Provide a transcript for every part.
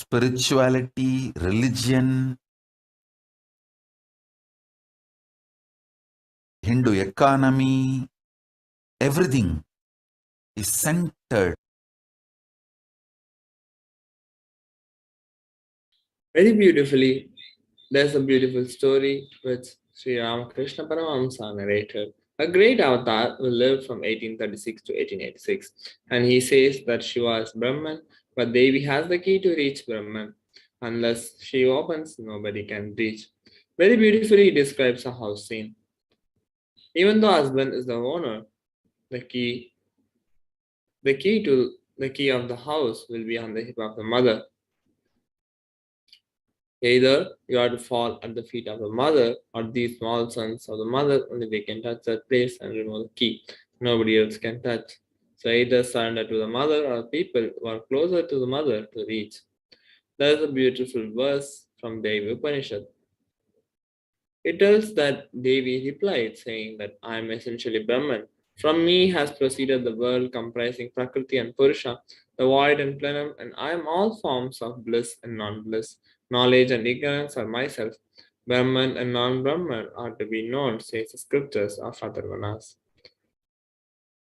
spirituality, religion, Hindu economy, everything is centered. Very beautifully, there's a beautiful story which Sri Ramakrishna Paramahamsa narrated. A great avatar who lived from 1836 to 1886, and he says that Shiva is Brahman, but Devi has the key to reach Brahman. Unless she opens, nobody can reach. Very beautifully he describes a house scene. Even though husband is the owner, the key the key of the house will be on the hip of the mother. Either you are to fall at the feet of the mother, or these small sons of the mother, only they can touch that place and remove the key. Nobody else can touch. So either surrender to the mother or people who are closer to the mother to reach. There is a beautiful verse from Devi Upanishad. It tells that Devi replied, saying that I am essentially Brahman. From me has proceeded the world comprising Prakriti and Purusha, the void and plenum, and I am all forms of bliss and non bliss. Knowledge and ignorance are myself. Brahman and non Brahman are to be known, says the scriptures of Atharvanas.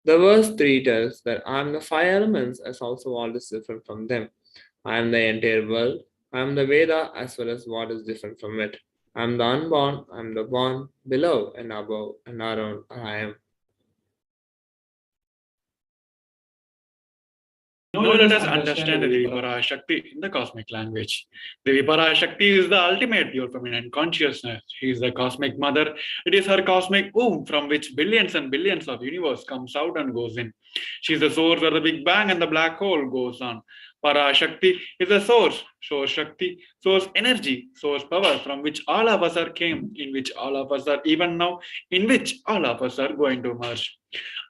The verse 3 tells that I am the five elements as also all is different from them. I am the entire world. I am the Veda as well as what is different from it. I am the unborn, I am the born, below and above and around I am. Now let us understand the Devi Parashakti in the cosmic language. Devi Parashakti is the ultimate pure feminine consciousness. She is the cosmic mother. It is her cosmic womb from which billions and billions of universe comes out and goes in. She is the source where the Big Bang and the black hole goes on. Parashakti is the source Shakti, source energy, source power from which all of us are came, in which all of us are even now, in which all of us are going to merge.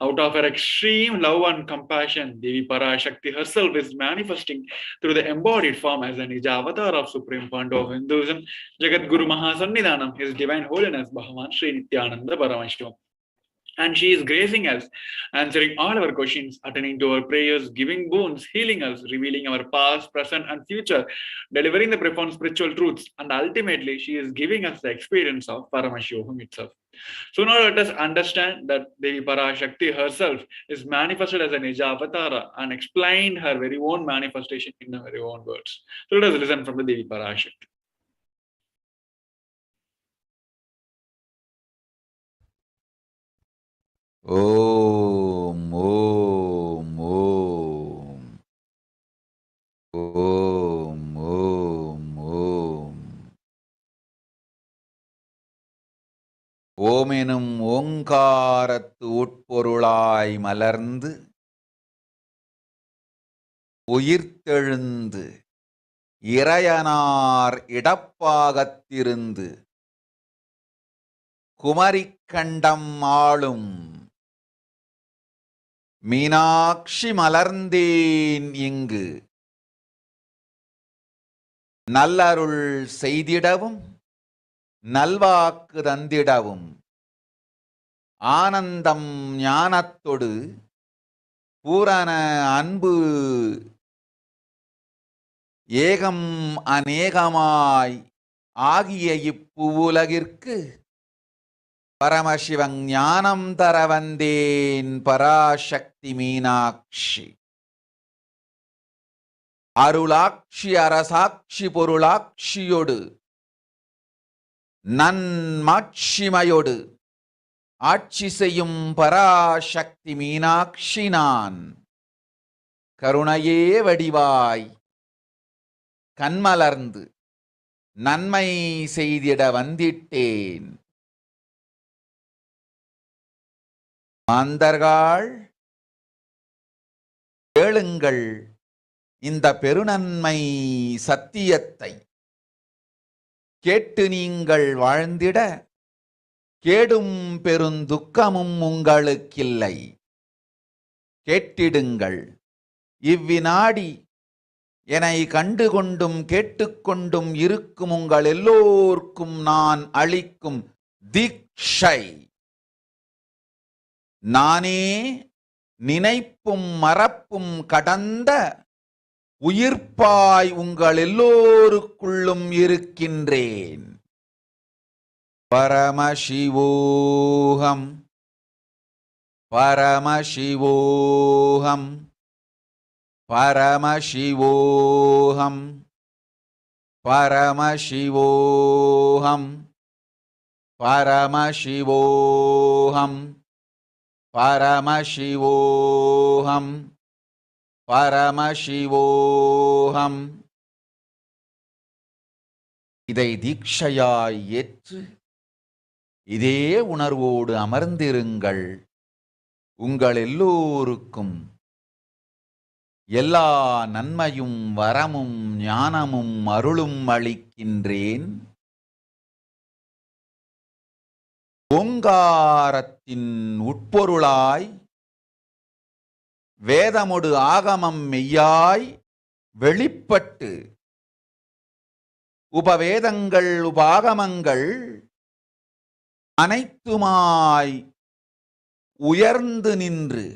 Out of her extreme love and compassion, Devi Parashakti herself is manifesting through the embodied form as an Nija avatar of Supreme Point of Hinduism, Jagat Guru Mahasannidhanam, His Divine Holiness Bhagavan Sri Nithyananda Paramashivam. And she is gracing us, answering all our questions, attending to our prayers, giving boons, healing us, revealing our past, present, and future, delivering the profound spiritual truths, and ultimately, she is giving us the experience of Paramashivoham itself. So now let us understand that Devi Parashakti herself is manifested as a Nija Avatara and explained her very own manifestation in her very own words. So let us listen from the Devi Parashakti. Om, Om, Om. Om, Om, Om. ஓமெனும் ஓங்காரத்து உட்பொருளாய் மலர்ந்து உயிர்த்தெழுந்து இறையனார் இடப்பாகத்திருந்து குமரிக்கண்டம் ஆளும் மீனாட்சி மலர்ந்தேன் இங்கு நல்லருள் செய்திடவும் நல்வாக்கு தந்திடவும் ஆனந்தம் ஞானத்தொடு பூரண அன்பு ஏகம் அநேகமாய் ஆகிய இப்புவுலகிற்கு பரமசிவன் ஞானம் தர வந்தேன் பராசக்தி மீனாட்சி. அருளாட்சி அரசாட்சி பொருளாட்சியொடு நன்மாட்சிமையொடு ஆட்சி செய்யும் பராசக்தி மீனாட்சி நான். கருணையே வடிவாய் கண்மலர்ந்து நன்மை செய்திட வந்திட்டேன். மாந்தர்கள் கேளுங்கள் இந்த பெருநன்மை சத்தியத்தை, கேட்டு நீங்கள் வாழ்ந்திட கேடும் பெருந்துக்கமும் உங்களுக்கில்லை. கேட்டிடுங்கள் இவ்வினாடி என்னை கண்டுகொண்டும் கேட்டுக்கொண்டும் இருக்கும் உங்கள் எல்லோர்க்கும் நான் அளிக்கும் தீட்சை. நானே நினைப்பும் மறப்பும் கடந்த உயிர்ப்பாய் உங்கள் எல்லோருக்குள்ளும் இருக்கின்றேன். பரமசிவோகம் பரமசிவோகம் பரமசிவோகம் பரமசிவோகம் பரமசிவோகம் பரமசிவோகம் பரமசிவோகம். இதை தீட்சையாய் ஏற்று இதே உணர்வோடு அமர்ந்திருங்கள். உங்கள் எல்லோருக்கும் எல்லா நன்மையும் வரமும் ஞானமும் அருளும் அளிக்கின்றேன். ஓங்காரத்தின் உட்பொருளாய் வேதமொடு ஆகமம் மெய்யாய் வெளிப்பட்டு உபவேதங்கள் உபாகமங்கள் அனைத்துமாய் உயர்ந்து நின்று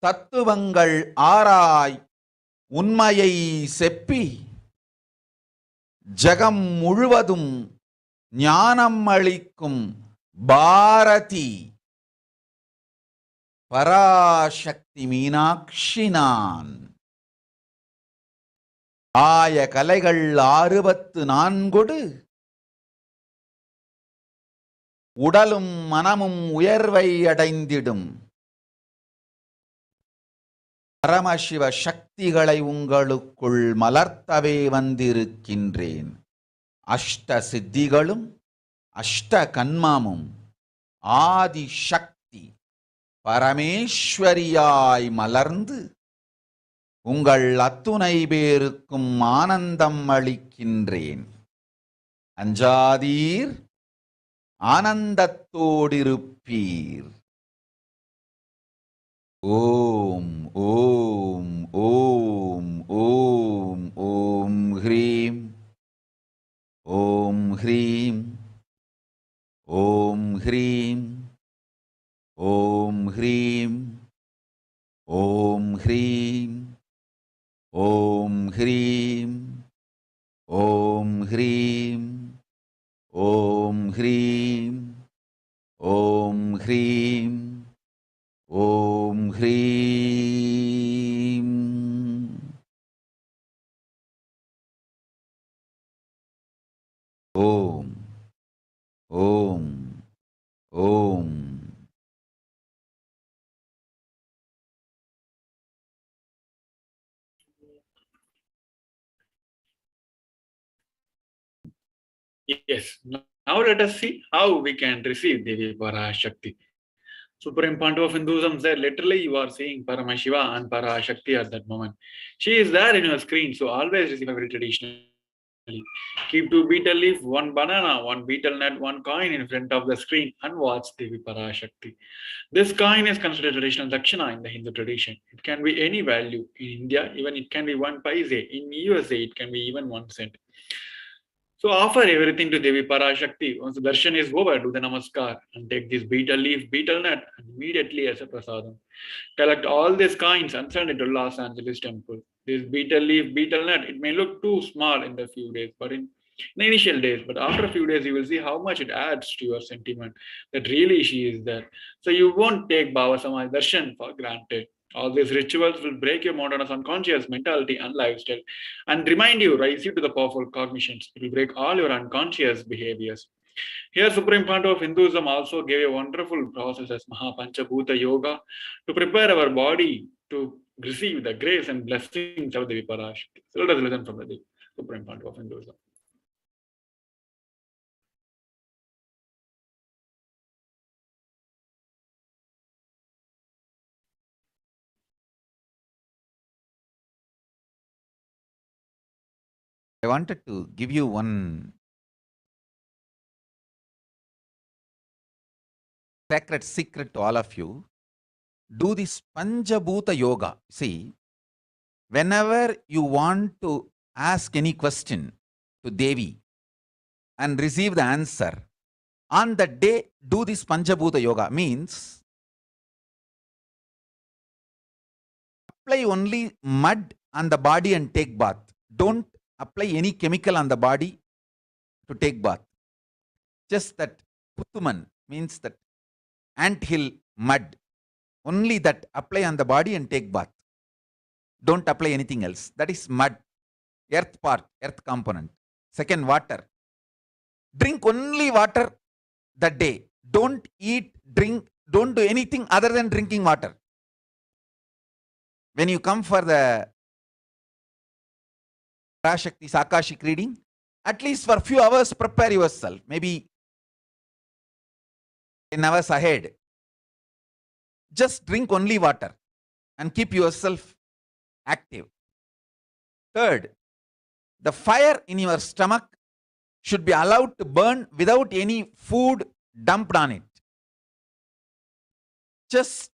தத்துவங்கள் ஆராய் உண்மையை செப்பி ஜகம் முழுவதும் ஞானம் அளிக்கும் பாரதி பராசக்தி மீனாட்சி நான். ஆய கலைகள் 64 உடலும் மனமும் உயர்வை அடைந்திடும் பரமசிவ சக்திகளை உங்களுக்குள் மலர்த்தவே வந்திருக்கின்றேன். அஷ்ட சித்திகளும் அஷ்ட கன்மமும் ஆதி சக்தி பரமேஸ்வரியாய் மலர்ந்து உங்கள் அத்துணை பேருக்கும் ஆனந்தம் அளிக்கின்றேன். அஞ்சாதீர், ஆனந்தத்தோடிருப்பீர். ஓம் ஓம் ஓம் ஓம் ஓம் ஹ்ரீம் ஓம் ஹ்ரீம் ஓம் ஹ்ரீம் ஓம் ஹ்ரீம் ஓம் ஹ்ரீம் ஓம் ஹ்ரீம் ஓம் ஹ்ரீம் ஓம் ஹ்ரீம் ஓம் ஹ்ரீம் ஓம் ஹ்ரீம். ஓம் ஓம் ஓம். Yes. Now let us see how we can receive Devi Parashakti. Supreme Pandu of Hinduism said, literally, you are seeing Paramashiva and Parashakti at that moment. She is there in your screen, so always receive very traditionally. Keep 2 betel leaf, 1 banana, 1 betel nut, 1 coin in front of the screen and watch Devi Parashakti. This coin is considered traditional dakshina in the Hindu tradition. It can be any value. In India, even it can be 1 paise. In USA, it can be even 1 cent. So offer everything to Devi Parashakti. Once the darshan is over, do the namaskar and take this betel leaf, betel nut and immediately as a prasadam. Collect all these coins and send it to Los Angeles temple. This betel leaf, betel nut, it may look too small in the few days, but in the initial days, but after a few days, you will see how much it adds to your sentiment that really she is there. So you won't take Baba Samaj darshan for granted. All these rituals will break your monotonous unconscious mentality and lifestyle and remind you, rise you to the powerful cognitions. It will break all your unconscious behaviors. Here, Supreme Pandu of Hinduism also gave a wonderful process as Mahapanchabhuta Yoga to prepare our body to receive the grace and blessings of Devi Parashakti. So let us listen from the Supreme Pandu of Hinduism. I wanted to give you one sacred secret to all of you. Do this Panchabhuta Yoga. See, whenever you want to ask any question to Devi and receive the answer, on that day, do this Panchabhuta Yoga. Means, apply only mud on the body and take bath. Don't apply any chemical on the body to take bath. Just that puttuman means that anthill mud. Only that apply on the body and take bath. Don't apply anything else. That is mud, earth part, earth component. Second, water. Drink only water that day. Don't eat, drink, don't do anything other than drinking water. When you come for the Parashakti's Akashic reading, at least for a few hours prepare yourself. Maybe 10 hours ahead. Just drink only water and keep yourself active. Third, the fire in your stomach should be allowed to burn without any food dumped on it. Just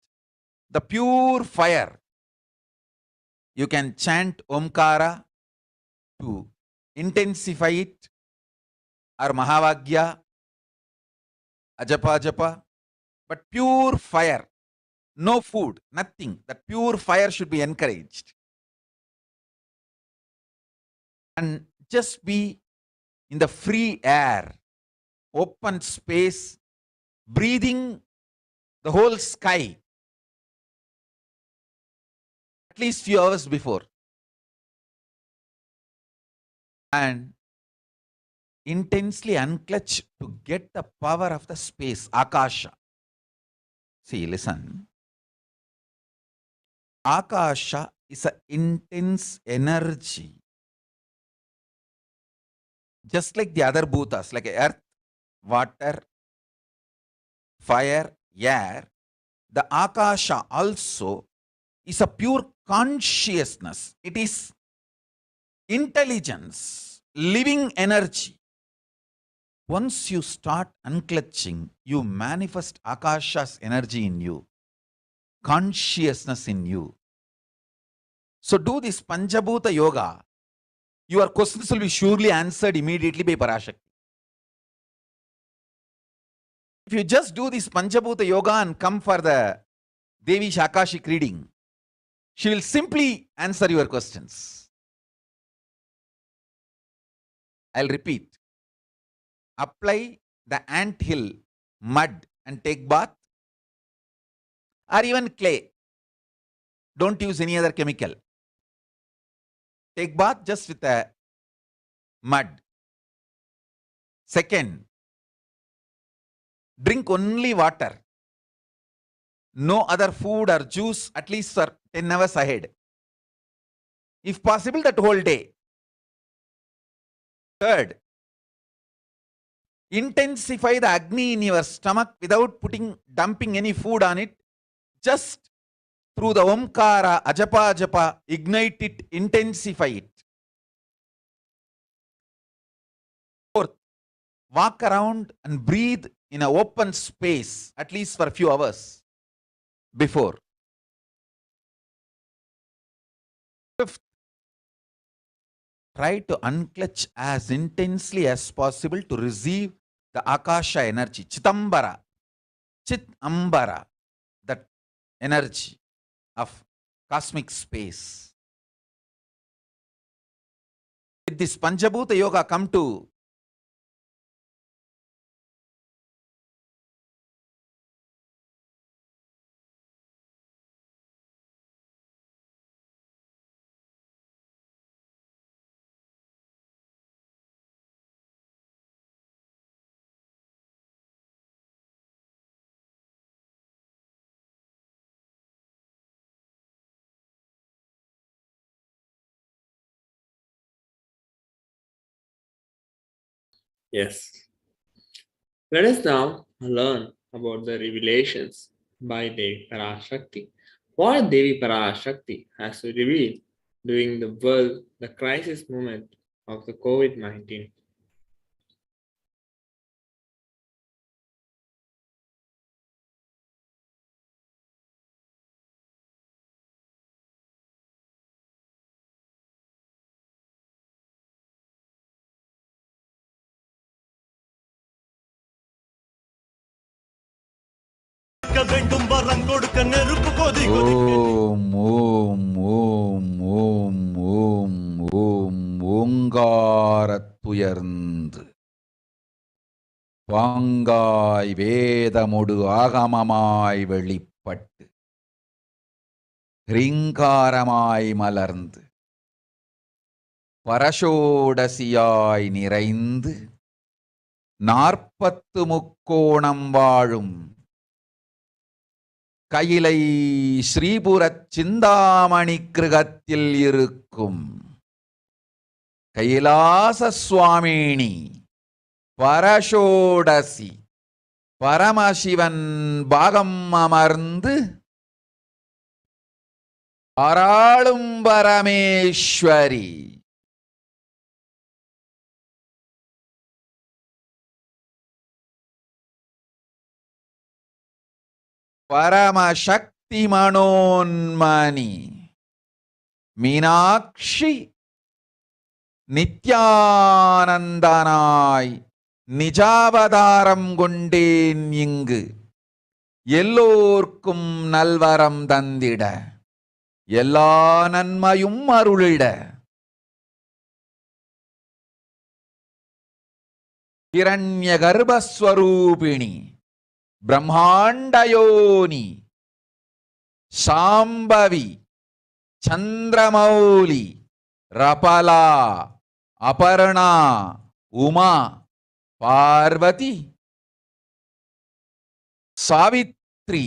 the pure fire. You can chant Omkara to intensify it, or Mahavagya, Ajapa Japa, but pure fire. No food, nothing. That pure fire should be encouraged. And just be in the free air, open space, breathing the whole sky at least few hours before. And intensely unclutch to get the power of the space, Akasha. See, listen. Akasha is an intense energy. Just like the other bhutas, like earth, water, fire, air, the Akasha also is a pure consciousness. It is intelligence, living energy. Once you start unclutching, you manifest Akasha's energy in you, consciousness in you. So do this Panchabhuta Yoga. Your questions will be surely answered immediately by Parashakti. If you just do this Panchabhuta Yoga and come for the Devi Akashic reading, she will simply answer your questions. I'll repeat. Apply the anthill mud and take bath, or even clay. Don't use any other chemical. Take bath just with a mud. Second, drink only water. No other food or juice at least for 10 hours ahead. If possible, that whole day. Third, intensify the Agni in your stomach without dumping any food on it. Just through the Omkara, Ajapa Japa, ignite it, intensify it. Fourth, walk around and breathe in an open space at least for a few hours before. Fifth, try to unclutch as intensely as possible to receive the Akasha energy, Chitambara, Chitambara, that energy of cosmic space. With this Panchabhuta Yoga come to Yes. Let us now learn about the revelations by Devi Parashakti. What Devi Parashakti has to reveal during the crisis moment of the COVID-19. Om, Om, Om, Om. ஓங்காரத்துயர்ந்து பாங்காய் வேதமொடு ஆகமமாய் வெளிப்பட்டு ரீங்காரமாய் மலர்ந்து பரஷோடசியாய் நிறைந்து 40 முக்கோணம் வாழும் கையிலை ஸ்ரீபுரச் சிந்தாமணி கிருகத்தில் இருக்கும் கைலாச சுவாமினி பரஷோடசி பரமசிவன் பாகம் அமர்ந்து ஆராளும் பரமேஸ்வரி பரமசக்தி மனோன்மணி மீனாட்சி நித்யானந்தனாய் நிஜாவதாரம் கொண்டேன் இங்கு எல்லோர்க்கும் நல்வரம் தந்திட எல்லா நன்மையும் அருளிட ஹிரண்ய கர்ப்பஸ்வரூபிணி பிரம்மாண்டயோனி சாம்பவி சந்திரமௌலி ரபலா அபர்ணா உமா பார்வதி சாவித்ரி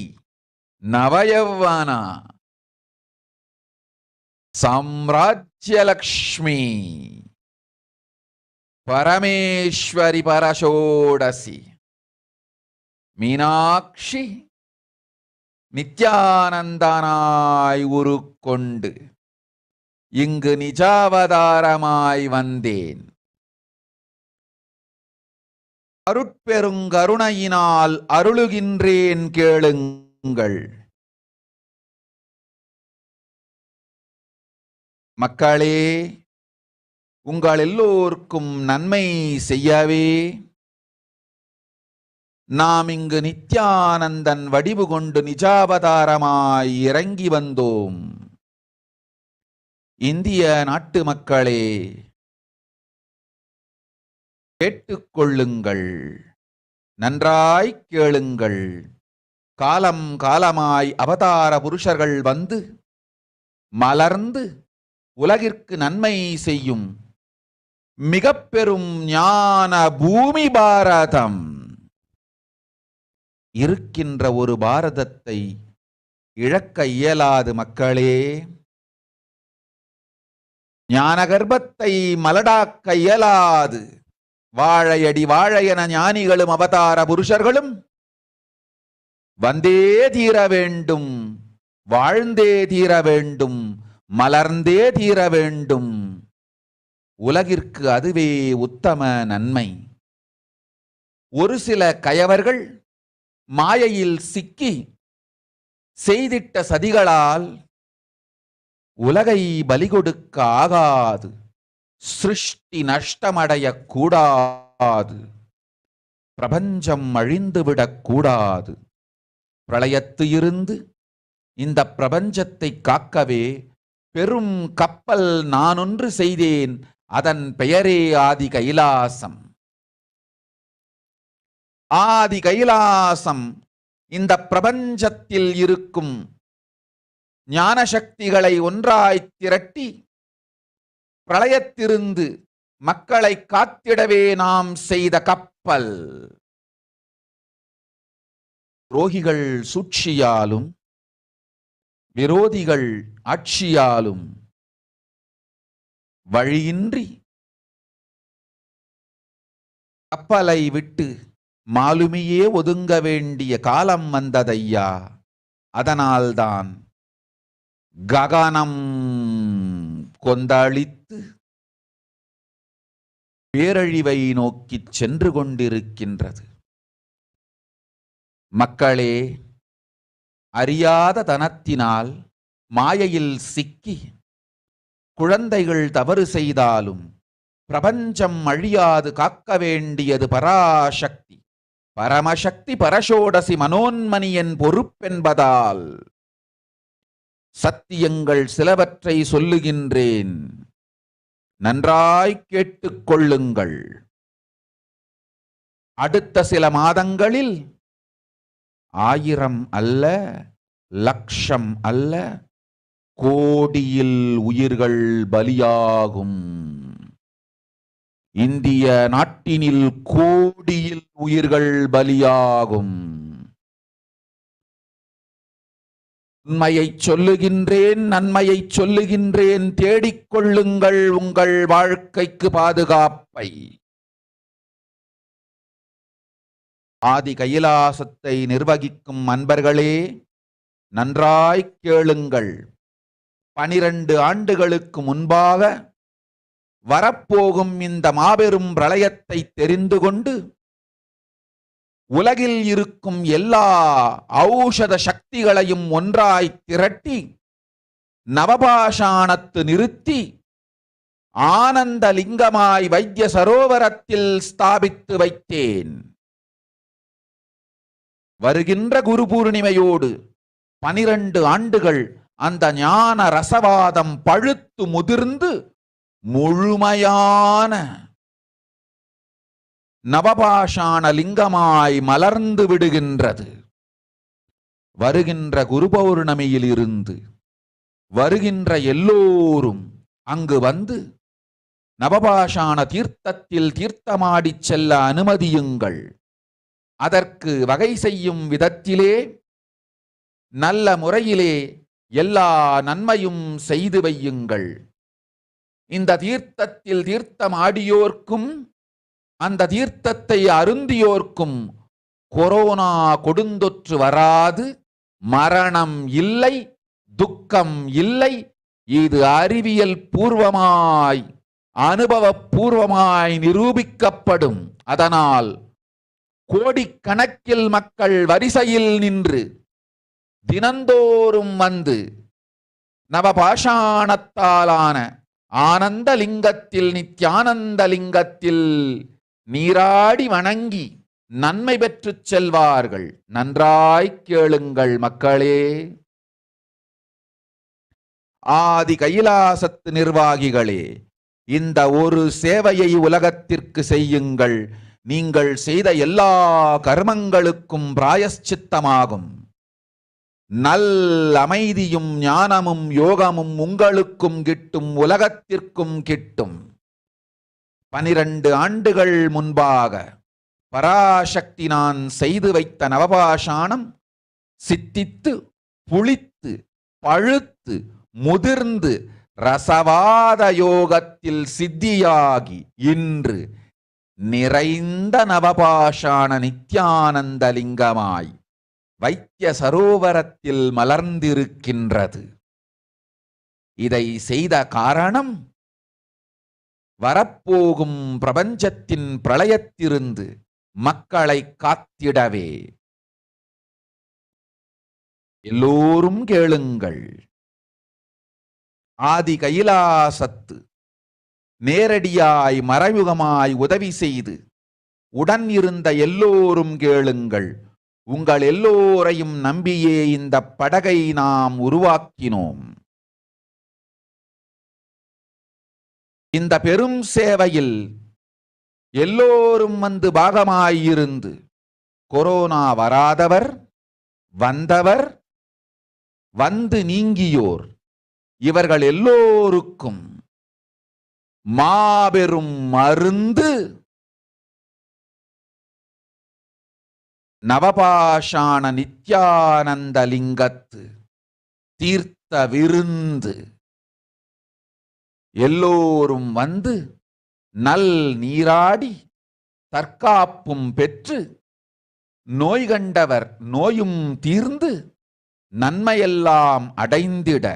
நவயவனா சாம்ராஜ்யலக்ஷ்மி பரமேஸ்வரி பரஷோடசி மீனாட்சி நித்யானந்தனாய் உருக்கொண்டு இங்கு நிஜாவதாரமாய் வந்தேன். அருட்பெருங்கருணையினால் அருளுகின்றேன் கேளுங்கள். மக்களே, உங்கள் எல்லோருக்கும் நன்மை செய்யவே நாம் இங்கு நித்யானந்தன் வடிவு கொண்டு நிஜாவதாரமாய் இறங்கி வந்தோம். இந்திய நாட்டு மக்களே, கேட்டுக்கொள்ளுங்கள், நன்றாய் கேளுங்கள். காலம் காலமாய் அவதார புருஷர்கள் வந்து மலர்ந்து உலகிற்கு நன்மை செய்யும் மிக பெரும் ஞான பூமி பாரதம். இருக்கின்ற ஒரு பாரதத்தை இழக்க இயலாது மக்களே. ஞான கர்ப்பத்தை மலடாக்க இயலாது. வாழையடி வாழையென ஞானிகளும் அவதார புருஷர்களும் வந்தே தீர வேண்டும், வாழ்ந்தே தீர வேண்டும், மலர்ந்தே தீர வேண்டும். உலகிற்கு அதுவே உத்தம நன்மை. ஒரு சில கயவர்கள் மாயையில் சிக்கி செய்திட்ட சதிகளால் உலகை பலி கொடுக்க ஆகாது. சிருஷ்டி நஷ்டமடைய கூடாது. பிரபஞ்சம் அழிந்துவிடக் கூடாது. பிரளயத்து இருந்து இந்த பிரபஞ்சத்தை காக்கவே பெரும் கப்பல் நானொன்று செய்தேன். அதன் பெயரே ஆதி கைலாசம். ஆதி கைலாசம் இந்த பிரபஞ்சத்தில் இருக்கும் ஞான சக்திகளை ஒன்றாய் திரட்டி பிரளயத்திலிருந்து மக்களை காத்திடவே நாம் செய்த கப்பல். துரோகிகள் சூழ்ச்சியாலும் விரோதிகள் ஆட்சியாலும் வழியின்றி கப்பலை விட்டு மாலுமியே ஒதுங்க வேண்டிய காலம் வந்ததையா. அதனால்தான் ககனம் கொந்தளித்து பேரழிவை நோக்கி சென்று கொண்டிருக்கின்றது. மக்களே, அறியாத தனத்தினால் மாயையில் சிக்கி குழந்தைகள் தவறு செய்தாலும் பிரபஞ்சம் அழியாது காக்க வேண்டியது பராசக்தி, பரமசக்தி பரஷோடசி மனோன்மணியின் பொறுப்பென்பதால் சத்தியங்கள் சிலவற்றை சொல்லுகின்றேன். நன்றாய் கேட்டுக்கொள்ளுங்கள். அடுத்த சில மாதங்களில் 1000 அல்ல, லட்சம் அல்ல, கோடியில் உயிர்கள் பலியாகும். இந்திய நாட்டினில் கோடியில் உயிர்கள் பலியாகும். உண்மையை சொல்லுகின்றேன், நன்மையை சொல்லுகின்றேன். தேடிக்கொள்ளுங்கள் உங்கள் வாழ்க்கைக்கு பாதுகாப்பை. ஆதி கைலாசத்தை நிர்வகிக்கும் அன்பர்களே, நன்றாய் கேளுங்கள். 12 ஆண்டுகளுக்கு முன்பாக வரப்போகும் இந்த மாபெரும் பிரளயத்தை தெரிந்து கொண்டு உலகில் இருக்கும் எல்லா ஔஷத சக்திகளையும் ஒன்றாய் திரட்டி நவபாஷாணத்து நிறுத்தி ஆனந்த லிங்கமாய் வைத்திய சரோவரத்தில் ஸ்தாபித்து வைத்தேன். வருகின்ற குரு பூர்ணிமையோடு 12 ஆண்டுகள் அந்த ஞான ரசவாதம் பழுத்து முதிர்ந்து முழுமையான நவபாஷாண லிங்கமாய் மலர்ந்து விடுகின்றது. வருகின்ற குரு பௌர்ணமியில் இருந்து வருகின்ற எல்லோரும் அங்கு வந்து நவபாஷாண தீர்த்தத்தில் தீர்த்தமாடிச் செல்ல அனுமதியுங்கள். அதற்கு வகை செய்யும் விதத்திலே நல்ல முறையிலே எல்லா நன்மையும் செய்து வையுங்கள். இந்த தீர்த்தத்தில் தீர்த்தமாடியோர்க்கும் அந்த தீர்த்தத்தை அருந்தியோர்க்கும் கொரோனா கொடுந்தொற்று வராது, மரணம் இல்லை, துக்கம் இல்லை. இது அறிவியல் பூர்வமாய் அனுபவபூர்வமாய் நிரூபிக்கப்படும். அதனால் கோடிக்கணக்கில் மக்கள் வரிசையில் நின்று தினந்தோறும் வந்து நவபாஷாணத்தாலான ஆனந்த லிங்கத்தில், நித்யானந்த லிங்கத்தில் நீராடி வணங்கி நன்மை பெற்றுச் செல்வார்கள். நன்றாய் கேளுங்கள் மக்களே. ஆதி கைலாசத்து நிர்வாகிகளே, இந்த ஒரு சேவையை உலகத்திற்கு செய்யுங்கள். நீங்கள் செய்த எல்லா கர்மங்களுக்கும் பிராயஷ்சித்தமாகும். நல் அமைதியும் ஞானமும் யோகமும் உங்களுக்கும் கிட்டும், உலகத்திற்கும் கிட்டும். 12 ஆண்டுகள் முன்பாக பராசக்தி நான் செய்து வைத்த நவபாஷாணம் சித்தித்து புளித்து பழுத்து முதிர்ந்து ரசவாத யோகத்தில் சித்தியாகி இன்று நிறைந்த நவபாஷாண நித்யானந்த லிங்கமாய் வைத்திய சரோவரத்தில் மலர்ந்திருக்கின்றது. இதை செய்த காரணம் வரப்போகும் பிரபஞ்சத்தின் பிரளயத்திலிருந்து மக்களை காத்திடவே. எல்லோரும் கேளுங்கள். ஆதி கைலாசத்து நேரடியாய் மறைமுகமாய் உதவி செய்து உடன் இருந்த எல்லோரும் கேளுங்கள். உங்கள் எல்லோரையும் நம்பியே இந்த படகை நாம் உருவாக்கினோம். இந்த பெரும் சேவையில் எல்லோரும் வந்து பாகமாயிருந்து கொரோனா வராதவர், வந்தவர், வந்து நீங்கியோர், இவர்கள் எல்லோருக்கும் மாபெரும் மருந்து நவபாஷாண நித்யானந்த லிங்கத்து தீர்த்த விருந்து. எல்லோரும் வந்து நல் நீராடி தற்காப்பும் பெற்று நோய் கண்டவர் நோயும் தீர்ந்து நன்மையெல்லாம் அடைந்திட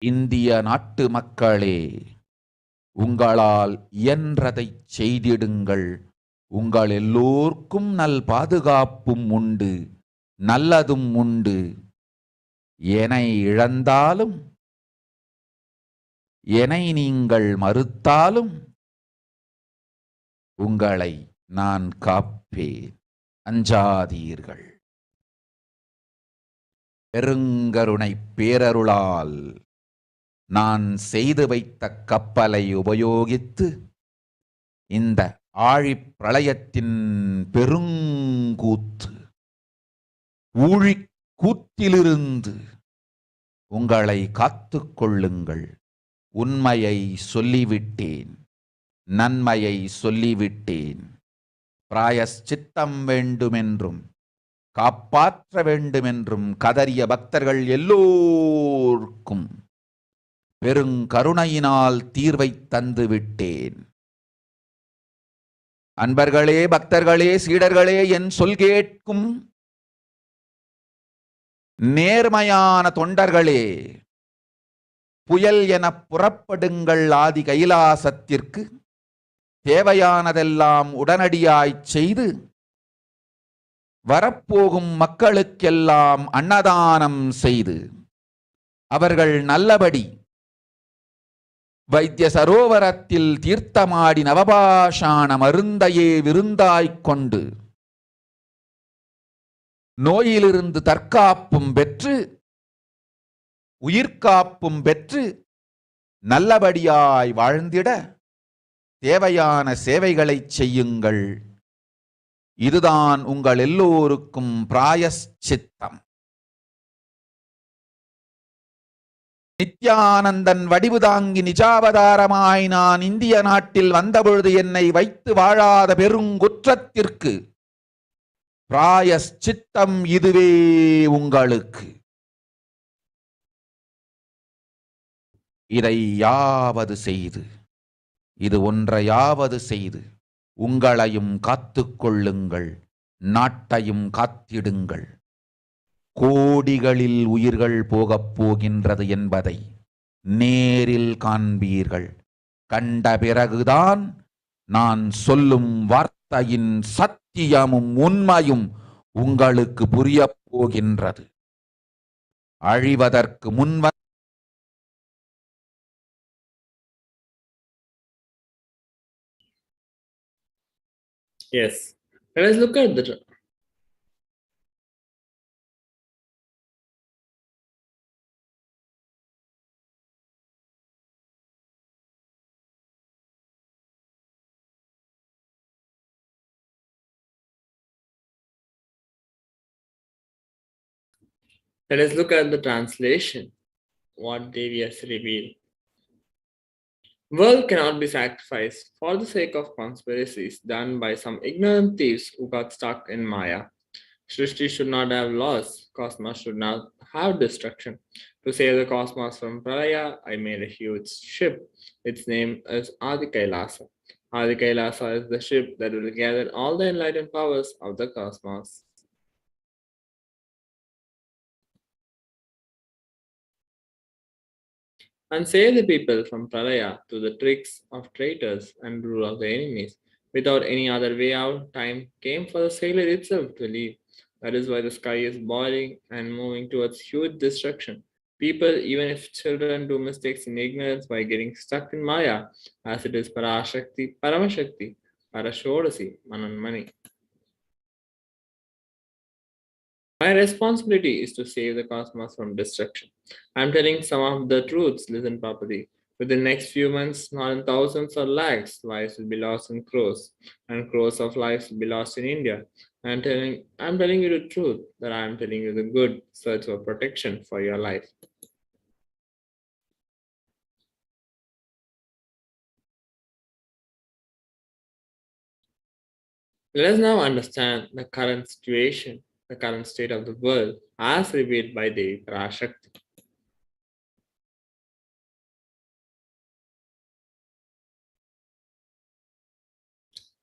இந்திய நாட்டு மக்களே, உங்களால் இயன்றதை செய்திடுங்கள். உங்கள் எல்லோர்க்கும் நல் பாதுகாப்பும் உண்டு, நல்லதும் உண்டு. என்னை இழந்தாலும், என்னை நீங்கள் மறுத்தாலும் உங்களை நான் காப்பேன். அஞ்சாதீர்கள். பெருங்கருணை பேரருளால் நான் செய்து வைத்த கப்பலை உபயோகித்து இந்த ஆழிப் பிரளயத்தின் பெருங்கூத்து ஊழிக் கூத்திலிருந்து உங்களை காத்துக் கொள்ளுங்கள். உண்மையை சொல்லிவிட்டேன், நன்மையை சொல்லிவிட்டேன். பிராயஷ்சித்தம் வேண்டுமென்றும் காப்பாற்ற வேண்டுமென்றும் கதறிய பக்தர்கள் எல்லோருக்கும் பெருங்கருணையினால் தீர்வை தந்து விட்டேன். அன்பர்களே, பக்தர்களே, சீடர்களே, என் சொல் கேட்கும் நேர்மையான தொண்டர்களே, புயல் என புறப்படுங்கள் ஆதி கைலாசத்திற்கு. தேவையானதெல்லாம் உடனடியாய்ச் செய்து வரப்போகும் மக்களுக்கெல்லாம் அன்னதானம் செய்து அவர்கள் நல்லபடி வைத்திய சரோவரத்தில் தீர்த்தமாடி நவபாஷாண மருந்தையே விருந்தாய்க் கொண்டு நோயிலிருந்து தற்காப்பும் பெற்று உயிர்காப்பும் பெற்று நல்லபடியாய் வாழ்ந்திட தேவையான சேவைகளை செய்யுங்கள். இதுதான் உங்கள் எல்லோருக்கும் பிராயஷ்சித்தம். நித்யானந்தன் வடிவு தாங்கி நிஜாவதாரமாய் நான் இந்திய நாட்டில் வந்தபொழுது என்னை வைத்து வாழாத பெருங்குற்றத்திற்கு பிராயஷ்சித்தம் இதுவே உங்களுக்கு. இதை யாவது செய்து, இது ஒன்றையாவது செய்து உங்களையும் காத்துக்கொள்ளுங்கள், நாட்டையும் காத்திடுங்கள். கோடிகளில் உயிர்கள் போகப் போகின்றது என்பதை நேரில் காண்பீர்கள். கண்ட பிறகுதான் நான் சொல்லும் வார்த்தையின் சத்தியமும் உண்மையும் உங்களுக்கு புரியப் போகின்றது. அழிவதற்கு முன்வ Yes. Let us look at the translation. What Devi has revealed. World cannot be sacrificed for the sake of conspiracies done by some ignorant thieves who got stuck in Maya. Srishti should not have loss, cosmos should not have destruction. To save the cosmos from Pralaya, I made a huge ship. Its name is Adi Kailasa. Adi Kailasa is the ship that will gather all the enlightened powers of the cosmos and save the people from Pralaya to the tricks of traitors and rule of the enemies. Without any other way out, time came for the sailor itself to leave. That is why the sky is boiling and moving towards huge destruction. People, even if children, do mistakes in ignorance by getting stuck in Maya, as it is Parashakti, Paramashakti, Parashodasi, Mananmani. My responsibility is to save the cosmos from destruction. I'm telling some of the truths. Listen properly. Within the next few months, not in thousands or lakhs, lives will be lost in crores, and crores of lives will be lost in India. I'm telling you the truth, that I'm telling you the good. Search for protection for your life. Let us now understand the current situation, the current state of the world, as revealed by Devi Parashakti.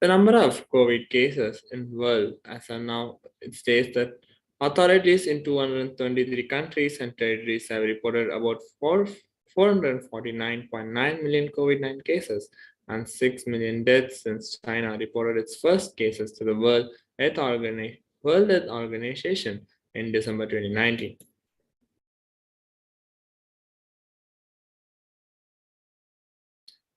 The number of COVID cases in the world as of now, it states that authorities in 223 countries and territories have reported about 449.9 million COVID-19 cases and 6 million deaths since China reported its first cases to the World Health Organization in December 2019.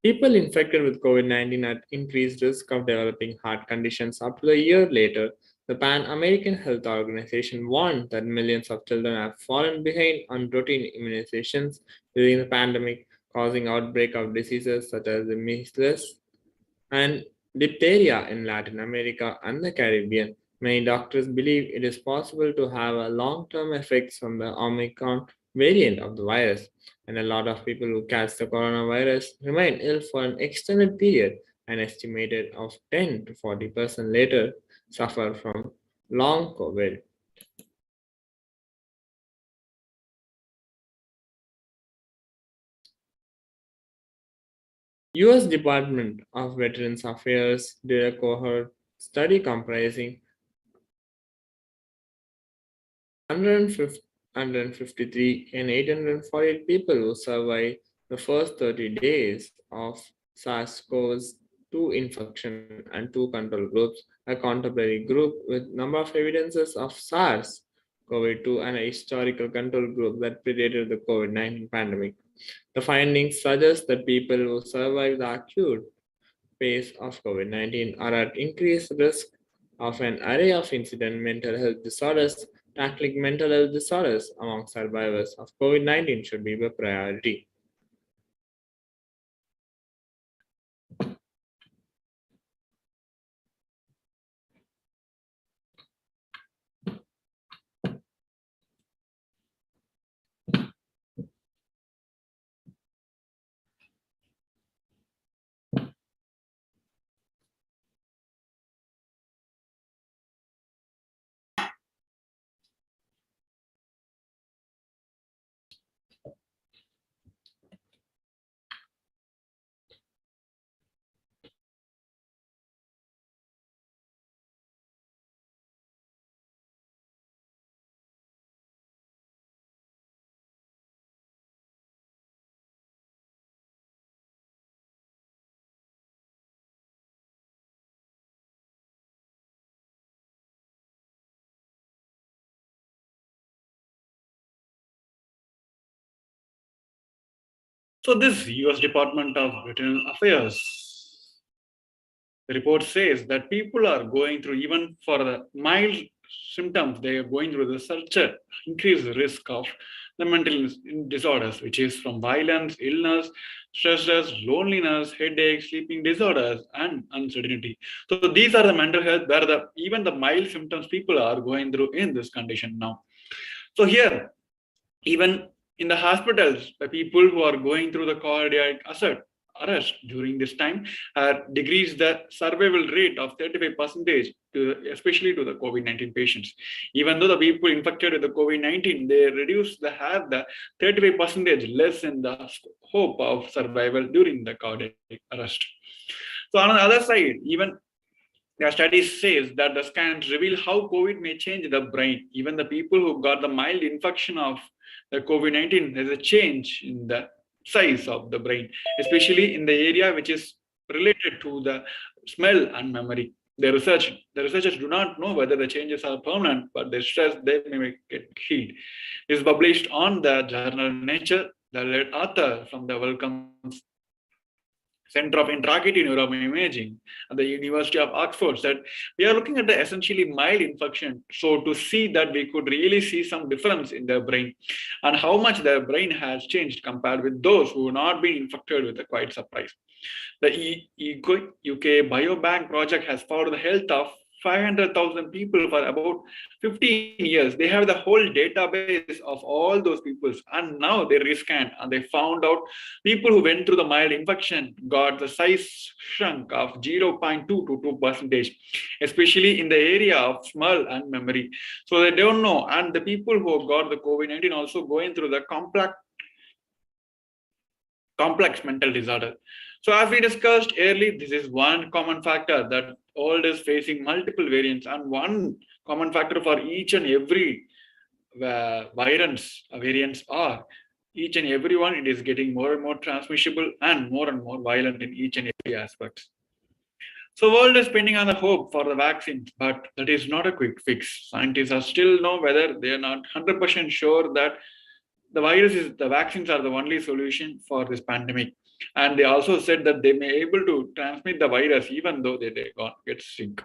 People infected with COVID-19 at increased risk of developing heart conditions. Up to a year later, the Pan American Health Organization warned that millions of children have fallen behind on routine immunizations during the pandemic, causing outbreak of diseases such as the measles and diphtheria in Latin America and the Caribbean. Many doctors believe it is possible to have a long-term effects from the Omicron variant of the virus, and a lot of people who catch the coronavirus remain ill for an extended period. An estimated of 10 to 40% later suffer from long COVID. US Department of Veterans Affairs did a cohort study comprising 153 and 848 people who survived the first 30 days of SARS-CoV-2 infection and two control groups, a contemporary group with number of evidences of SARS-CoV-2 and a historical control group that predated the COVID-19 pandemic. The findings suggest that people who survive the acute phase of COVID-19 are at increased risk of an array of incident mental health disorders. Tackling mental health disorders among survivors of COVID-19 should be a priority. So this US Department of Veteran Affairs report says that people are going through, even for the mild symptoms, they are going through such a increased risk of the mental disorders, which is from violence, illness, stresses, loneliness, headaches, sleeping disorders, and uncertainty. So these are the mental health where even the mild symptoms people are going through in this condition now. So here, even in the hospitals, the people who are going through the cardiac arrest during this time decreased the survival rate of 35%, especially to the COVID-19 patients. Even though the people infected with the COVID-19, they have the 35% less in the hope of survival during the cardiac arrest. So on the other side, even the study says that the scans reveal how COVID may change the brain. Even the people who got the mild infection of the COVID-19, there's a change in the size of the brain, especially in the area which is related to the smell and memory. The researchers do not know whether the changes are permanent, but they stress they may get healed. It is published on the journal Nature. The lead author from the Wellcome's Center of Interactive Neuroimaging at the University of Oxford said, we are looking at the essentially mild infection. So to see that we could really see some difference in their brain and how much their brain has changed compared with those who have not been infected with a quite surprise. The UK Biobank project has followed the health of 500,000 people for about 15 years. They have the whole database of all those people, and now they rescanned and they found out people who went through the mild infection got the size shrunk of 0.2 to 2%, especially in the area of smell and memory. So they don't know. And the people who got the COVID-19 also going through the complex mental disorder. So as we discussed earlier, this is one common factor that all is facing multiple variants, and one common factor for each and every variants are each and every one, it is getting more and more transmissible and more violent in each and every aspect. So world is spending on the hope for the vaccines, but that is not a quick fix. Scientists are still know whether they are not 100% sure that the vaccines are the only solution for this pandemic. And they also said that they may able to transmit the virus even though they get sick.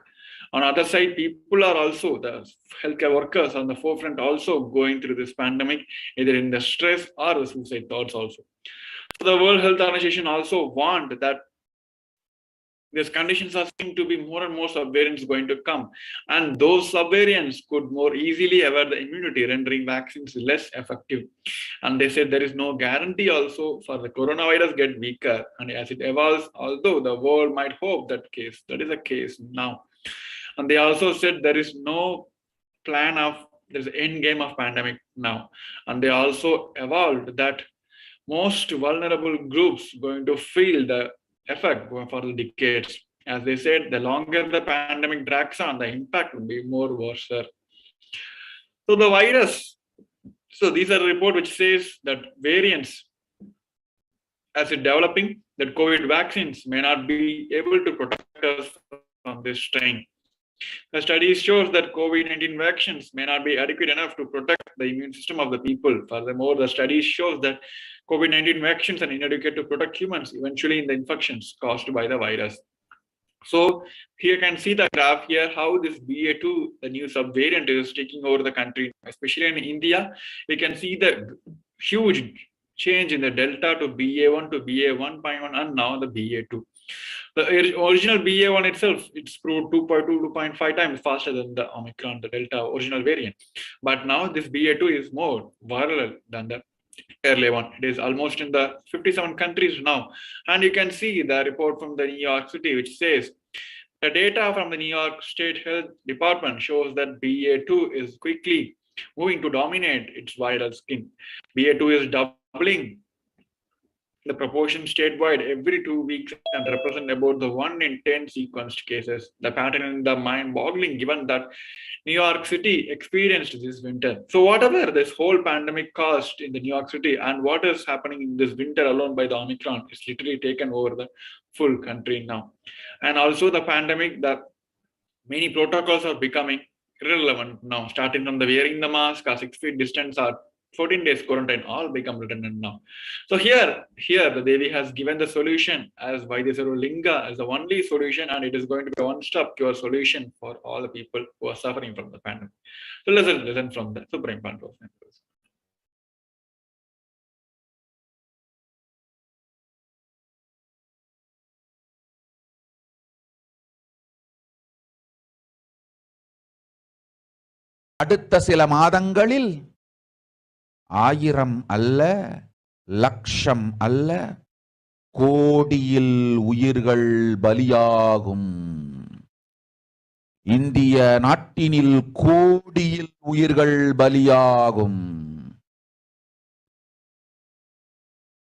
On the other side, people are also, the healthcare workers on the forefront also going through this pandemic, either in the stress or the suicide thoughts also. So the World Health Organization also warned that these conditions are seen to be more and more subvariants going to come, and those subvariants could more easily evade the immunity, rendering vaccines less effective. And they said there is no guarantee also for the coronavirus get weaker, and as it evolves, although the world might hope that is the case now. And they also said there is no plan of there's an end game of pandemic now, and they also evolved that most vulnerable groups going to feel the effect for the decades. As they said, the longer the pandemic drags on, the impact will be more worse. So the virus, so these are a report which says that variants as it developing, that COVID vaccines may not be able to protect us from this strain. The study shows that COVID-19 vaccines may not be adequate enough to protect the immune system of the people. Furthermore, the study shows that COVID-19 vaccines are inadequate to protect humans eventually in the infections caused by the virus. So here you can see the graph here, how this BA2, the new subvariant, is taking over the country, especially in India. We can see the huge change in the Delta to BA1 to BA1.1 and now the BA2. The original BA1 itself, it's proved 2.2, 2.5 times faster than the Omicron, the Delta original variant. But now this BA2 is more viral than the early one. It is almost in the 57 countries now. And you can see the report from the New York City, which says the data from the New York State Health Department shows that BA2 is quickly moving to dominate its viral skin. BA2 is doubling the proportion statewide every 2 weeks and represent about the 1 in 10 sequenced cases. The pattern is the mind-boggling given that New York City experienced this winter. So whatever this whole pandemic caused in the New York City and what is happening in this winter alone by the Omicron is literally taken over the full country now. And also the pandemic, the many protocols are becoming irrelevant now, starting from the wearing the mask, or 6 feet distance, or 14 days quarantine, all become redundant now. So here the Devi has given the solution as Vaidyasaru Linga as the only solution, and it is going to be a one-stop cure solution for all the people who are suffering from the pandemic. So let's listen from the Supreme Pantos. அடுத்த சில மாதங்களில் 1000 அல்ல, லட்சம் அல்ல, கோடியில் உயிர்கள் பலியாகும். இந்திய நாட்டினில் கோடியில் உயிர்கள் பலியாகும்.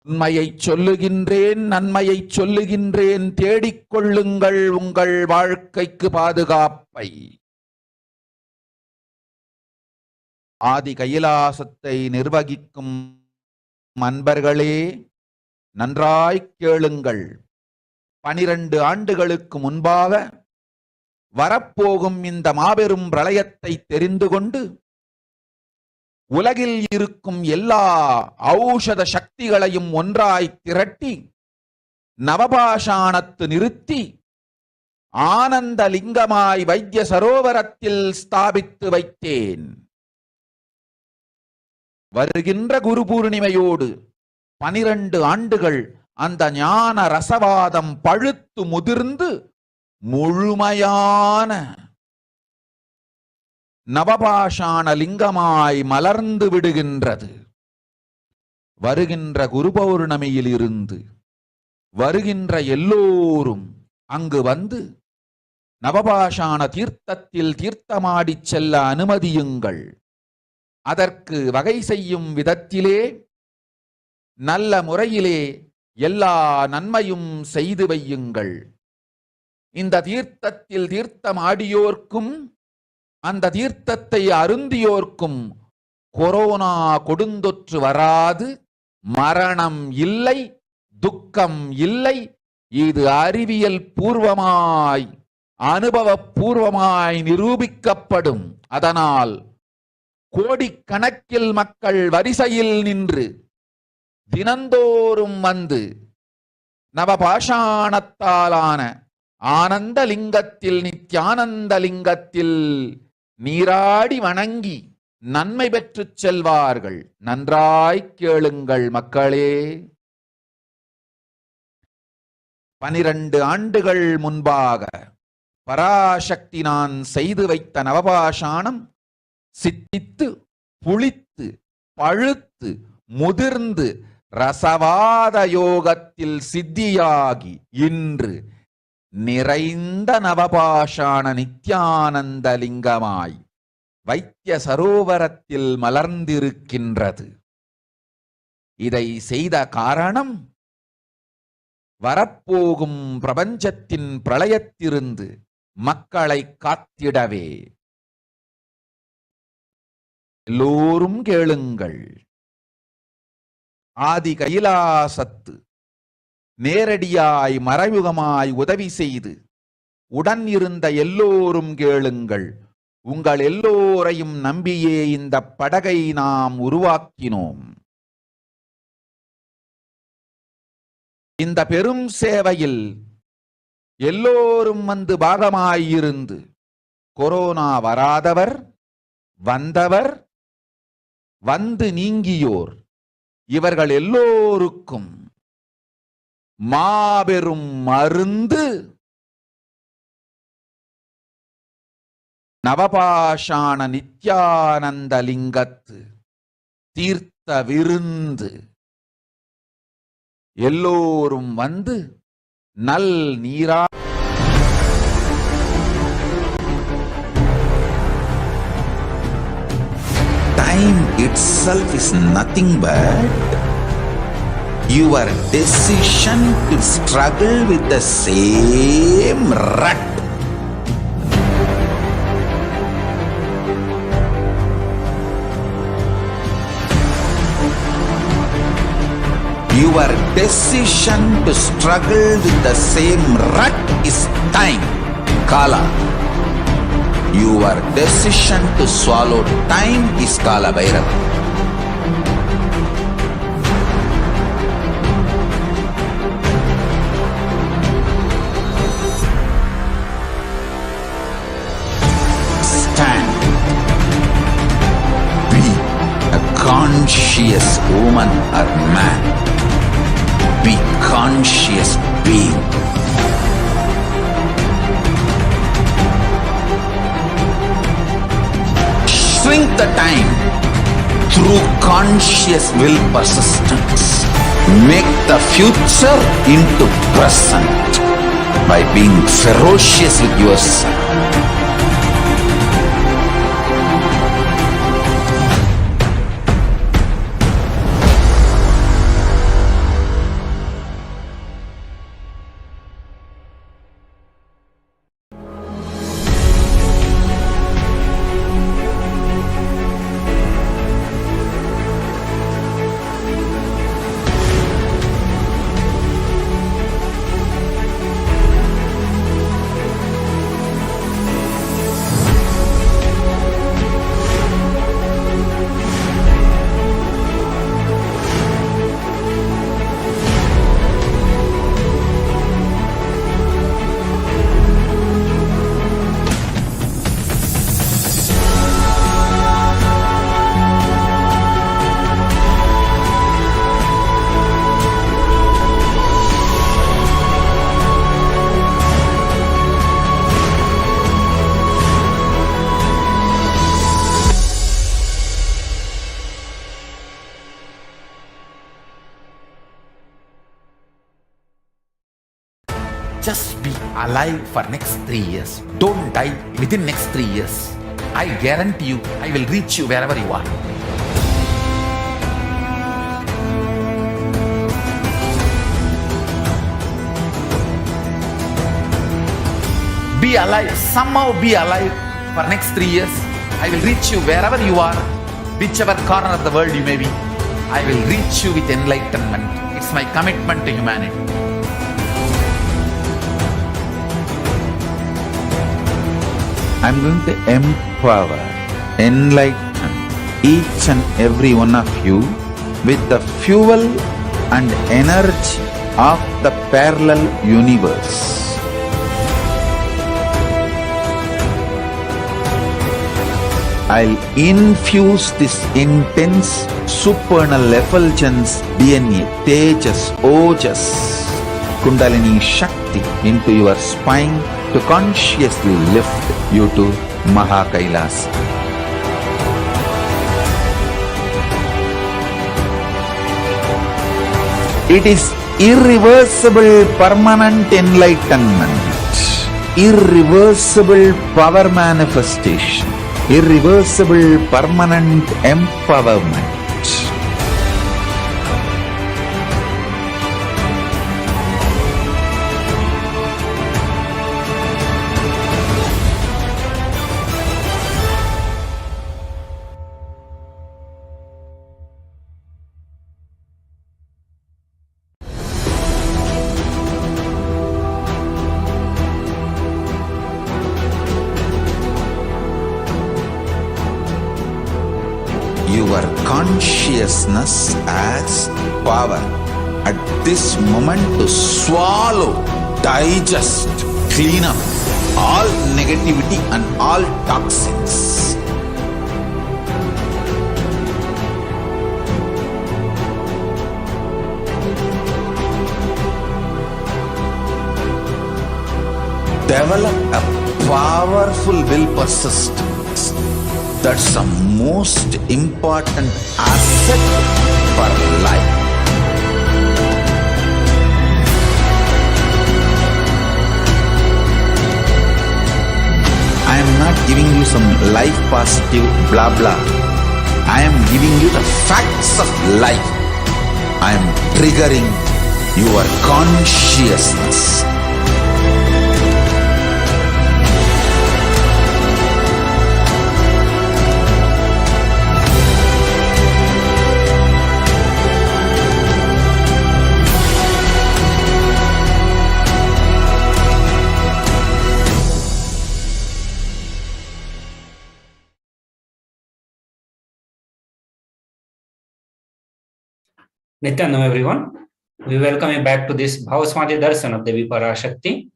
உண்மையை சொல்லுகின்றேன், நன்மையை சொல்லுகின்றேன், தேடிக்கொள்ளுங்கள் உங்கள் வாழ்க்கைக்கு பாதுகாப்பை. ஆதி கைலாசத்தை நிர்வகிக்கும் அன்பர்களே, நன்றாய் கேளுங்கள். 12 ஆண்டுகளுக்கு முன்பாக வரப்போகும் இந்த மாபெரும் பிரளயத்தை தெரிந்து கொண்டு உலகில் இருக்கும் எல்லா ஔஷத சக்திகளையும் ஒன்றாய் திரட்டி நவபாஷாணத்து நிறுத்தி ஆனந்த லிங்கமாய் வைத்திய சரோவரத்தில் ஸ்தாபித்து வைத்தேன். வருகின்ற குரு பூர்ணிமையோடு 12 ஆண்டுகள் அந்த ஞான ரசவாதம் பழுத்து முதிர்ந்து முழுமையான நவபாஷாண லிங்கமாய் மலர்ந்து விடுகின்றது. வருகின்ற குரு பௌர்ணமியில் இருந்து வருகின்ற எல்லோரும் அங்கு வந்து நவபாஷாண தீர்த்தத்தில் தீர்த்தமாடி செல்ல அனுமதியுங்கள். அதற்கு வகை செய்யும் விதத்திலே நல்ல முறையிலே எல்லா நன்மையும் செய்து வையுங்கள். இந்த தீர்த்தத்தில் தீர்த்தமாடியோர்க்கும் அந்த தீர்த்தத்தை அருந்தியோர்க்கும் கொரோனா கொடுந்தொற்று வராது, மரணம் இல்லை, துக்கம் இல்லை. இது அறிவியல் பூர்வமாய் அனுபவபூர்வமாய் நிரூபிக்கப்படும். அதனால் கோடிக்கணக்கில் மக்கள் வரிசையில் நின்று தினந்தோறும் வந்து நவபாஷாணத்தாலான ஆனந்த லிங்கத்தில் நித்யானந்த லிங்கத்தில் நீராடி வணங்கி நன்மை பெற்றுச் செல்வார்கள். நன்றாய் கேளுங்கள் மக்களே. 12 ஆண்டுகள் முன்பாக பராசக்தி நான் செய்து வைத்த நவபாஷாணம் சித்தித்து புளித்து பழுத்து முதிர்ந்து ரசவாத யோகத்தில் சித்தியாகி இன்று நிறைந்த நவபாஷாண நித்யானந்த லிங்கமாய் வைத்திய சரோவரத்தில் மலர்ந்திருக்கின்றது. இதை செய்த காரணம் வரப்போகும் பிரபஞ்சத்தின் பிரளயத்திலிருந்து மக்களை காத்திடவே. எல்லோரும் கேளுங்கள். ஆதி கைலாசத்து நேரடியாய் மறைமுகமாய் உதவி செய்து உடன் இருந்த எல்லோரும் கேளுங்கள். உங்கள் எல்லோரையும் நம்பியே இந்த படகை நாம் உருவாக்கினோம். இந்த பெரும் சேவையில் எல்லோரும் வந்து பாகமாயிருந்து கொரோனா வராதவர், வந்தவர், வந்து நீங்கியோர் இவர்கள் எல்லோருக்கும் மாபெரும் மருந்து நவபாஷாண நித்யானந்த லிங்கத்து தீர்த்த விருந்து. எல்லோரும் வந்து நல் நீரா time itself is nothing but your decision to struggle with the same rut. Your decision to struggle with the same rut is time, Kala. Your decision to swallow time is Kala Bhairava. Stand. Be a conscious woman or man. Be conscious being. Shrink the time through conscious will persistence. Make the future into present by being ferocious with yourself. Just be alive for next 3 years. Don't die within next 3 years. I guarantee you, I will reach you wherever you are. Be alive, somehow be alive for next 3 years. I will reach you wherever you are, whichever corner of the world you may be. I will reach you with enlightenment. It's my commitment to humanity. I'm going to empower, enlighten each and every one of you with the fuel and energy of the parallel universe. I'll infuse this intense supernal effulgence DNA, Tejas, Ojas, Kundalini Shakti into your spine to consciously lift you to Maha Kailasa. It is irreversible permanent enlightenment, irreversible power manifestation, irreversible permanent empowerment. Your consciousness as power at this moment to swallow, digest, clean up all negativity and all toxins. Develop a powerful will persistence. That's the most important asset for life. I am not giving you some life positive blah blah. I am giving you the facts of life. I am triggering your consciousness. Nithyanam everyone. We welcome you back to this Bhavasmadhi Darshan of Devi Parashakti.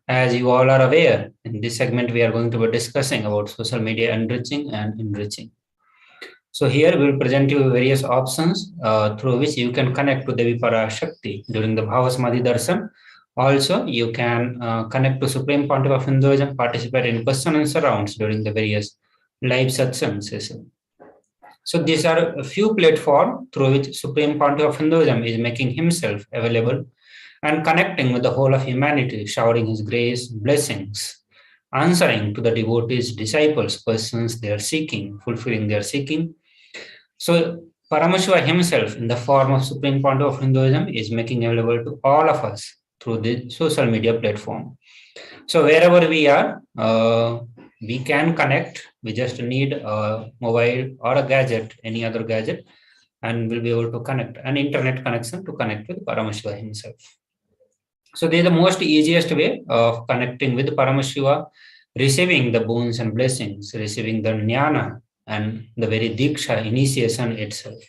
As you all are aware, in this segment we are going to be discussing about social media enriching and enriching. So here we will present you various options through which you can connect to Devi Parashakti during the Bhavasmadhi Darshan. Also, you can connect to Supreme Pontiff of Hinduism, participate in question and answer rounds during the various live satsang sessions. So these are a few platforms through which Supreme Pontiff of Hinduism is making himself available and connecting with the whole of humanity, showering his grace, blessings, answering to the devotees, disciples, questions they are seeking, fulfilling their seeking. So Paramashiva himself, in the form of Supreme Pontiff of Hinduism, is making available to all of us through the social media platform. So wherever we are, we can connect. We just need a mobile or a gadget, any other gadget, and we'll be able to connect an internet connection to connect with Paramashiva himself. So this is the most easiest way of connecting with Paramashiva, receiving the boons and blessings, receiving the jnana and the very diksha, initiation itself.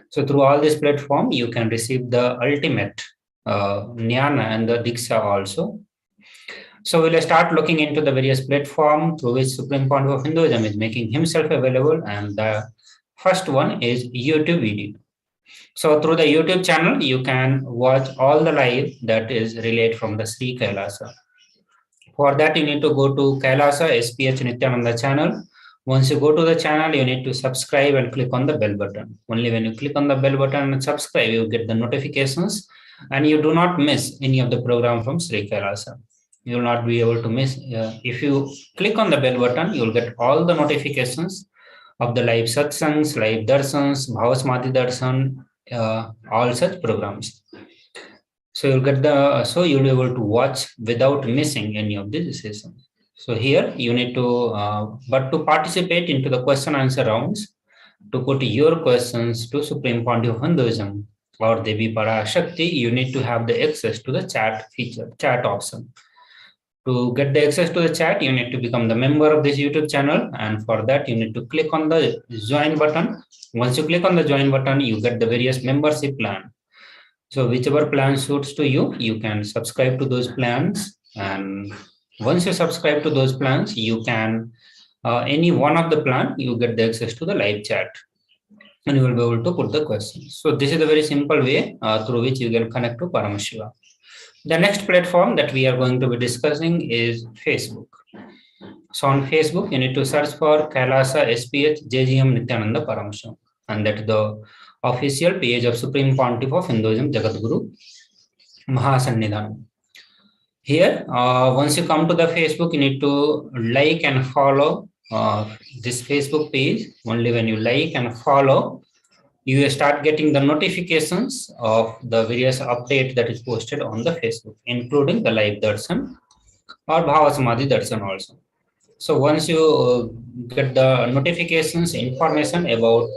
So through all this platform, you can receive the ultimate jnana and the diksha also. So we'll start looking into the various platforms through which Supreme Pontiff of Hinduism is making himself available. And the first one is YouTube video. So through the YouTube channel, you can watch all the live that is relayed from the Sri Kailasa. For that, you need to go to Kailasa HDH Nithyananda channel. Once you go to the channel, you need to subscribe and click on the bell button. Only when you click on the bell button and subscribe, you get the notifications and you do not miss any of the program from Sri Kailasa. You will not be able to miss. If you click on the bell button, you will get all the notifications of the live satsangs, live darshans, Bhavasmadhi darshan, all such programs. So you'll get you'll be able to watch without missing any of these sessions. So here you need to, but to participate into the question answer rounds, to put your questions to Supreme Pontiff of Hinduism or Devi Parashakti, you need to have the access to the chat feature, chat option. To get the access to the chat, you need to become the member of this YouTube channel. And for that, you need to click on the join button. Once you click on the join button, you get the various membership plan. So whichever plan suits to you, you can subscribe to those plans. And once you subscribe to those plans, you can any one of the plan, you get the access to the live chat and you will be able to put the questions. So this is a very simple way through which you can connect to Paramashiva. The next platform that we are going to be discussing is Facebook. So on Facebook, you need to search for Kailasa HDH Nithyananda Paramashivam, and that is the official page of Supreme Pontiff of Hinduism, Jagadguru Mahasannidhanam. Here, once you come to the Facebook, you need to like and follow this Facebook page. Only when you like and follow, you will start getting the notifications of the various updates that is posted on the Facebook, including the live darshan or Bhava Samadhi darshan also. So once you get the notifications, information about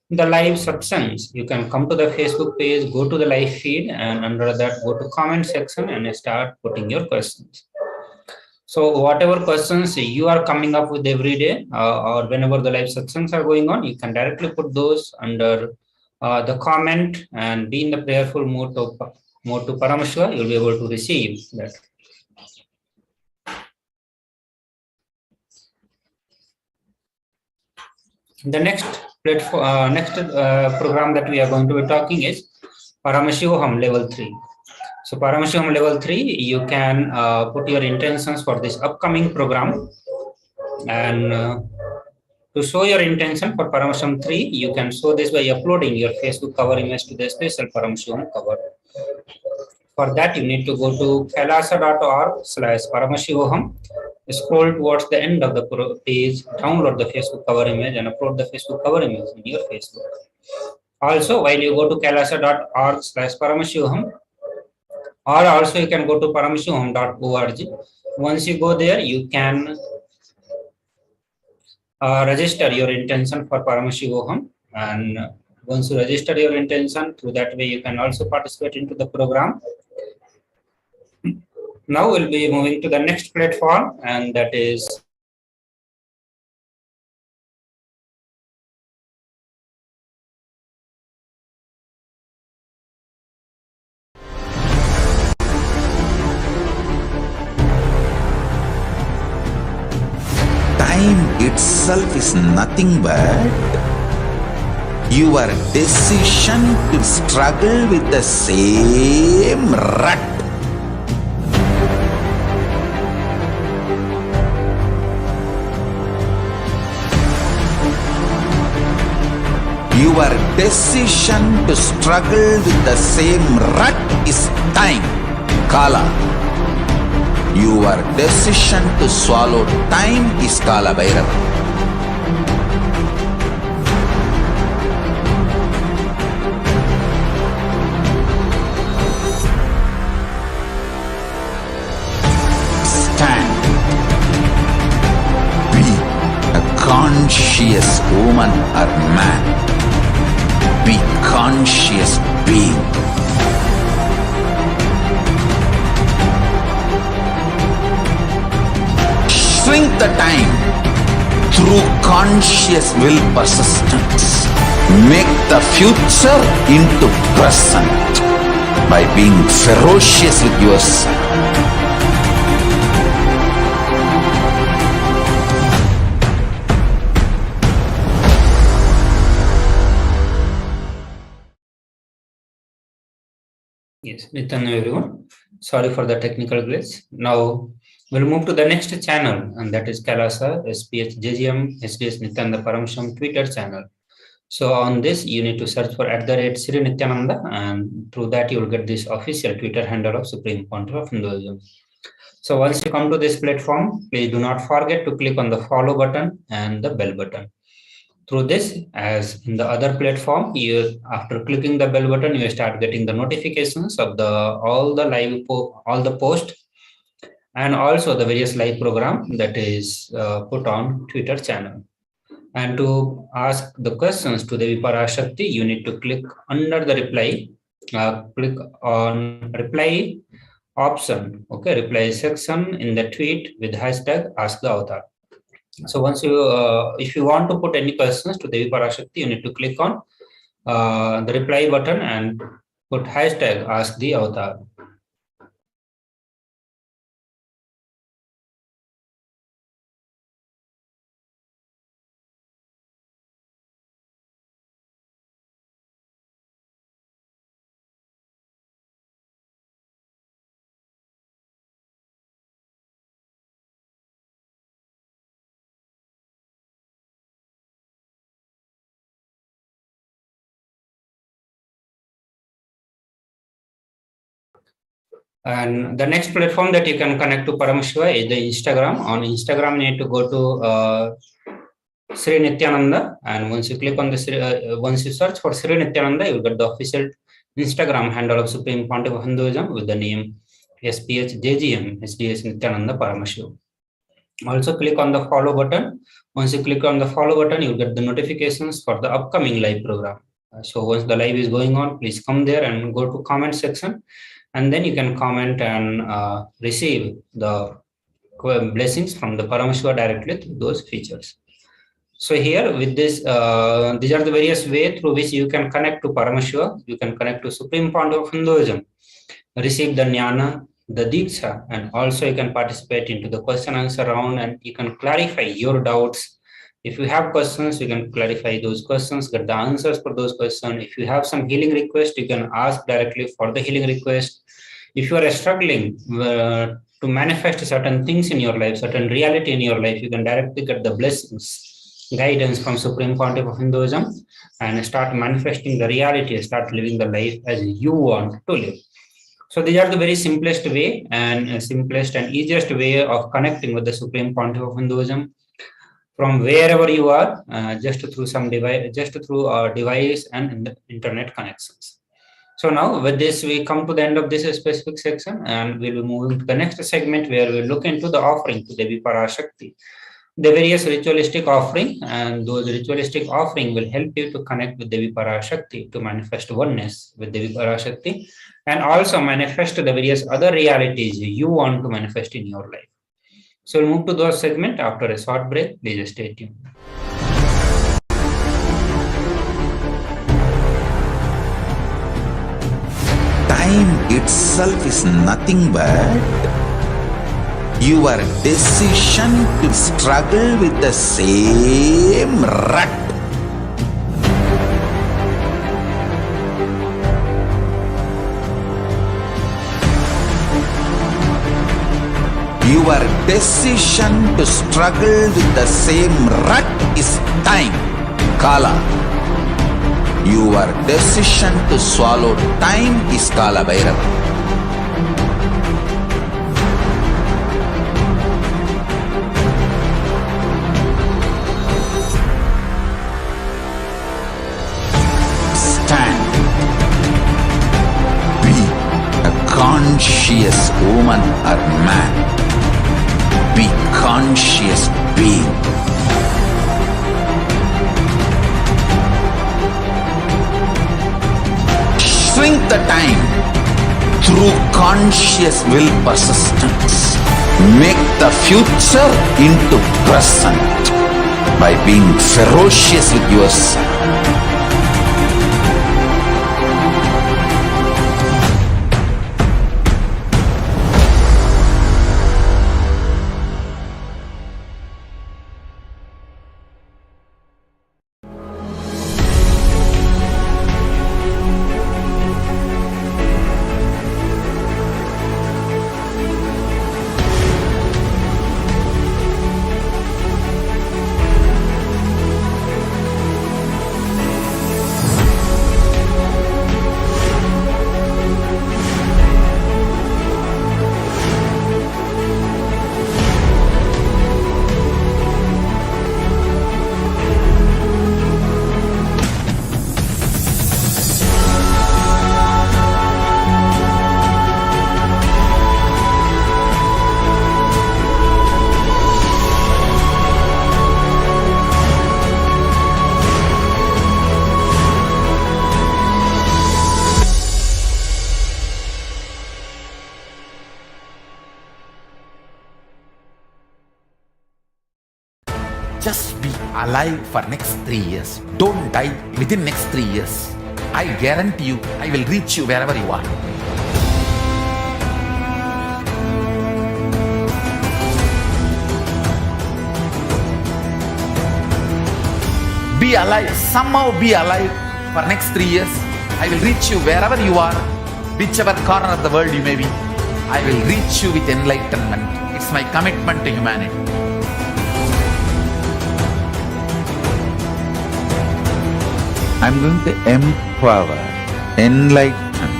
the live satsangs, you can come to the Facebook page, go to the live feed, and under that go to comment section and start putting your questions. So whatever questions you are coming up with every day or whenever the live satsangs are going on, you can directly put those under the comment and be in the prayerful mode to Paramashiva. You'll be able to receive that. The next platform, program that we are going to be talking is Paramashivoham level 3. So Paramashivoham level 3, you can put your intentions for this upcoming program, and to show your intention for Paramashivoham 3, you can show this by uploading your Facebook cover image to the special Paramashivoham cover. For that, you need to go to kailasa.org/Paramashivoham. Scroll towards the end of the page, download the Facebook cover image and upload the Facebook cover image in your Facebook. Also, while you go to kailasa.org/Paramashivoham, or also you can go to paramashivoham.org. Once you go there, you can register your intention for Paramashivoham, and once you register your intention, through that way you can also participate into the program. Now we'll be moving to the next platform, and that is time itself is nothing but your decision to struggle with the same rut. Your decision to struggle with the same rut is time, Kala. Your decision to swallow time is Kala Bhairava. Stand. Be a conscious woman or man. Be conscious being. Shrink the time through conscious will persistence. Make the future into present by being ferocious with yourself. Yes, Nithyananda everyone. Sorry for the technical glitch. Now we'll move to the next channel, and that is Kailasa SPH JGM HDH Nithyananda Paramashivam Twitter channel. So on this, you need to search for @Sri Nithyananda, and through that you will get this official Twitter handle of Supreme Pontiff of Hinduism. So once you come to this platform, please do not forget to click on the follow button and the bell button. Through this, as in the other platform, after clicking the bell button, you start getting the notifications of all the posts and also the various live program that is put on Twitter channel. And to ask the questions to Devi Parashakti, you need to click under the reply, click on reply option, okay, reply section in the tweet with hashtag ask the avatar. So once you, if you want to put any questions to Devi Parashakti, you need to click on the reply button and put hashtag ask the avatar. And the next platform that you can connect to Paramashiva is the Instagram. On Instagram, you need to go to Sri Nithyananda, and once you click on the once you search for Sri Nithyananda, you will get the official Instagram handle of Supreme Pontiff of Hinduism with the name SPHJGM HDH Nithyananda Paramashivam. Also click on the follow button. Once you click on the follow button, you get the notifications for the upcoming live program. So once the live is going on, please come there and go to comment section, and then you can comment and receive the blessings from the Paramashiva directly through those features. So here with this, these are the various ways through which you can connect to Paramashiva. You can connect to Supreme Pontiff of Hinduism, receive the Jnana, the Diksha, and also you can participate into the question answer round, and you can clarify your doubts. If you have questions, you can clarify those questions, get the answers for those questions. If you have some healing request, you can ask directly for the healing request. If you are struggling to manifest certain things in your life, certain reality in your life, you can directly get the blessings, guidance from Supreme Pontiff of Hinduism, and start manifesting the reality, start living the life as you want to live. So these are the very simplest way and simplest and easiest way of connecting with the Supreme Pontiff of Hinduism from wherever you are, just through some device, just through a device and internet connections. So now with this, we come to the end of this specific section, and we'll be moving to the next segment where we'll look into the offering to Devi Parashakti, the various ritualistic offering, and those ritualistic offering will help you to connect with Devi Parashakti, to manifest oneness with Devi Parashakti, and also manifest the various other realities you want to manifest in your life. So we'll move to those segment after a short break. Please stay tuned. Time itself is nothing but your decision to struggle with the same rut. Your decision to struggle with the same rut is time, Kala. Your decision to swallow time is Kala Bhairava. Stand. Be a conscious woman or man. Be conscious being. Shrink the time through conscious will persistence. Make the future into present by being ferocious with yourself. Just be alive for next 3 years. Don't die within next 3 years. I guarantee you, I will reach you wherever you are. Be alive, somehow be alive for next 3 years. I will reach you wherever you are, whichever corner of the world you may be. I will reach you with enlightenment. It's my commitment to humanity. I'm going to empower, enlighten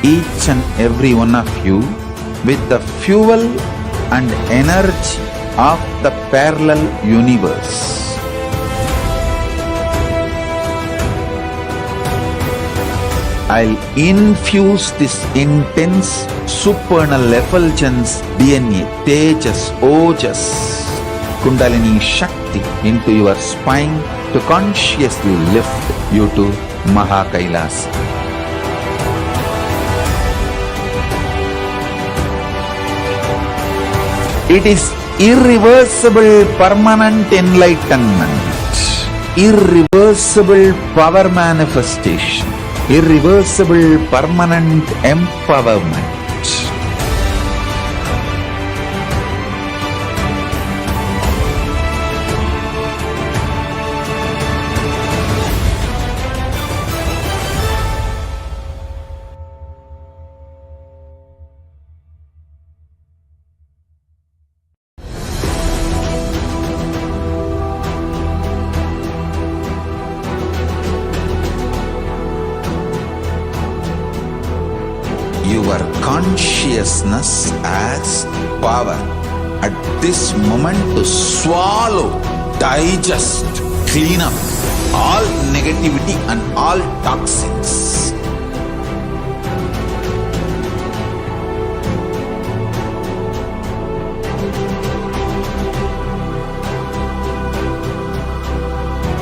each and every one of you with the fuel and energy of the parallel universe. I'll infuse this intense supernal effulgence DNA, Tejas, Ojas, Kundalini Shakti into your spine to consciously lift you to Mahakailasa. It is irreversible permanent enlightenment, irreversible power manifestation, irreversible permanent empowerment. Your consciousness as power at this moment to swallow, digest, clean up all negativity and all toxins.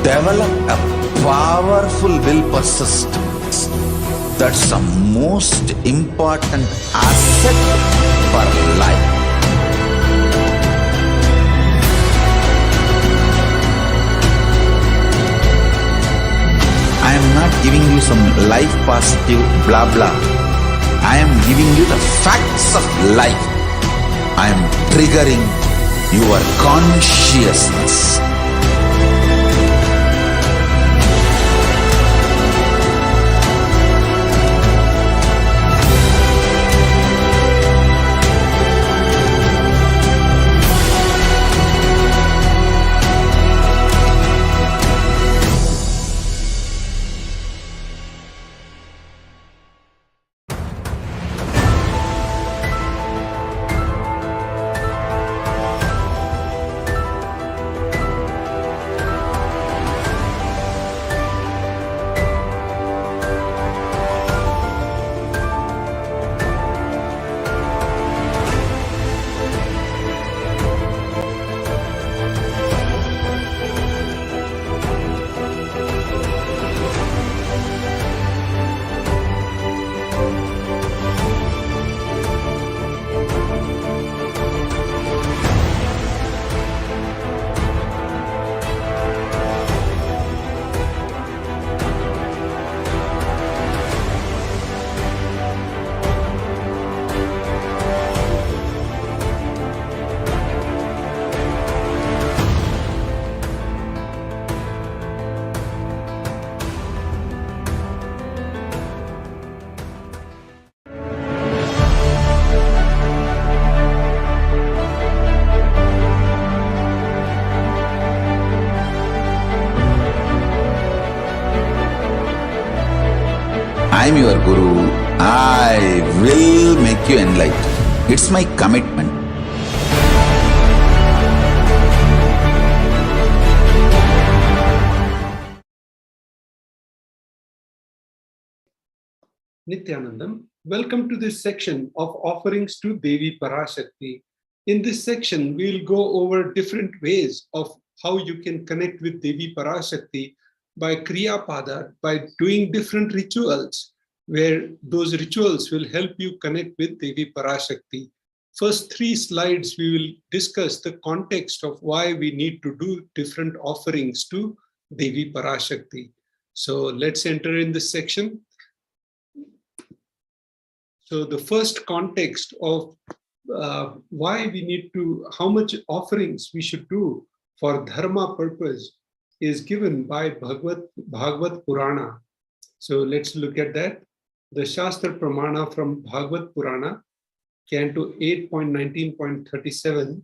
Develop a powerful will persistence. That's the most important asset for life. I am not giving you some life positive blah blah. I am giving you the facts of life. I am triggering your consciousness. I am your Guru. I will make you enlightened. It's my commitment. Nithyanandam, welcome to this section of offerings to Devi Parashakti. In this section, we will go over different ways of how you can connect with Devi Parashakti by Kriya Pada, by doing different rituals, where those rituals will help you connect with Devi Parashakti. First 3 slides, we will discuss the context of why we need to do different offerings to Devi Parashakti. So let's enter in this section. So the first context of why we need to, how much offerings we should do for dharma purpose is given by Bhagavad Purana. So let's look at that. The Shastra Pramana from Bhagavad Purana, Canto 8.19.37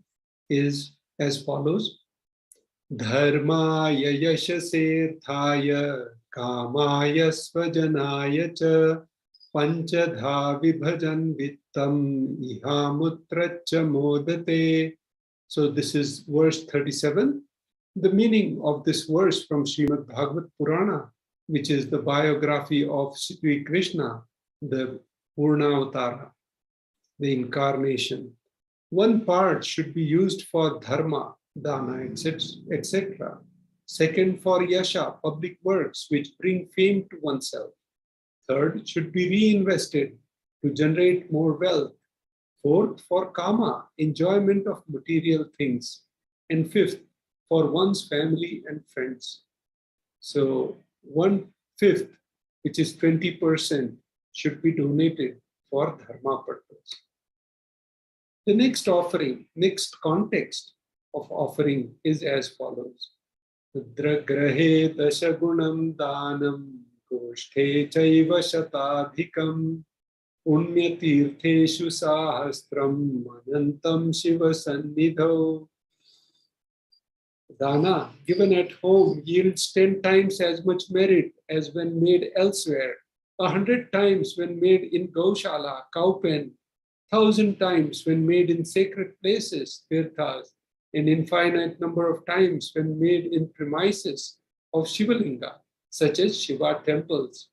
is as follows. Dharmaya yashasethaya kamaya svajanaya cha Panchadha vibhajan vittam ihamutracha modate. So this is verse 37. The meaning of this verse from Srimad Bhagavad Purana, which is the biography of Sri Krishna, the Purna Avatara, the incarnation. One part should be used for dharma, dana, etc. Second, for yasha, public works, which bring fame to oneself. Third, should be reinvested to generate more wealth. Fourth, for kama, enjoyment of material things. And fifth, for one's family and friends. So 1/5, which is 20%, should be donated for dharma purpose. The next offering, next context of offering is as follows. Grahe dashagunam danam goshthe chaiva shatadhikam Punyatirtheshu sahastram anantam shiva sannidho. Dana given at home yields 10 times as much merit as when made elsewhere, 100 times when made in Gaushala, cow pen, 1,000 times when made in sacred places, tirthas, an infinite number of times when made in premises of Shivalinga, such as Shiva temples.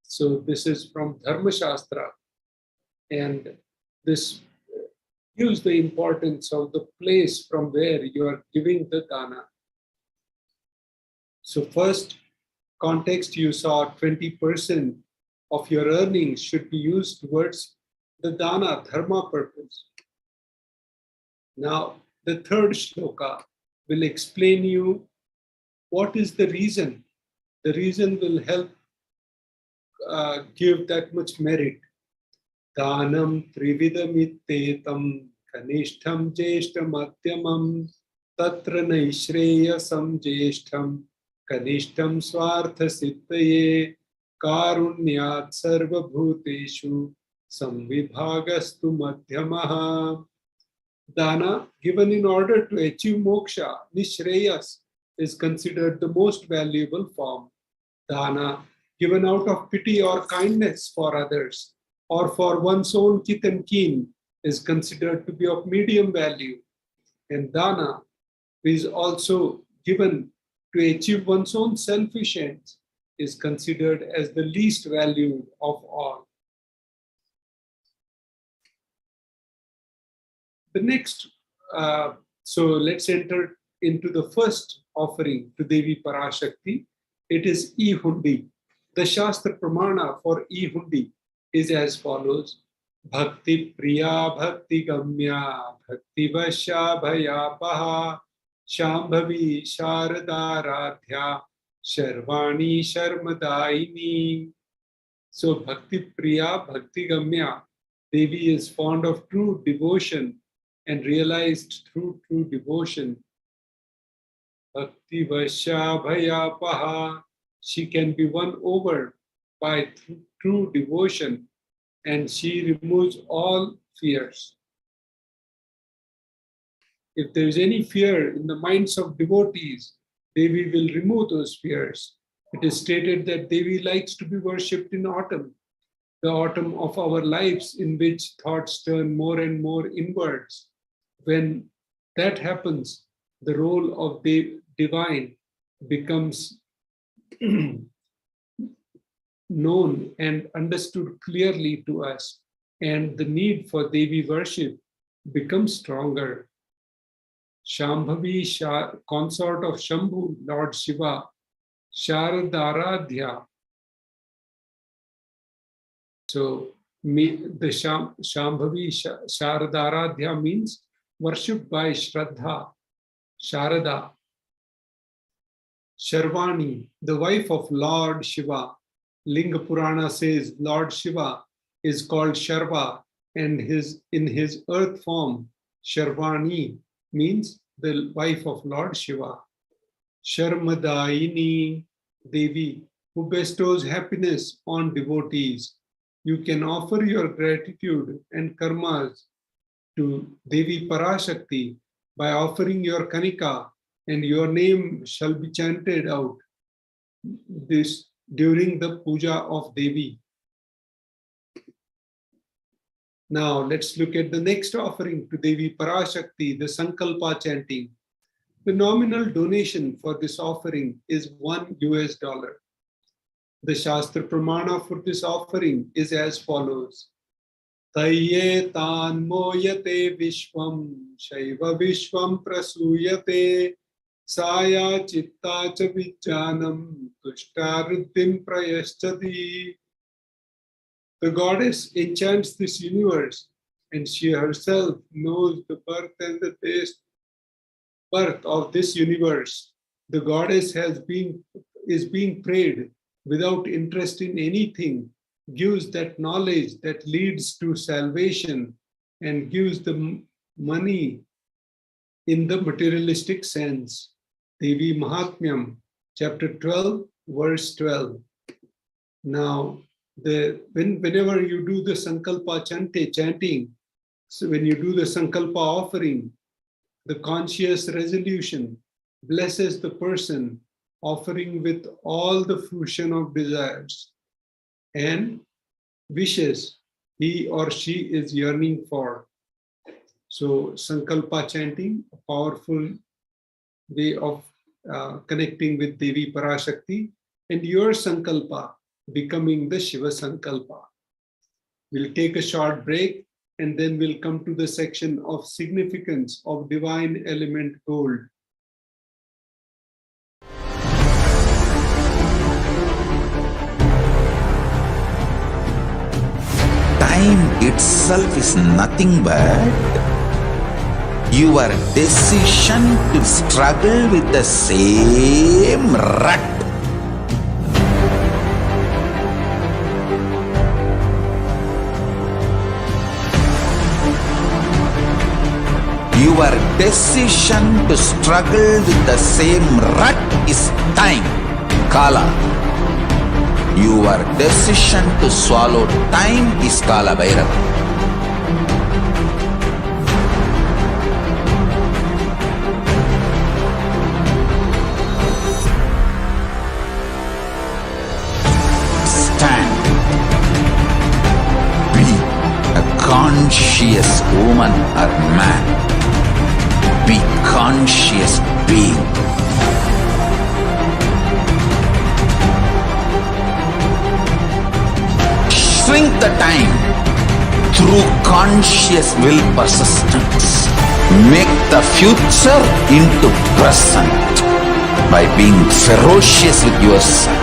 So this is from Dharma Shastra. And this gives the importance of the place from where you are giving the dana. So first context, you saw 20% of your earnings should be used towards the dana, dharma purpose. Now, the third shloka will explain you what is the reason. The reason will help give that much merit. Dhanam trividamitetam kanishtham jeshtam madhyamam tatra naishreyasam jeshtam kanishtham swartha siddhaye karunyat sarva bhuteshu samvibhagastu madhyamaha. Dana given in order to achieve moksha, nishreyas, is considered the most valuable form. Dana given out of pity or kindness for others, or for one's own kith and kin, is considered to be of medium value. And dana is also given to achieve one's own selfish ends, is considered as the least valued of all. The next, so let's enter into the first offering to Devi Parashakti. It is e-hundi. The Shastra Pramana for e-hundi is as follows. Bhakti Priya Bhakti Gamya Bhakti Vasya Bhayapaha Shambhavi Sharada Radhya Sharvani Sharmadaini. So Bhakti Priya Bhakti Gamya, Devi is fond of true devotion and realized through true devotion. Bhakti Vasya Bhayapaha, she can be won over by true devotion, and she removes all fears. If there is any fear in the minds of devotees, Devi will remove those fears. It is stated that Devi likes to be worshipped in autumn, the autumn of our lives, in which thoughts turn more and more inwards. When that happens, the role of the divine becomes known and understood clearly to us, and the need for Devi worship becomes stronger. Shambhavi, consort of Shambhu, Lord Shiva, Sharadaradhya. So the Shambhavi Sharadaradhya means worshipped by Shraddha, Sharada. Sharvani, the wife of Lord Shiva. Linga Purana says Lord Shiva is called Sharva, and in his earth form, Sharvani means the wife of Lord Shiva. Sharmadaini, Devi, who bestows happiness on devotees. You can offer your gratitude and karmas to Devi Parashakti by offering your kanika, and your name shall be chanted out this during the puja of Devi. Now let's look at the next offering to Devi Parashakti, the Sankalpa chanting. The nominal donation for this offering is $1. The Shastra Pramana for this offering is as follows. Tayye tan moyate vishwam shaiva vishwam prasuyate saya chitta cha vijjanam tushtaruddhim prayaschati. The goddess enchants this universe, and she herself knows the birth and the birth of this universe. The goddess is being prayed without interest in anything, gives that knowledge that leads to salvation, and gives the money in the materialistic sense. Devi Mahatmyam, chapter 12, verse 12. Now, whenever you do the Sankalpa chanting, so when you do the Sankalpa offering, the conscious resolution blesses the person offering with all the fruition of desires and wishes he or she is yearning for. So Sankalpa chanting, a powerful way of connecting with Devi Parashakti, and your Sankalpa becoming the Shiva Sankalpa. We'll take a short break and then we'll come to the section of significance of divine element gold. Time itself is nothing but your decision to struggle with the same rut. Your decision to struggle with the same rut is time, Kala. Your decision to swallow time is Kala Bhairava. Stand. Be a conscious woman or man. Be conscious being. Shrink the time through conscious will persistence. Make the future into present by being ferocious with yourself.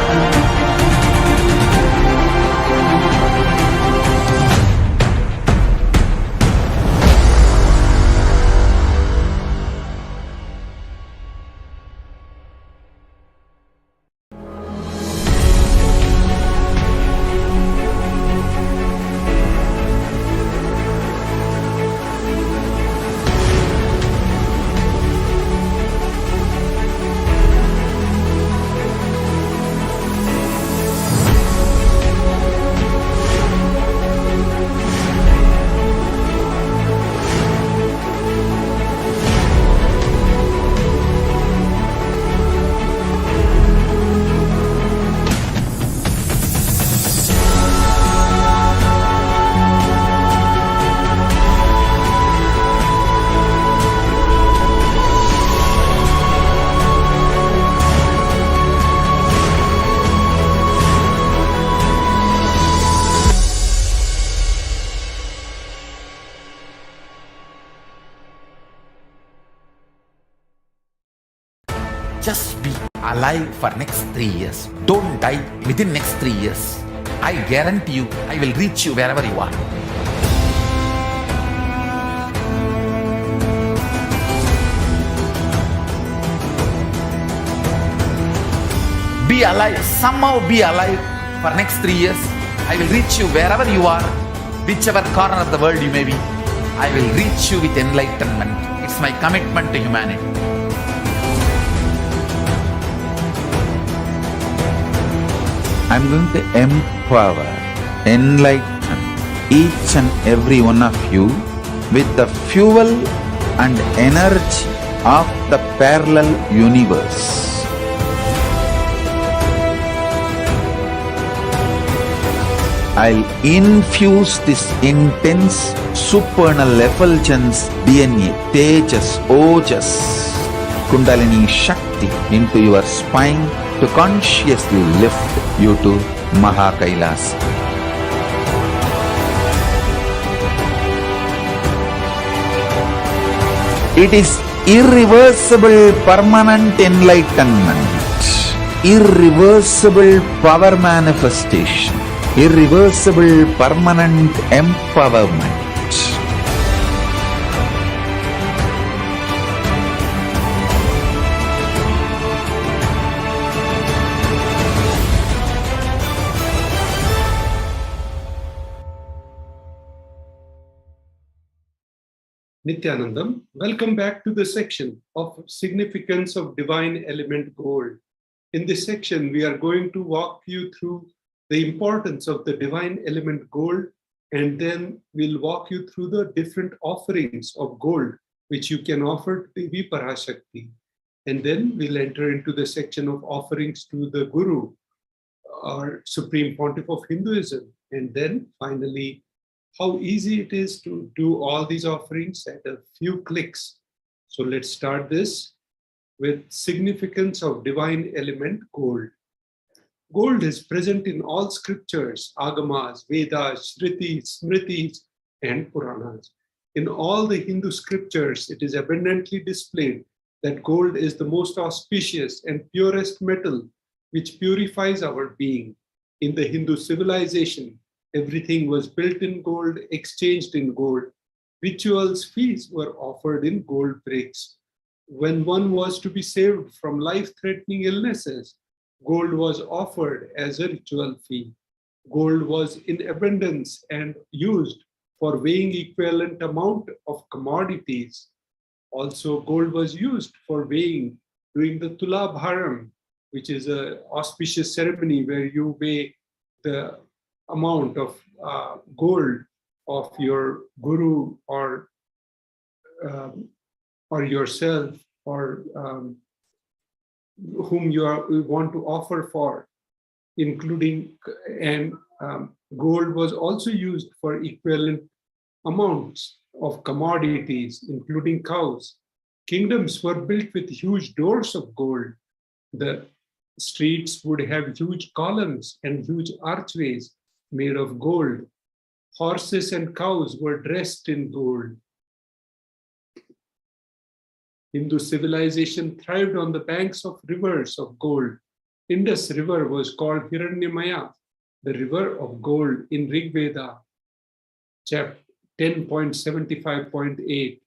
Just be alive for next 3 years. Don't die within next 3 years. I guarantee you, I will reach you wherever you are. Be alive, somehow be alive for next 3 years. I will reach you wherever you are, whichever corner of the world you may be. I will reach you with enlightenment. It's my commitment to humanity. I'm going to empower, enlighten each and every one of you with the fuel and energy of the parallel universe. I'll infuse this intense supernal effulgence, DNA, Tejas, Ojas, Kundalini Shakti into your spine to consciously lift you to Maha Kailasa. It is irreversible permanent enlightenment, irreversible power manifestation, irreversible permanent empowerment. Nithyanandam, welcome back to the section of significance of divine element gold. In this section, we are going to walk you through the importance of the divine element gold, and then we'll walk you through the different offerings of gold which you can offer to Devi Parashakti. And then we'll enter into the section of offerings to the Guru, or Supreme Pontiff of Hinduism. And then finally, how easy it is to do all these offerings at a few clicks. So let's start this with significance of divine element gold. Gold is present in all scriptures, Agamas, Vedas, Shrutis, Smritis, and Puranas. In all the Hindu scriptures, it is abundantly displayed that gold is the most auspicious and purest metal which purifies our being. In the Hindu civilization, everything was built in gold, exchanged in gold. Rituals, feasts were offered in gold bricks. When one was to be saved from life-threatening illnesses, gold was offered as a ritual fee. Gold was in abundance and used for weighing equivalent amount of commodities. Also, gold was used for weighing during the Tula Bharam, which is an auspicious ceremony where you weigh the amount of gold of your guru or yourself, or whom you want to offer for, including, and gold was also used for equivalent amounts of commodities, including cows. Kingdoms were built with huge doors of gold. The streets would have huge columns and huge archways made of gold. Horses and cows were dressed in gold. Hindu civilization thrived on the banks of rivers of gold. Indus River was called Hiranyamaya, the river of gold, in Rig Veda, chapter 10.75.8.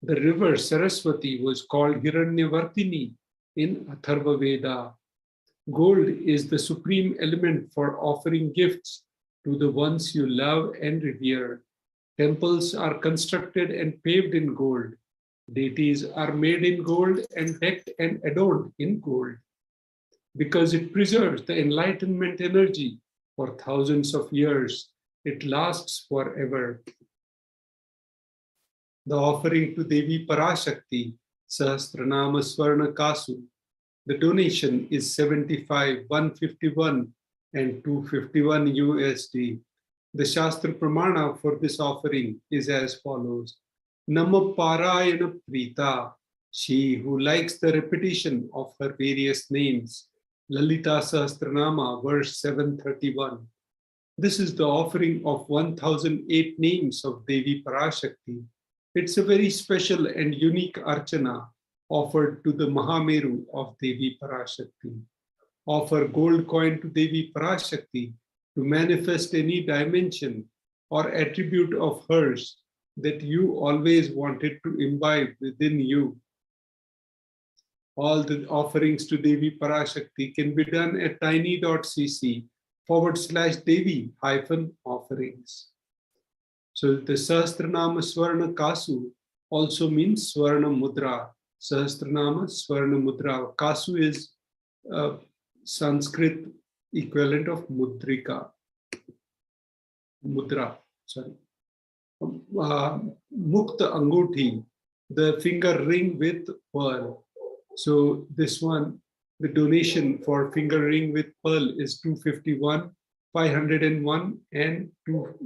The river Saraswati was called Hiranyavartini in Atharva Veda. Gold is the supreme element for offering gifts to the ones you love and revere. Temples are constructed and paved in gold. Deities are made in gold and decked and adorned in gold. Because it preserves the enlightenment energy for thousands of years, it lasts forever. The offering to Devi Parashakti, Sahasranama Swarna Kasu, the donation is 75, 151, and 251 USD. The Shastra Pramana for this offering is as follows. Nama Parayana Prita, she who likes the repetition of her various names. Lalita Sahasranama, verse 731. This is the offering of 1008 names of Devi Parashakti. It's a very special and unique archana offered to the Mahameru of Devi Parashakti. Offer gold coin to Devi Parashakti to manifest any dimension or attribute of hers that you always wanted to imbibe within you. All the offerings to Devi Parashakti can be done at tiny.cc/Devi-offerings. So the Sahasranama Swarna Kasu also means Swarna Mudra. Sahasranama Swarna Mudra. Kasu is Sanskrit equivalent of Mudrika. Mudra, sorry. Mukta Anguthi, the finger ring with pearl. So this one, the donation for finger ring with pearl is 251, 501, and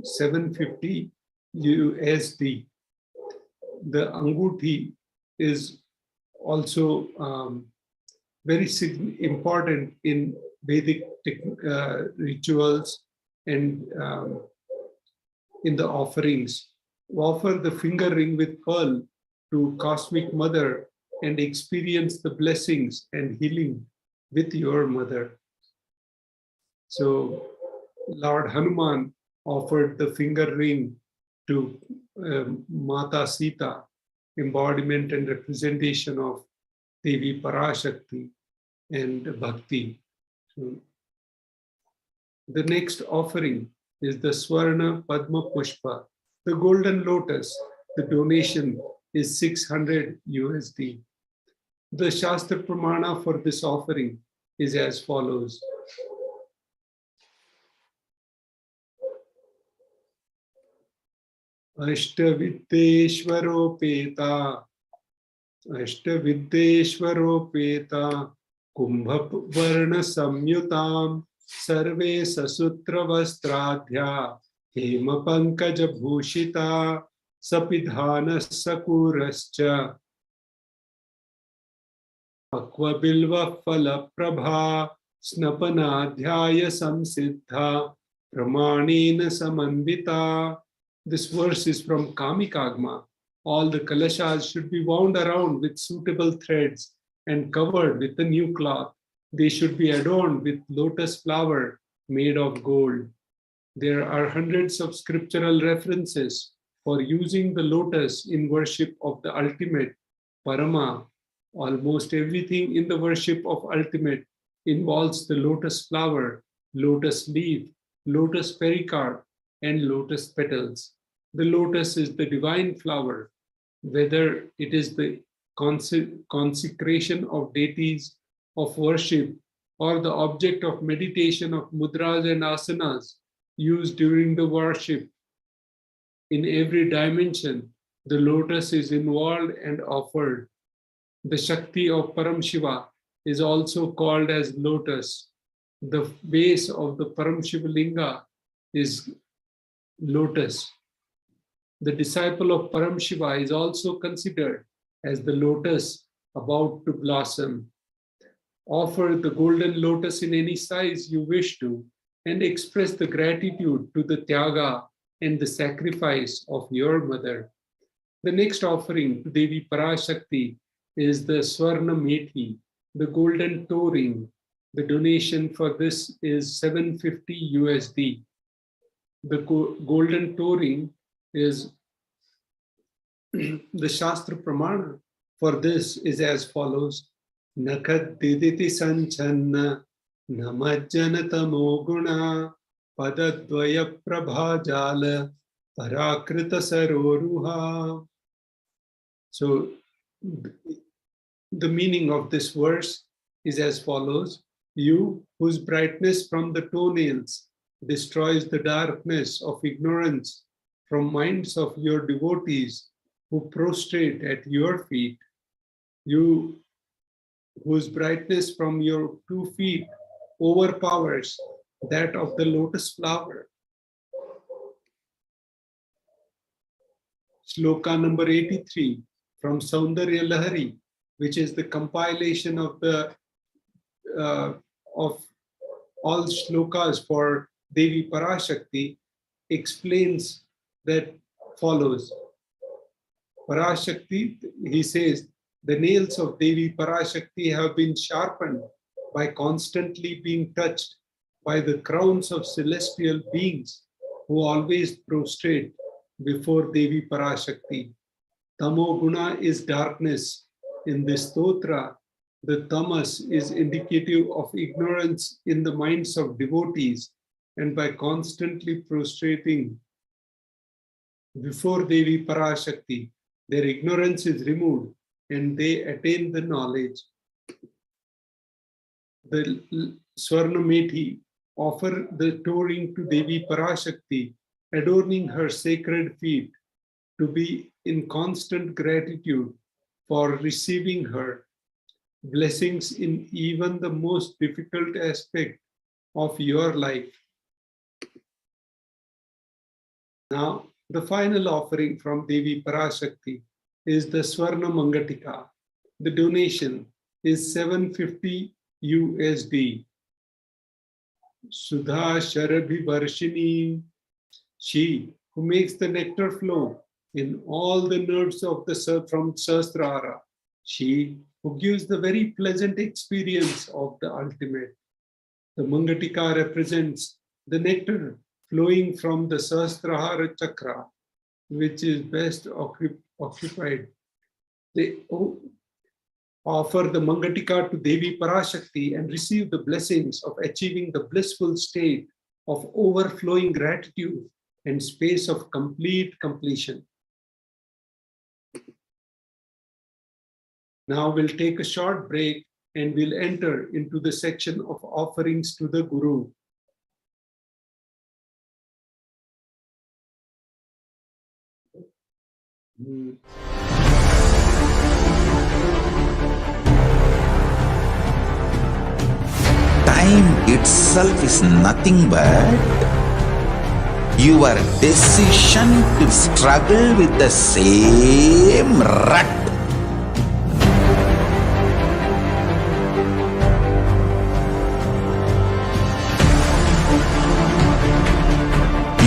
750 USD. The Anguti is also very important in Vedic rituals and in the offerings. Offer the finger ring with pearl to Cosmic Mother and experience the blessings and healing with your mother. So Lord Hanuman offered the finger ring to Mata Sita, embodiment and representation of Devi Parashakti and Bhakti. So the next offering is the Swarna Padma Pushpa, the golden lotus. The donation is 600 USD. The Shastra Pramana for this offering is as follows. Ashtaviddeshwaropeta Kumbhavarna Samyutam Sarve Sasutra Vastradhya Hema Pankaja Bhushita Sapidhana Sakurascha Akva Bilva Phala Prabha Snapanadhyaya Samsiddha Pramanena Samanvita. This verse is from Kamikagma. All the kalashas should be wound around with suitable threads and covered with a new cloth. They should be adorned with lotus flower made of gold. There are hundreds of scriptural references for using the lotus in worship of the ultimate, Parama. Almost everything in the worship of ultimate involves the lotus flower, lotus leaf, lotus pericarp, and lotus petals. The lotus is the divine flower, whether it is the consecration of deities of worship or the object of meditation of mudras and asanas used during the worship. In every dimension, the lotus is involved and offered. The Shakti of Paramashiva is also called as lotus. The base of the Paramashiva Linga is lotus. The disciple of Paramashiva is also considered as the lotus about to blossom. Offer the golden lotus in any size you wish to and express the gratitude to the Tyaga and the sacrifice of your mother. The next offering to Devi Parashakti is the Swarna Methi, the golden toe ring. The donation for this is 750 USD. The golden toe ring is the Shastra Pramana for this is as follows. Nakat diditi sanchanna namajjanatamo guna padadvaya prabhajala parakrita saroruha. So the meaning of this verse is as follows. You whose brightness from the toenails destroys the darkness of ignorance from minds of your devotees who prostrate at your feet. You whose brightness from your 2 feet overpowers that of the lotus flower. Shloka number 83 from Saundarya Lahari, which is the compilation of the of all shlokas for Devi Parashakti, explains that follows. Parashakti, he says, the nails of Devi Parashakti have been sharpened by constantly being touched by the crowns of celestial beings who always prostrate before Devi Parashakti. Tamo guna is darkness. In this stotra, the tamas is indicative of ignorance in the minds of devotees, and by constantly prostrating before Devi Parashakti, their ignorance is removed and they attain the knowledge. The Swarna Methi offer the toe ring to Devi Parashakti, adorning her sacred feet, to be in constant gratitude for receiving her blessings in even the most difficult aspect of your life. Now The final offering from Devi Parashakti is the Swarna Mangatika. The donation is 750 USD. Sudha Sharabhi Varshini, she who makes the nectar flow in all the nerves of the from Sahasrara, she who gives the very pleasant experience of the ultimate. The Mangatika represents the nectar flowing from the Sahasrara chakra, which is best occupied. They offer the Mangatika to Devi Parashakti and receive the blessings of achieving the blissful state of overflowing gratitude and space of complete completion. Now we'll take a short break and we'll enter into the section of offerings to the Guru. Time itself is nothing but your decision to struggle with the same rut.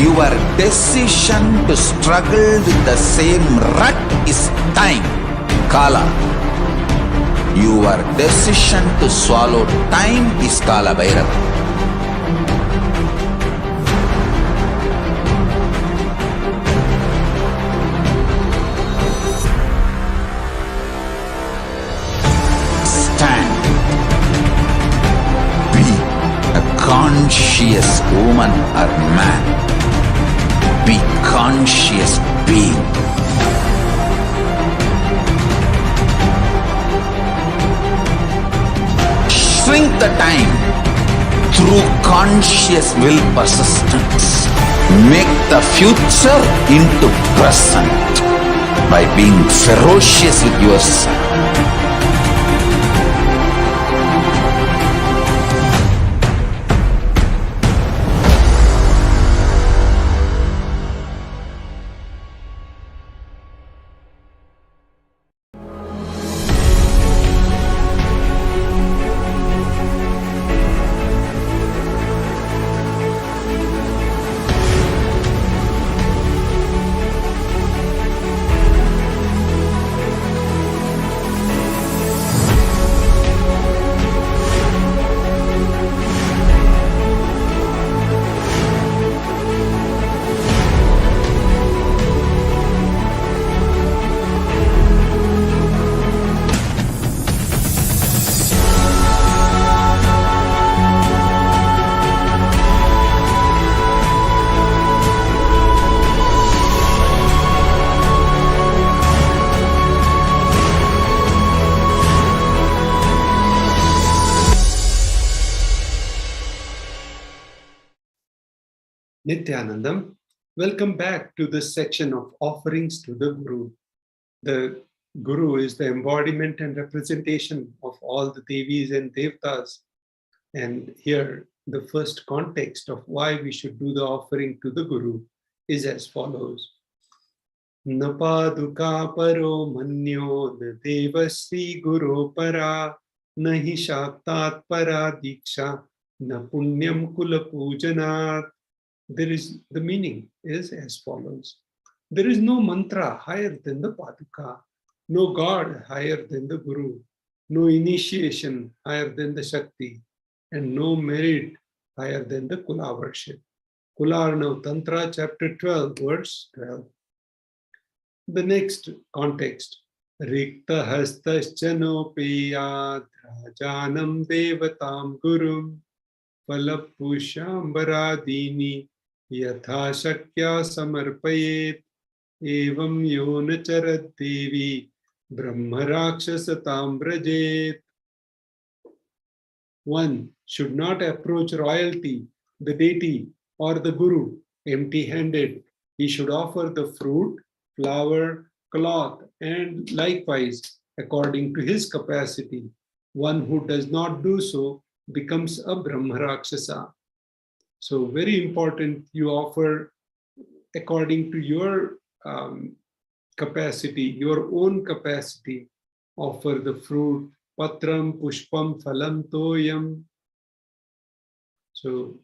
Your decision to struggle with the same rut is time, Kala. Your decision to swallow time is Kala Bhairava. Stand. Be a conscious woman or man. Be conscious being. Shrink the time through conscious will persistence. Make the future into present by being ferocious with yourself. Nithyanandam, welcome back to this section of offerings to the Guru. The Guru is the embodiment and representation of all the Devis and Devtas. And here, the first context of why we should do the offering to the Guru is as follows. Napaduka paro manyo na devasri guru para nahi shaktat para diksha na punyam kula pujanat. The meaning is as follows. There is no mantra higher than the Paduka, no God higher than the Guru, no initiation higher than the Shakti, and no merit higher than the Kula worship. Kula Arnav Tantra, chapter 12, verse 12. The next context. Rikta hastaschano piyad rajanam devatam gurum Palapushambharadini yatha shakya samarpayet evam yona charat devi brahmarakshasatam brajet. One should not approach royalty, the deity, or the Guru empty-handed. He should offer the fruit, flower, cloth, and likewise according to his capacity. One who does not do so becomes a Brahmarakshasa. So very important, you offer according to your capacity, your own capacity, offer the fruit, patram, pushpam, phalam, toyam. So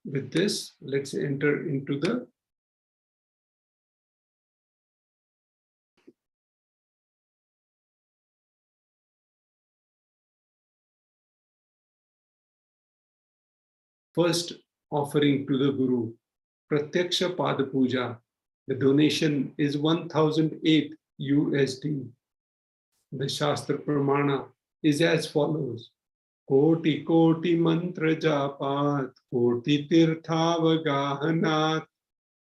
with this, let's enter into the first offering to the Guru, Pratyaksha Pada Puja. The donation is 1008 USD. The Shastra Pramana is as follows. Koti Koti Mantra Japat, Koti Tirthavagahanat,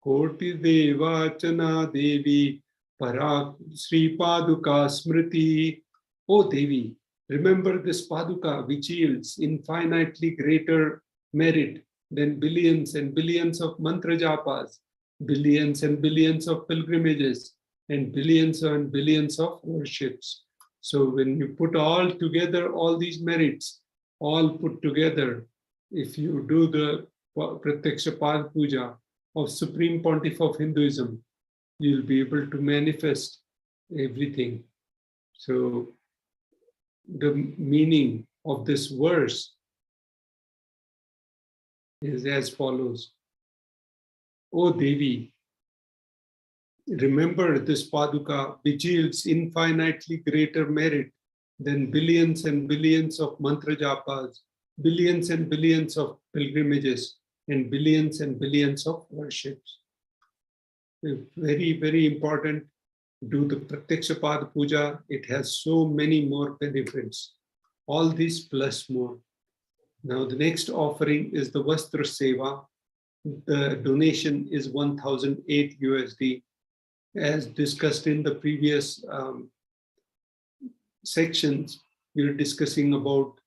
Koti Devachana Devi, Parak Sri Paduka Smriti. O Devi, remember this Paduka which yields infinitely greater merit than billions and billions of mantra japas, billions and billions of pilgrimages, and billions of worships. So when you put all together, all these merits, all put together, if you do the Pratyaksha Pad Puja of Supreme Pontiff of Hinduism, you'll be able to manifest everything. So the meaning of this verse is as follows. O Devi, remember this Paduka which yields infinitely greater merit than billions and billions of mantra japas, billions and billions of pilgrimages, and billions of worships. Very, very important. Do the Pratyaksha Pada Puja. It has so many more benefits. All these plus more. Now the next offering is the Vastra Seva. The donation is 1008 USD. As discussed in the previous sections, we were discussing about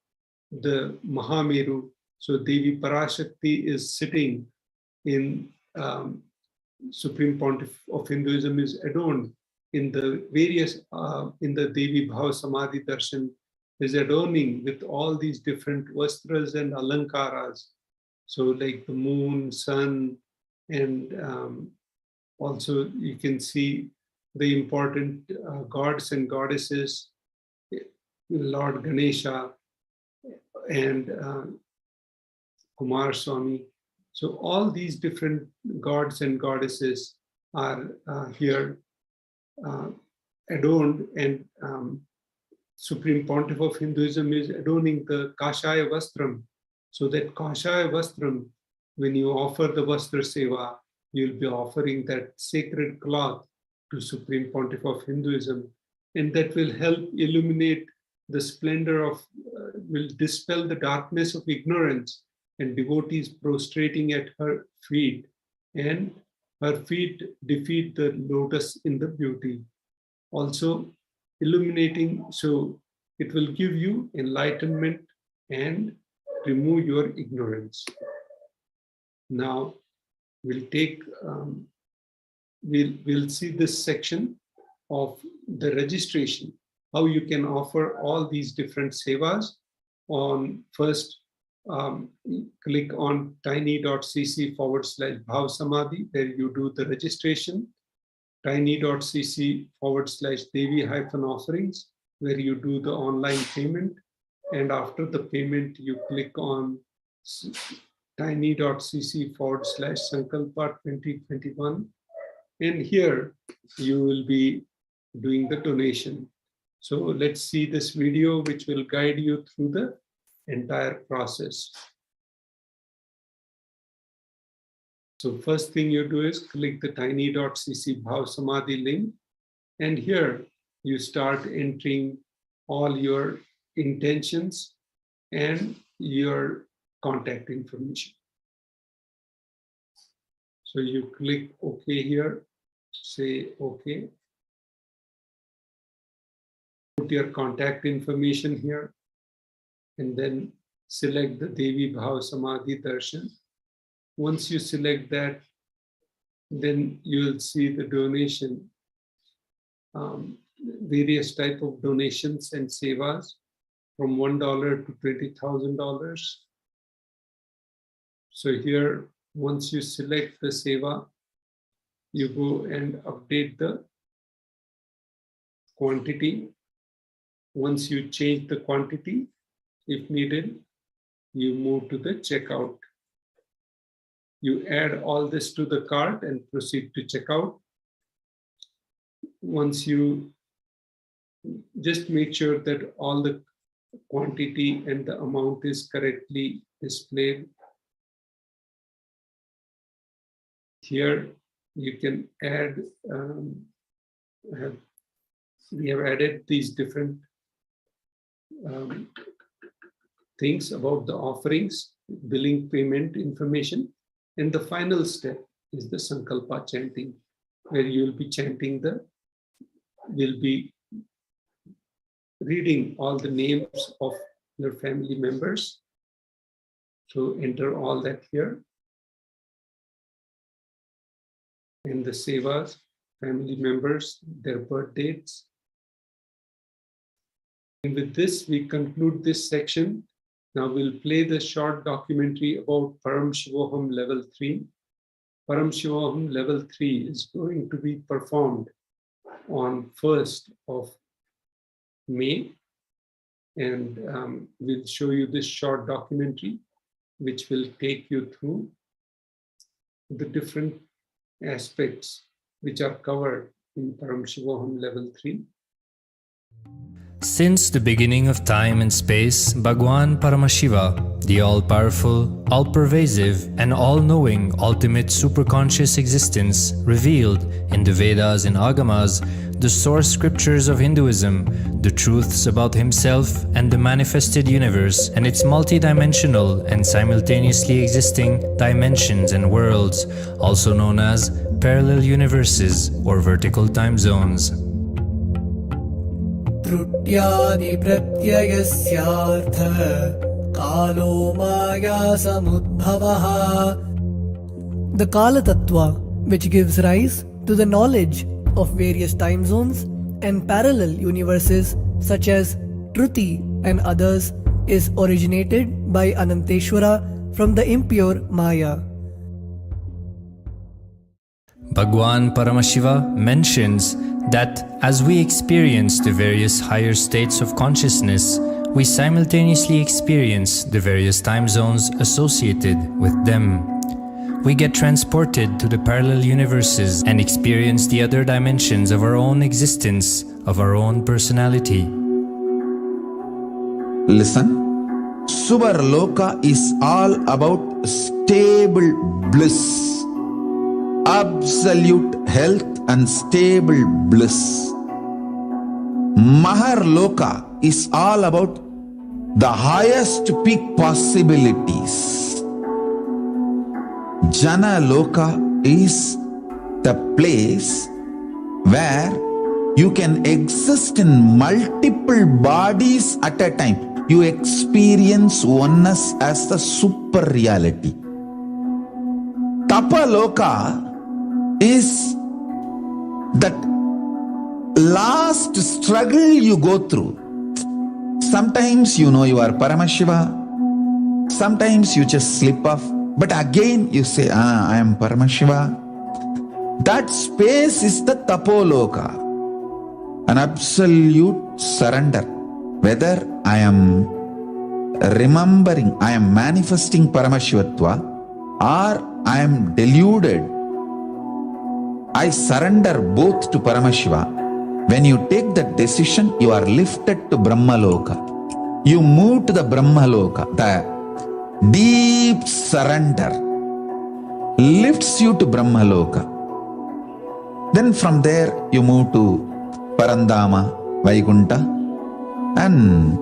the Mahameru. So Devi Parashakti is sitting in Supreme Pontiff of Hinduism is adorned in the various, in the Devi Bhava Samadhi Darshan is adorning with all these different vastras and alankaras. So like the moon, sun, and also you can see the important gods and goddesses, Lord Ganesha and Kumar Swami. So all these different gods and goddesses are here adorned, and Supreme Pontiff of Hinduism is adorning the Kashaya Vastram. So that Kashaya Vastram, when you offer the Vastra Seva, you'll be offering that sacred cloth to Supreme Pontiff of Hinduism, and that will help illuminate the splendor of, will dispel the darkness of ignorance and devotees prostrating at her feet, and her feet defeat the lotus in the beauty. Also illuminating, so it will give you enlightenment and remove your ignorance. Now we'll take, we'll see this section of the registration, how you can offer all these different sevas. On first, click on tiny.cc/Bhav Samadhi, where you do the registration. Tiny.cc/Devi-offerings, where you do the online payment. And after the payment, you click on tiny.cc/Sankalpa 2021. And here you will be doing the donation. So let's see this video, which will guide you through the entire process. So first thing you do is click the tiny.cc Bhav Samadhi link. And here you start entering all your intentions and your contact information. So you click OK here, say OK. Put your contact information here, and then select the Devi Bhava Samadhi Darshan. Once you select that, then you will see the donation, various type of donations and sevas from $1 to $20,000. So here, once you select the seva, you go and update the quantity. Once you change the quantity, if needed, you move to the checkout. You add all this to the cart and proceed to checkout. Once you just make sure that all the quantity and the amount is correctly displayed. Here you can add, we have added these different things about the offerings, billing, payment information. And the final step is the Sankalpa chanting, where you will be chanting will be reading all the names of your family members. So enter all that here. And the sevas, family members, their birth dates. And with this, we conclude this section. Now we'll play the short documentary about Paramashivoham level 3. Paramashivoham level 3 is going to be performed on 1st of May. And we'll show you this short documentary, which will take you through the different aspects which are covered in Paramashivoham level 3. Since the beginning of time and space, Bhagwan Paramashiva, the all-powerful, all-pervasive, and all-knowing ultimate superconscious existence, revealed in the Vedas and Agamas, the source scriptures of Hinduism, the truths about himself and the manifested universe and its multidimensional and simultaneously existing dimensions and worlds, also known as parallel universes or vertical time zones. त्रुट्यादि प्रत्ययस्यार्थ कालो माया समुद्भवः. The Kala Tattva, which gives rise to the knowledge of various time zones and parallel universes such as Truti and others, is originated by Ananteshwara from the impure Maya. Bhagwan Paramashiva mentions that as we experience the various higher states of consciousness, we simultaneously experience the various time zones associated with them. We get transported to the parallel universes and experience the other dimensions of our own existence, of our own personality. Listen, Subarloka is all about stable bliss, absolute health and stable bliss. Maharloka is all about the highest peak possibilities. Jana Loka is the place where you can exist in multiple bodies at a time. You experience oneness as the super reality. Tapa Loka is that last struggle you go through. Sometimes you know you are Paramashiva, sometimes you just slip off, but again you say, I am Paramashiva. That space is the Tapoloka, an absolute surrender. Whether I am remembering, I am manifesting Paramashivatva, or I am deluded, I surrender both to Paramashiva. When you take that decision, you are lifted to Brahmaloka. You move to the Brahmaloka. The deep surrender lifts you to Brahmaloka. Then from there, you move to Parandama, Vaikunta, and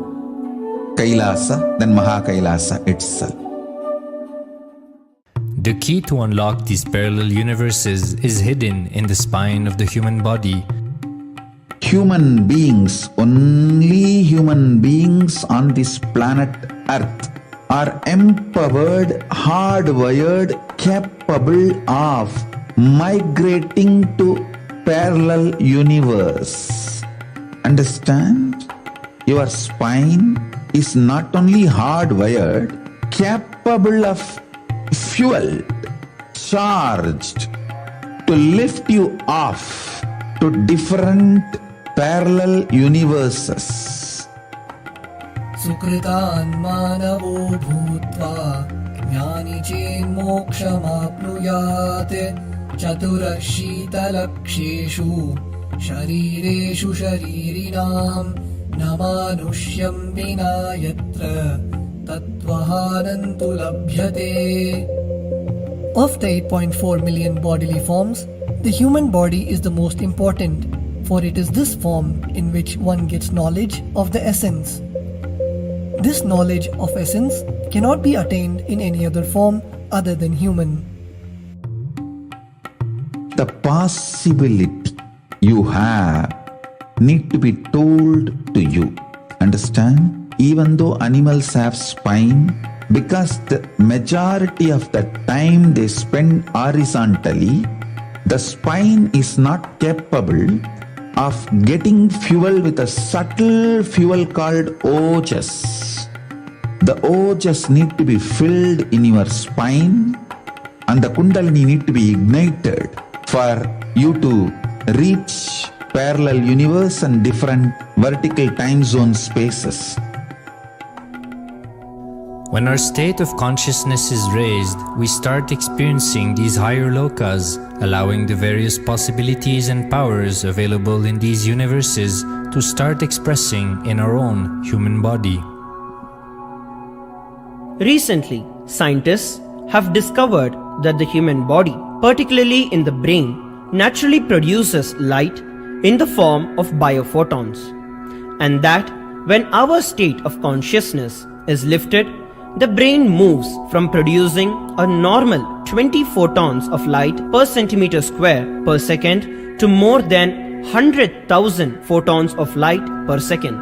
Kailasa, then Mahakailasa itself. The key to unlock these parallel universes is hidden in the spine of the human body. Human beings, only human beings on this planet Earth are empowered, hardwired, capable of migrating to parallel universe. Understand? Your spine is not only hardwired, capable of fueled, charged to lift you off to different parallel universes. Sukritan manavo bhutva jnani chen mokshamapnuyat chaturashita-laksheshu sharireshu sharirinam namanushyam vina yatra tattvahanantu labhyate. Of the 8.4 million bodily forms, the human body is the most important, for it is this form in which one gets knowledge of the essence. This knowledge of essence cannot be attained in any other form other than human. The possibility you have need to be told to you. Understand? Even though animals have spine, because the majority of the time they spend horizontally, the spine is not capable of getting fuel with a subtle fuel called ojas. The ojas need to be filled in your spine and the kundalini need to be ignited for you to reach parallel universe and different vertical time zone spaces. When our state of consciousness is raised, we start experiencing these higher lokas, allowing the various possibilities and powers available in these universes to start expressing in our own human body. Recently, scientists have discovered that the human body, particularly in the brain, naturally produces light in the form of biophotons, and that when our state of consciousness is lifted, the brain moves from producing a normal 20 photons of light per centimeter square per second to more than 100,000 photons of light per second.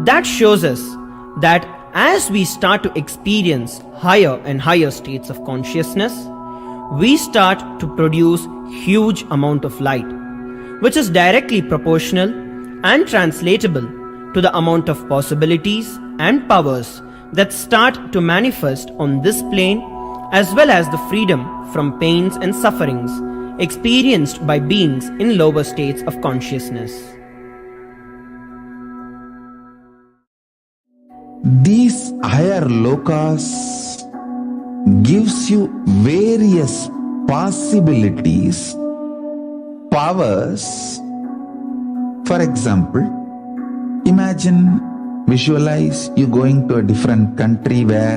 That shows us that as we start to experience higher and higher states of consciousness, we start to produce huge amount of light, which is directly proportional and translatable to the amount of possibilities and powers that start to manifest on this plane, as well as the freedom from pains and sufferings experienced by beings in lower states of consciousness. These higher lokas gives you various possibilities, powers. For example, imagine, visualize you going to a different country where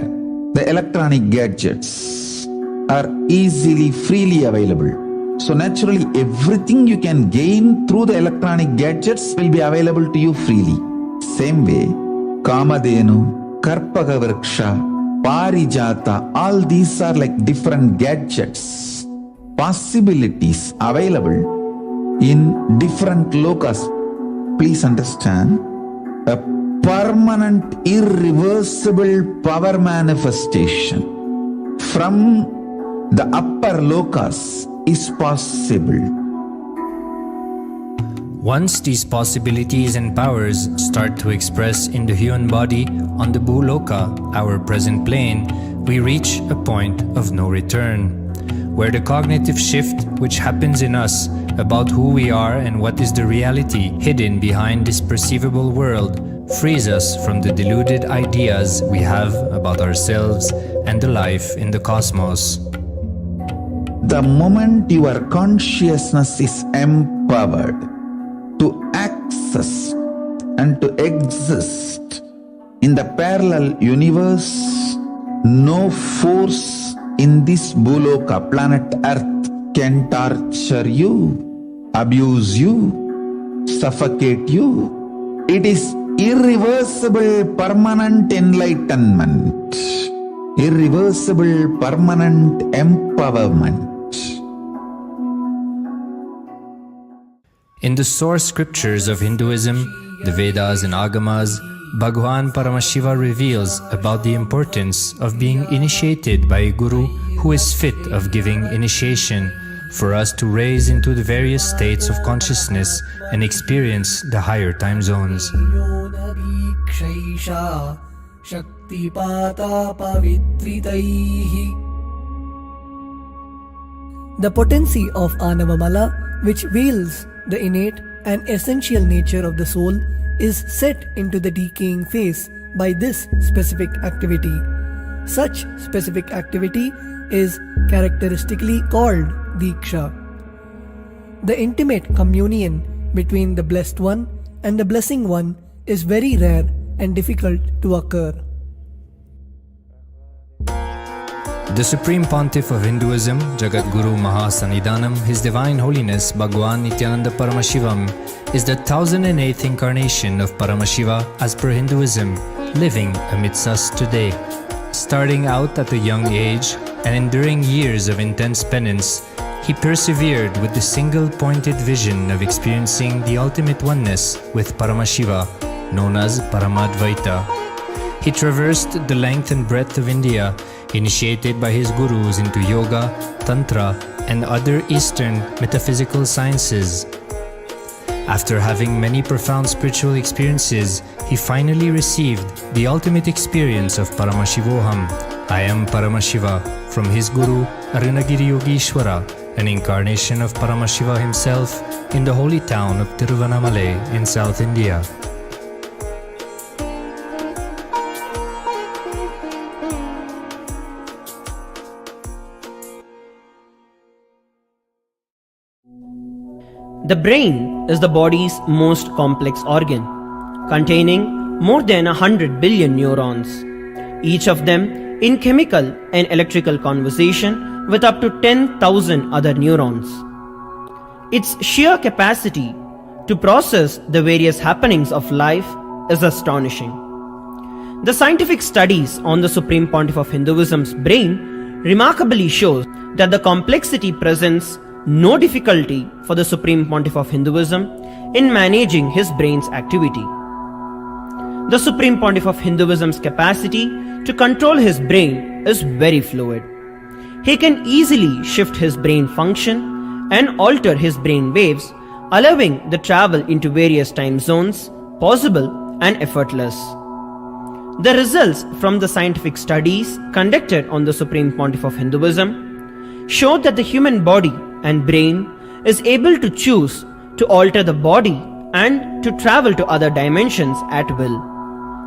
the electronic gadgets are easily, freely available. So naturally, everything you can gain through the electronic gadgets will be available to you freely. Same way, Kamadhenu, Karpaga Vriksha, Parijata, all these are like different gadgets, possibilities available in different lokas. Please understand, a permanent, irreversible power manifestation from the upper lokas is possible. Once these possibilities and powers start to express in the human body on the Bhuloka, our present plane, we reach a point of no return, where the cognitive shift which happens in us about who we are and what is the reality hidden behind this perceivable world frees us from the deluded ideas we have about ourselves and the life in the cosmos. The moment your consciousness is empowered to access and to exist in the parallel universe, no force in this Bhuloka, planet Earth, can torture you, abuse you, suffocate you. It is irreversible, permanent enlightenment, irreversible, permanent empowerment. In the source scriptures of Hinduism, the Vedas and Agamas, Bhagwan Paramashiva reveals about the importance of being initiated by a guru who is fit of giving initiation for us to raise into the various states of consciousness and experience the higher time zones. The potency of Anavamala, which veils the innate and essential nature of the soul, is set into the decaying phase by this specific activity. Such specific activity is characteristically called Diksha. The intimate communion between the Blessed One and the Blessing One is very rare and difficult to occur. The Supreme Pontiff of Hinduism, Jagat Guru Mahasannidhanam, His Divine Holiness Bhagwan Nithyananda Paramashivam, is the 1008th incarnation of Paramashiva as per Hinduism, living amidst us today. Starting out at a young age and enduring years of intense penance, he persevered with the single-pointed vision of experiencing the ultimate oneness with Paramashiva, known as Paramadvaita. He traversed the length and breadth of India, initiated by his gurus into yoga, tantra, and other Eastern metaphysical sciences. After having many profound spiritual experiences, he finally received the ultimate experience of Paramashivoham, I am Paramashiva, from his guru Arunagiri Yogeshwara, an incarnation of Paramashiva himself in the holy town of Tiruvannamalai in South India. The brain is the body's most complex organ, containing more than 100 billion neurons, each of them in chemical and electrical conversation with up to 10,000 other neurons. Its sheer capacity to process the various happenings of life is astonishing. The scientific studies on the Supreme Pontiff of Hinduism's brain remarkably shows that the complexity presents no difficulty for the Supreme Pontiff of Hinduism in managing his brain's activity. The Supreme Pontiff of Hinduism's capacity to control his brain is very fluid. He can easily shift his brain function and alter his brain waves, allowing the travel into various time zones possible and effortless. The results from the scientific studies conducted on the Supreme Pontiff of Hinduism show that the human body and brain is able to choose to alter the body and to travel to other dimensions at will.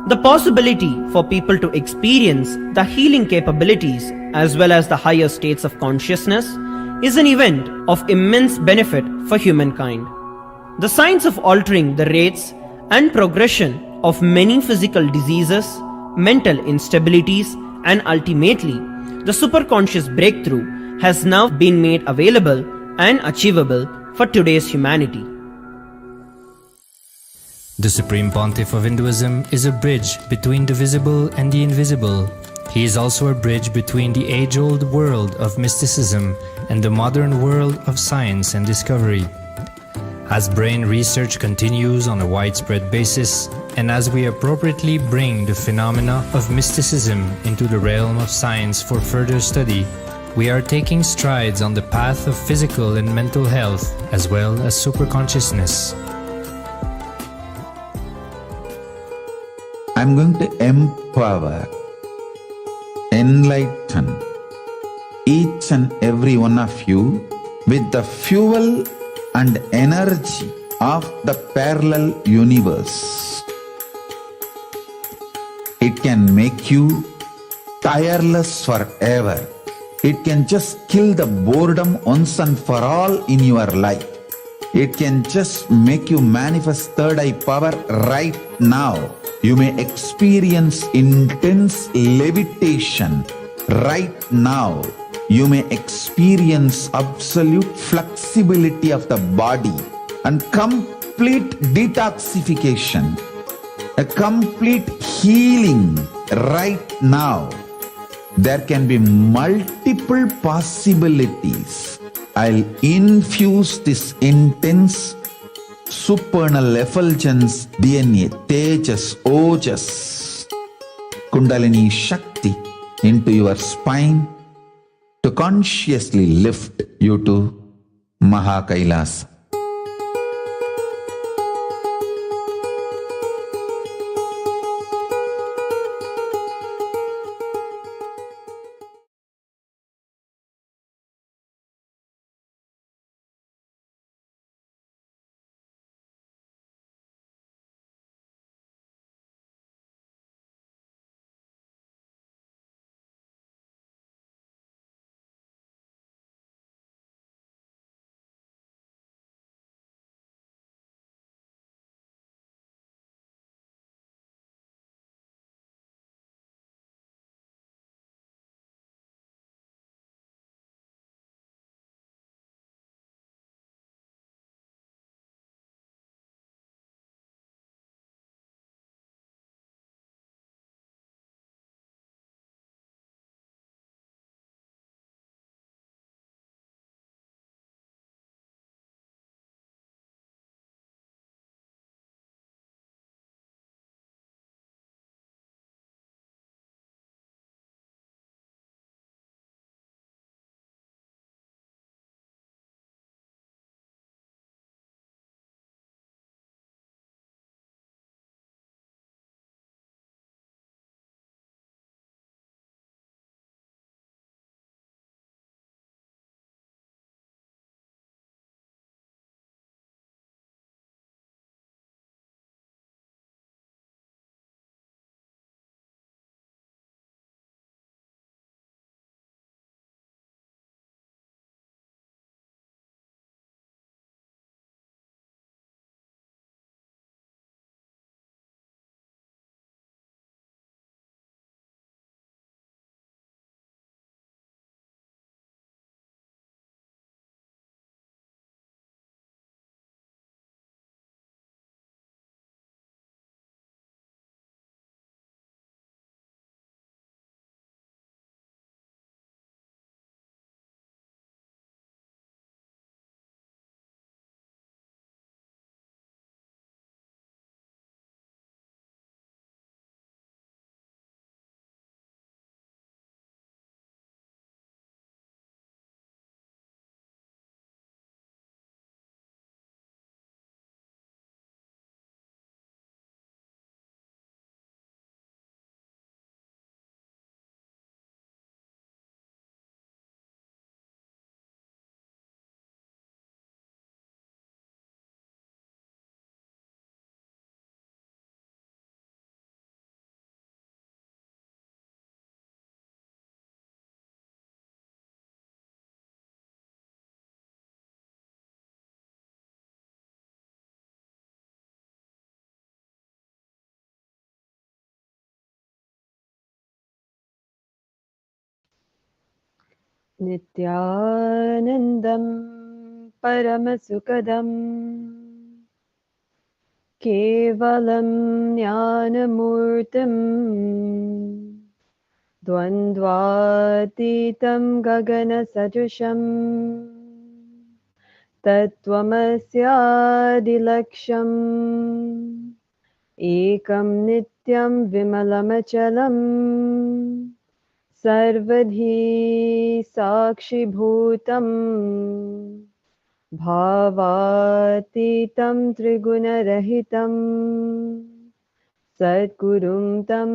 The possibility for people to experience the healing capabilities as well as the higher states of consciousness is an event of immense benefit for humankind. The science of altering the rates and progression of many physical diseases, mental instabilities, and ultimately the superconscious breakthrough has now been made available and achievable for today's humanity. The Supreme Pontiff of Hinduism is a bridge between the visible and the invisible. He is also a bridge between the age-old world of mysticism and the modern world of science and discovery. As brain research continues on a widespread basis, and as we appropriately bring the phenomena of mysticism into the realm of science for further study, we are taking strides on the path of physical and mental health as well as superconsciousness. I'm going to empower, enlighten each and every one of you with the fuel and energy of the parallel universe. It can make you tireless forever. It can just kill the boredom once and for all in your life. It can just make you manifest third eye power right now. You may experience intense levitation right now. You may experience absolute flexibility of the body and complete detoxification, a complete healing right now. There can be multiple possibilities. I'll infuse this intense supernal effulgence DNA, Tejas, Ojas, Kundalini Shakti into your spine to consciously lift you to Mahakailasa. नित्यानन्दं परमसुखदम् केवलं ज्ञानमूर्तिम् द्वन्द्वातीतं गगनसदृशम् तत्त्वमस्यादिलक्ष्यम् एकं नित्यं विमलमचलम् सर्वधी साक्षिभूतम् भावातीतं त्रिगुणरहितं सद्गुरुं तं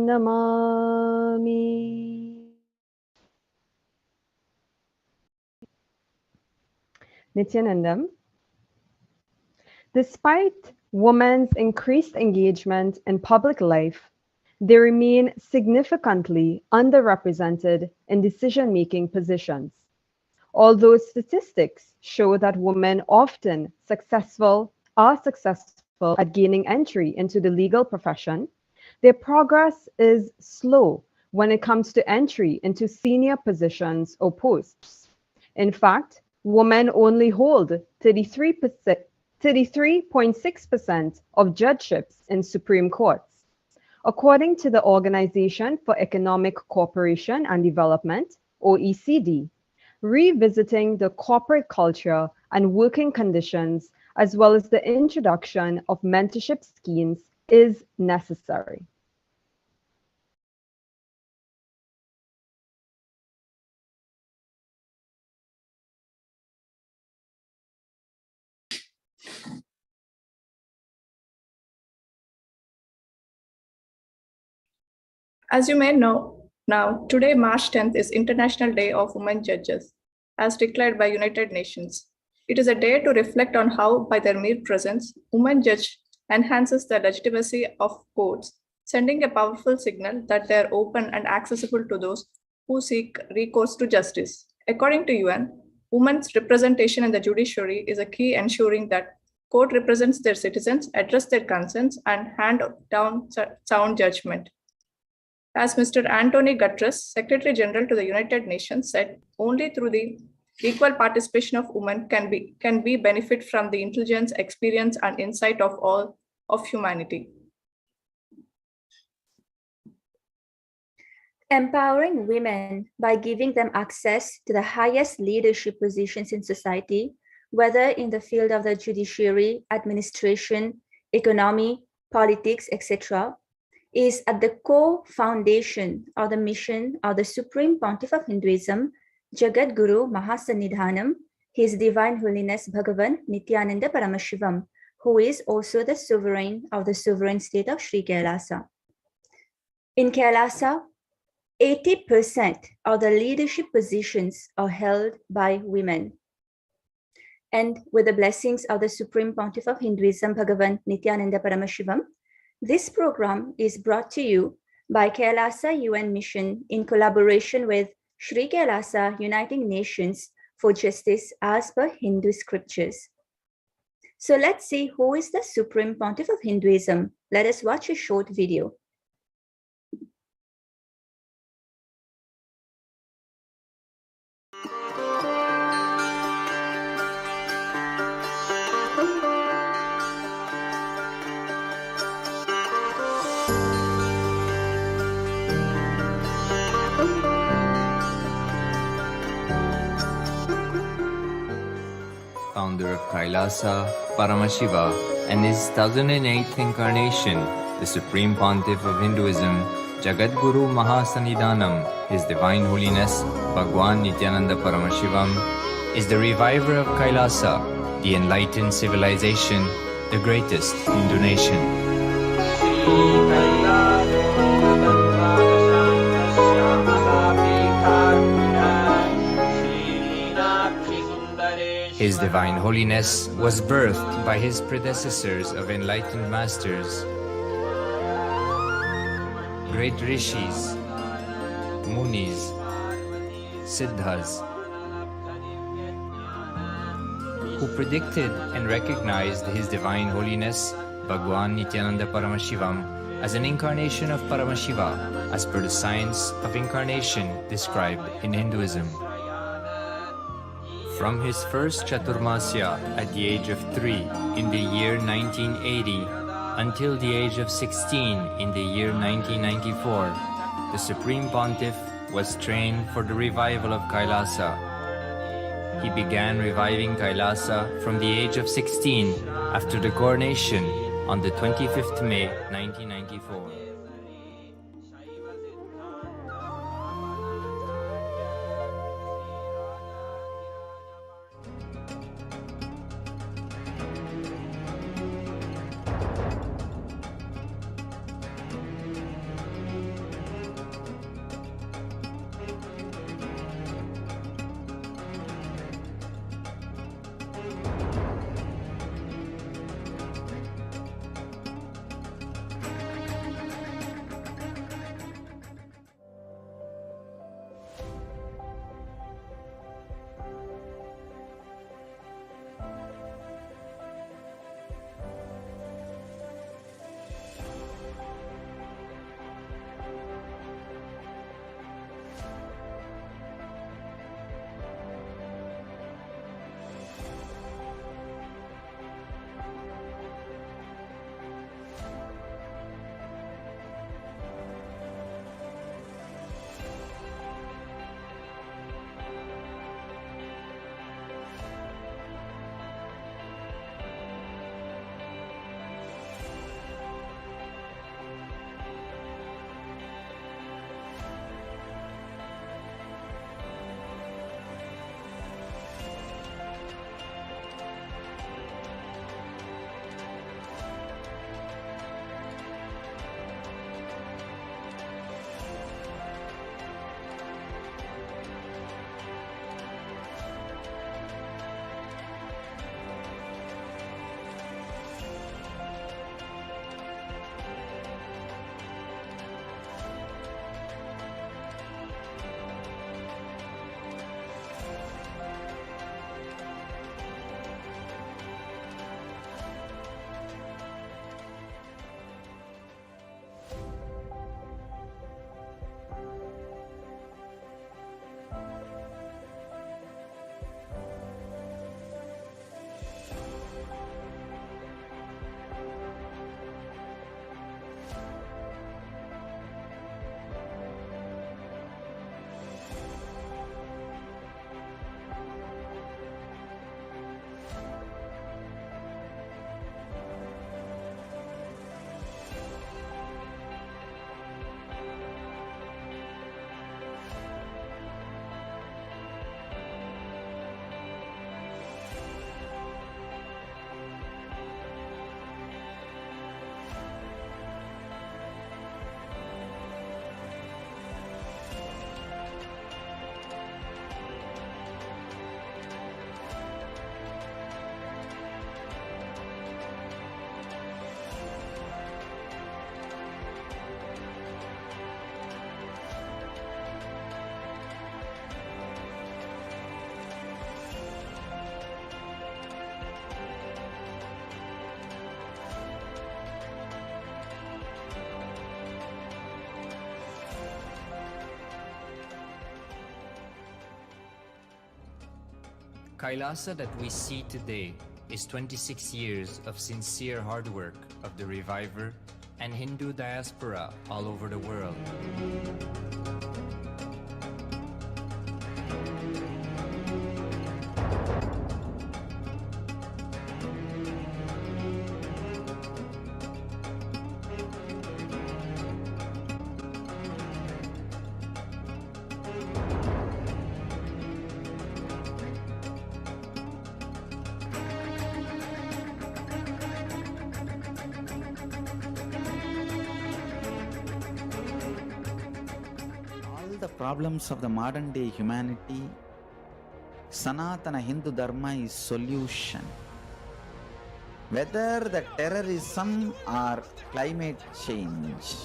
Namami. Nithyanandam. Despite women's increased engagement in public life, they remain significantly underrepresented in decision-making positions. Although statistics show that women often are successful at gaining entry into the legal profession, their progress is slow when it comes to entry into senior positions or posts. In fact, women only hold 33.6% of judgeships in Supreme Courts. According to the Organization for Economic Cooperation and Development, OECD, revisiting the corporate culture and working conditions, as well as the introduction of mentorship schemes, is necessary. As you may know, now, today, March 10th, is International Day of Women Judges, as declared by United Nations. It is a day to reflect on how, by their mere presence, women judge enhances the legitimacy of courts, sending a powerful signal that they are open and accessible to those who seek recourse to justice. According to UN, women's representation in the judiciary is a key ensuring that court represents their citizens, address their concerns, and hand down sound judgment. As Mr. Antonio Guterres, Secretary General to the United Nations, said, only through the equal participation of women can we benefit from the intelligence, experience, and insight of all of humanity. Empowering women by giving them access to the highest leadership positions in society, whether in the field of the judiciary, administration, economy, politics, etc., is at the core foundation of the mission of the Supreme Pontiff of Hinduism, Jagat Guru Mahasannidhanam, His Divine Holiness Bhagavan Nithyananda Paramashivam, who is also the sovereign of the sovereign state of Sri Kailasa. In Kailasa, 80% of the leadership positions are held by women. And with the blessings of the Supreme Pontiff of Hinduism, Bhagavan Nithyananda Paramashivam, this program is brought to you by Kailasa UN Mission in collaboration with Sri Kailasa Uniting Nations for Justice as per Hindu scriptures. So let's see who is the Supreme Pontiff of Hinduism. Let us watch a short video. Founder of Kailasa, Paramashiva, and his 1008th incarnation, the Supreme Pontiff of Hinduism, Jagat Guru Mahasannidhanam, His Divine Holiness Bhagwan Nithyananda Paramashivam, is the reviver of Kailasa, the enlightened civilization, the greatest Hindu nation. His Divine Holiness was birthed by his predecessors of enlightened masters, great rishis, munis, siddhas, who predicted and recognized His Divine Holiness Bhagwan Nithyananda Paramashivam as an incarnation of Paramashiva as per the science of incarnation described in Hinduism. From his first Chaturmasya at the age of 3 in the year 1980 until the age of 16 in the year 1994, the Supreme Pontiff was trained for the revival of Kailasa. He began reviving Kailasa from the age of 16 after the coronation on the 25th May 1994. Kailasa that we see today is 26 years of sincere hard work of the reviver and Hindu diaspora all over the world. The problems of the modern day humanity, Sanatana Hindu Dharma is solution. Whether the terrorism or climate change,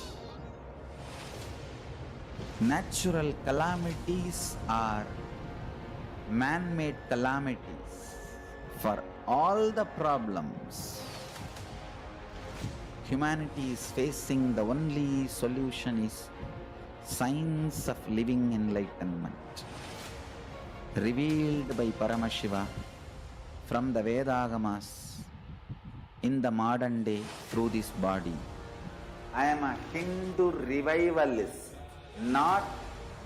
natural calamities or man-made calamities, for all the problems, humanity is facing, the only solution is science of living enlightenment, revealed by Paramashiva from the Vedagamas in the modern day through this body. I am a Hindu revivalist, not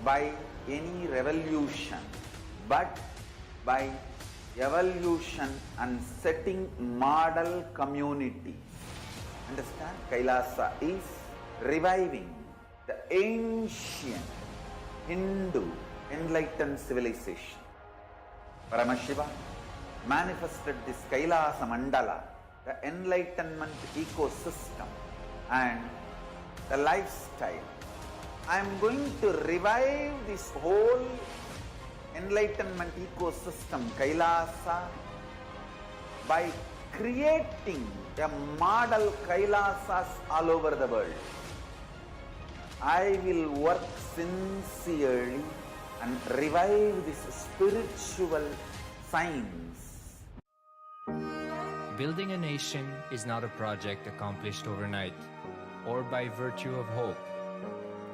by any revolution, but by evolution and setting model communities. Understand? Kailasa is reviving the ancient Hindu enlightened civilization. Paramashiva manifested this Kailasa Mandala, the enlightenment ecosystem and the lifestyle. I am going to revive this whole enlightenment ecosystem, Kailasa, by creating a model Kailasas all over the world. I will work sincerely and revive this spiritual science. Building a nation is not a project accomplished overnight or by virtue of hope.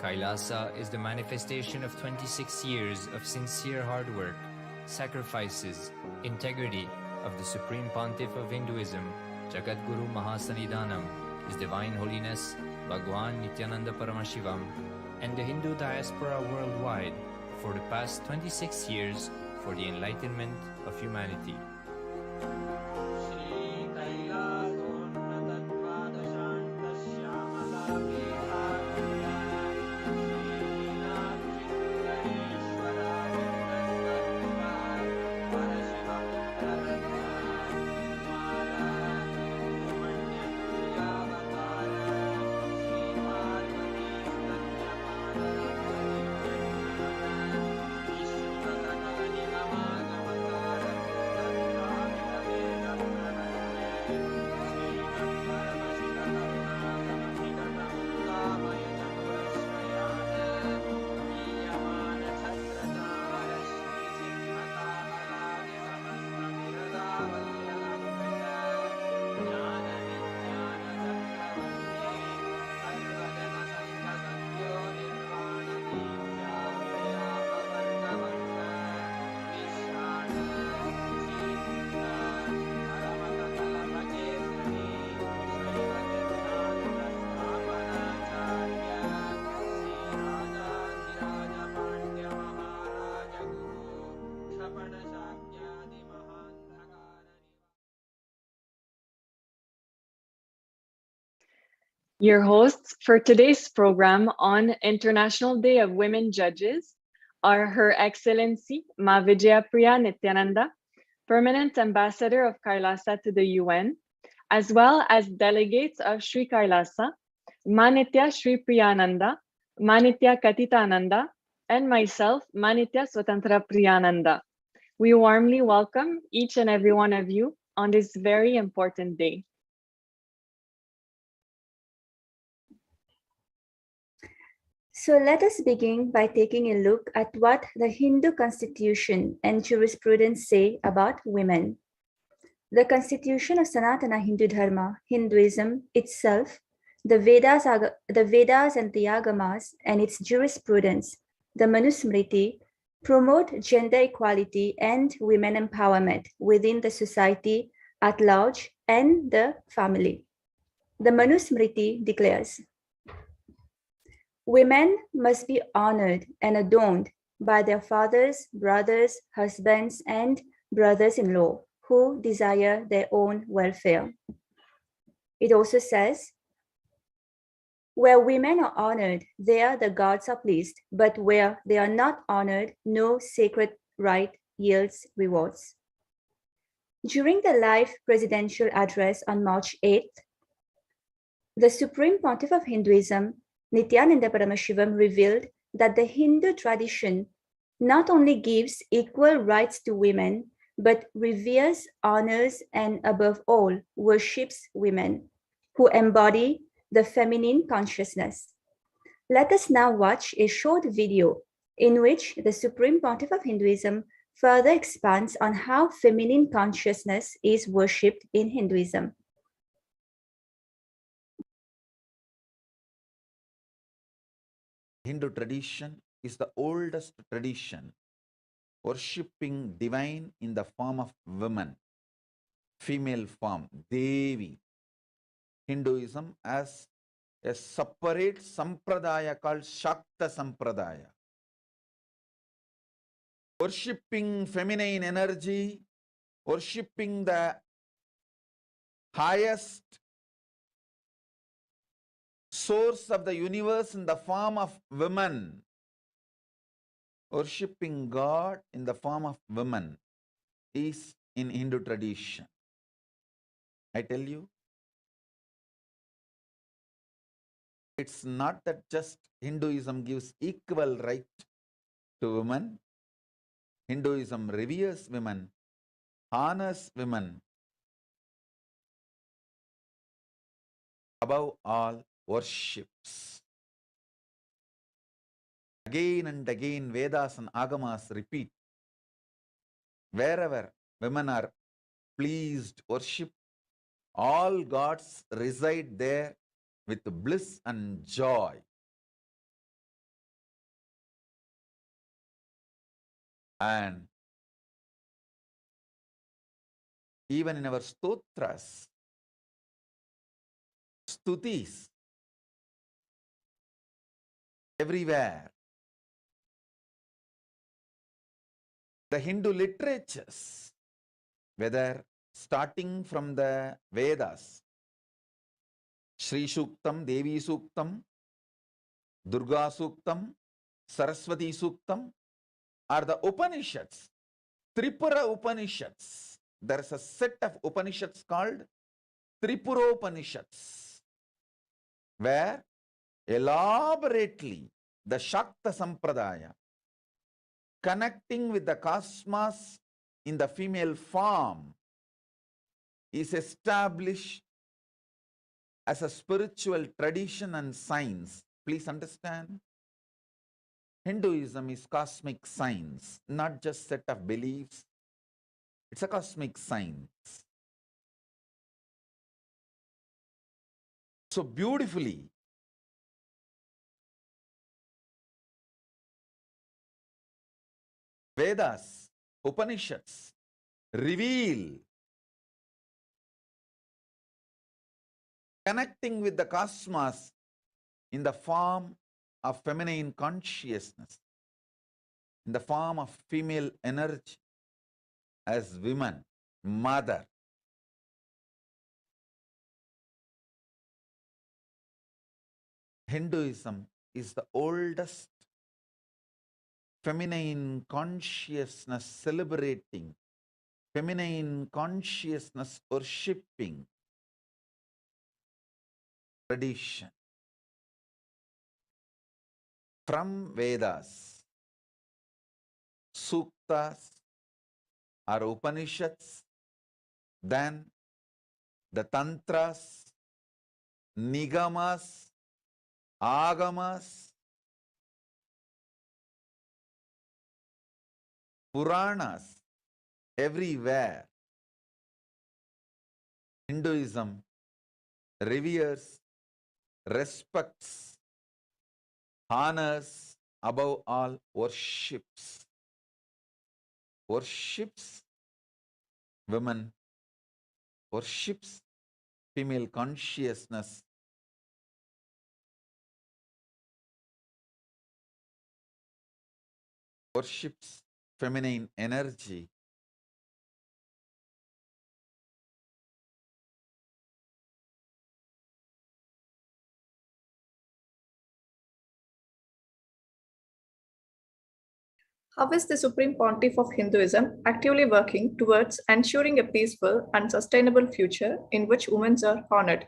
Kailasa is the manifestation of 26 years of sincere hard work, sacrifices, integrity of the Supreme Pontiff of Hinduism, Jagadguru Mahasannidhanam, His Divine Holiness Bhagwan Nithyananda Paramashivam, and the Hindu diaspora worldwide for the past 26 years for the enlightenment of humanity. Your hosts for today's program on International Day of Women Judges are Her Excellency Ma Vijayapriya Nithyananda, Permanent Ambassador of Kailasa to the UN, as well as delegates of Sri Kailasa, Manitya Sri Priyananda, Manitya Katitananda, and myself, Manitya Swatantra Priyananda. We warmly welcome each and every one of you on this very important day. So let us begin by taking a look at what the Hindu constitution and jurisprudence say about women. The constitution of Sanatana Hindu Dharma, Hinduism itself, the Vedas and the Agamas and its jurisprudence, the Manusmriti, promote gender equality and women empowerment within the society at large and the family. The Manusmriti declares, women must be honored and adorned by their fathers, brothers, husbands, and brothers-in-law who desire their own welfare. It also says, where women are honored, there the gods are pleased, but where they are not honored, no sacred right yields rewards. During the live presidential address on March 8th, the Supreme Pontiff of Hinduism, Nithyananda Paramashivam, revealed that the Hindu tradition not only gives equal rights to women, but reveres, honors, and above all, worships women who embody the feminine consciousness. Let us now watch a short video in which the Supreme Pontiff of Hinduism further expands on how feminine consciousness is worshipped in Hinduism. Hindu tradition is the oldest tradition worshipping divine in the form of women, female form, Devi. Hinduism has a separate sampradaya called Shakta Sampradaya. Worshipping feminine energy, worshipping the highest source of the universe in the form of women. Worshipping God in the form of women is in Hindu tradition. I tell you, it's not that just Hinduism gives equal right to women. Hinduism reveres women, honors women, above all worships. Again and again, Vedas and Agamas repeat, wherever women are pleased, worship, all gods reside there with bliss and joy. And even in our stotras, stutis, everywhere, the Hindu literatures, whether starting from the Vedas, Shri Suktam, Devi Suktam, Durga Suktam, Saraswati Suktam, are the Upanishads, Tripura Upanishads. There is a set of Upanishads called Tripura Upanishads, where elaborately the Shakta Sampradaya, connecting with the cosmos in the female form, is established as a spiritual tradition and science. Please understand, Hinduism is cosmic science, not just set of beliefs. It's a cosmic science. So beautifully, Vedas, Upanishads reveal connecting with the cosmos in the form of feminine consciousness, in the form of female energy as women, mother. Hinduism is the oldest feminine consciousness celebrating, feminine consciousness worshipping tradition. From Vedas, Suktas or Upanishads, then the Tantras, Nigamas, Agamas, Puranas, everywhere. Hinduism reveres, respects, honors, above all worships. Worships women, worships female consciousness, worships feminine energy. How is the Supreme Pontiff of Hinduism actively working towards ensuring a peaceful and sustainable future in which women are honored?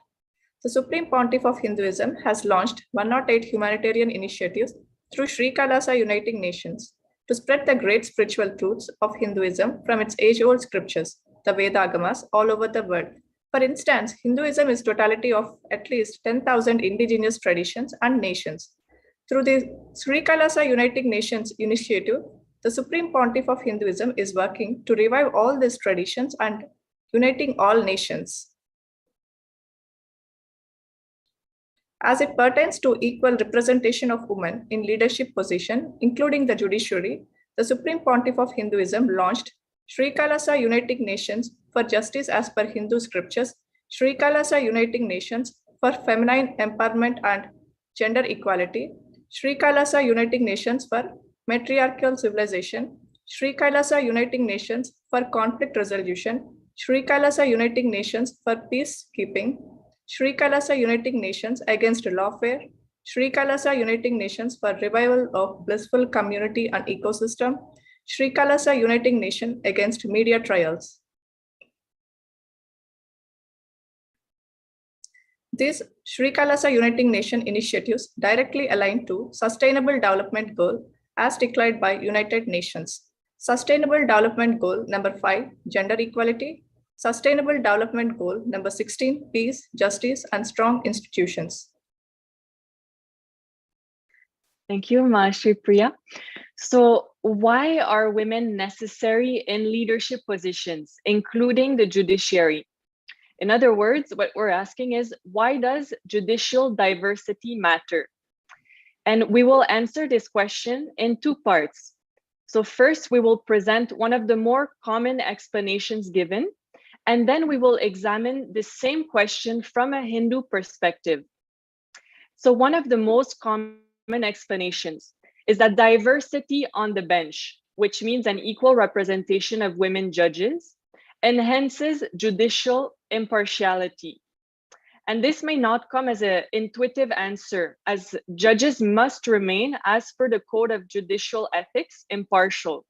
The Supreme Pontiff of Hinduism has launched 108 humanitarian initiatives through Sri Kailasa Uniting Nations to spread the great spiritual truths of Hinduism from its age-old scriptures, the Vedagamas, all over the world. For instance, Hinduism is totality of at least 10,000 indigenous traditions and nations. Through the Sri Kailasa Uniting Nations initiative, the Supreme Pontiff of Hinduism is working to revive all these traditions and uniting all nations. As it pertains to equal representation of women in leadership position, including the judiciary, the Supreme Pontiff of Hinduism launched Sri Kailasa Uniting Nations for Justice as per Hindu scriptures, Sri Kailasa Uniting Nations for Feminine Empowerment and Gender Equality, Sri Kailasa Uniting Nations for Matriarchal Civilization, Sri Kailasa Uniting Nations for Conflict Resolution, Sri Kailasa Uniting Nations for Peacekeeping, Sri Kailasa Uniting Nations against lawfare, Sri Kailasa Uniting Nations for revival of blissful community and ecosystem, Sri Kailasa Uniting Nation against media trials. These Sri Kailasa Uniting Nation initiatives directly align to Sustainable Development Goal as declared by United Nations. Sustainable Development Goal number 5, Gender Equality. Sustainable Development Goal number 16, Peace, Justice, and Strong Institutions. Thank you, Mahashri Priya. So why are women necessary in leadership positions, including the judiciary? In other words, what we're asking is, why does judicial diversity matter? And we will answer this question in two parts. So first, we will present one of the more common explanations given, and then we will examine the same question from a Hindu perspective. So one of the most common explanations is that diversity on the bench, which means an equal representation of women judges, enhances judicial impartiality. And this may not come as an intuitive answer, as judges must remain, as per the Code of Judicial Ethics, impartial.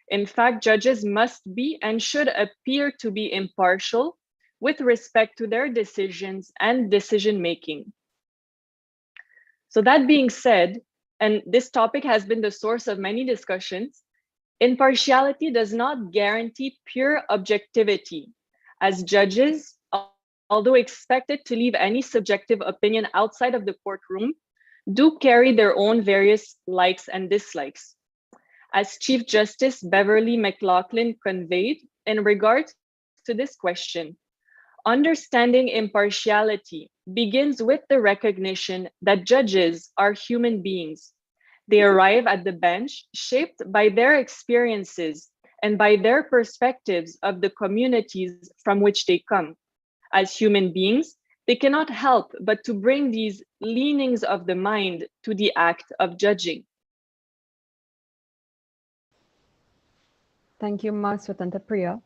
In fact, judges must be and should appear to be impartial with respect to their decisions and decision-making. So that being said, and this topic has been the source of many discussions, impartiality does not guarantee pure objectivity, as judges, although expected to leave any subjective opinion outside of the courtroom, do carry their own various likes and dislikes. As Chief Justice Beverly McLaughlin conveyed in regards to this question, understanding impartiality begins with the recognition that judges are human beings. They arrive at the bench shaped by their experiences and by their perspectives of the communities from which they come. As human beings, they cannot help but to bring these leanings of the mind to the act of judging. Thank you, Swatanta Priya.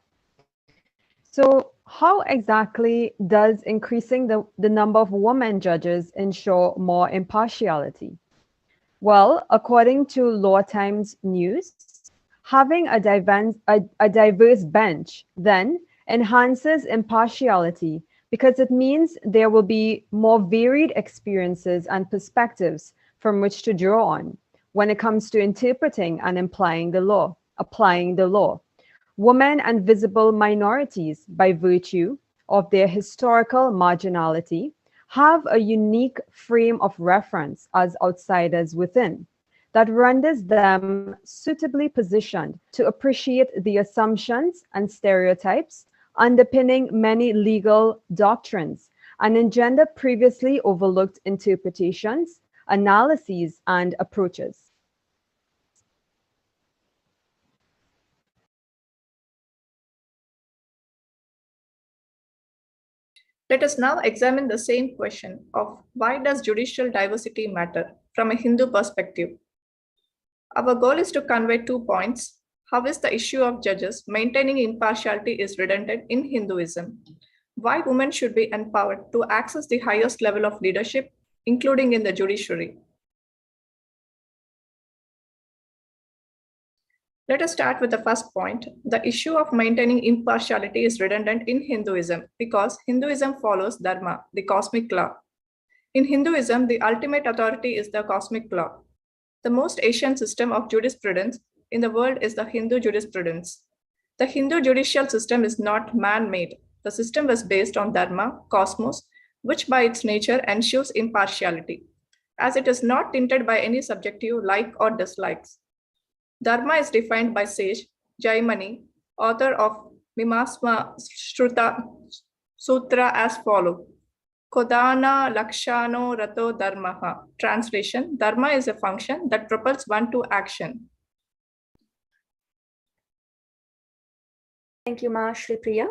So how exactly does increasing the number of women judges ensure more impartiality? Well, according to Law Times News, having a diverse bench then enhances impartiality because it means there will be more varied experiences and perspectives from which to draw on when it comes to interpreting and applying the law. Women and visible minorities, by virtue of their historical marginality, have a unique frame of reference as outsiders within that renders them suitably positioned to appreciate the assumptions and stereotypes underpinning many legal doctrines and engender previously overlooked interpretations, analyses, and approaches. Let us now examine the same question of why does judicial diversity matter from a Hindu perspective. Our goal is to convey 2 points. How is the issue of judges maintaining impartiality is redundant in Hinduism? Why women should be empowered to access the highest level of leadership, including in the judiciary. Let us start with the first point. The issue of maintaining impartiality is redundant in Hinduism because Hinduism follows Dharma, the cosmic law. In Hinduism, the ultimate authority is the cosmic law. The most ancient system of jurisprudence in the world is the Hindu jurisprudence. The Hindu judicial system is not man-made. The system was based on Dharma, cosmos, which by its nature ensures impartiality, as it is not tinted by any subjective like or dislikes. Dharma is defined by sage Jaimani, author of Mimasma Shruta Sutra, as follows. Kodana Lakshano Rato Dharmaha. Translation: Dharma is a function that propels one to action. Thank you, Ma Shri Priya.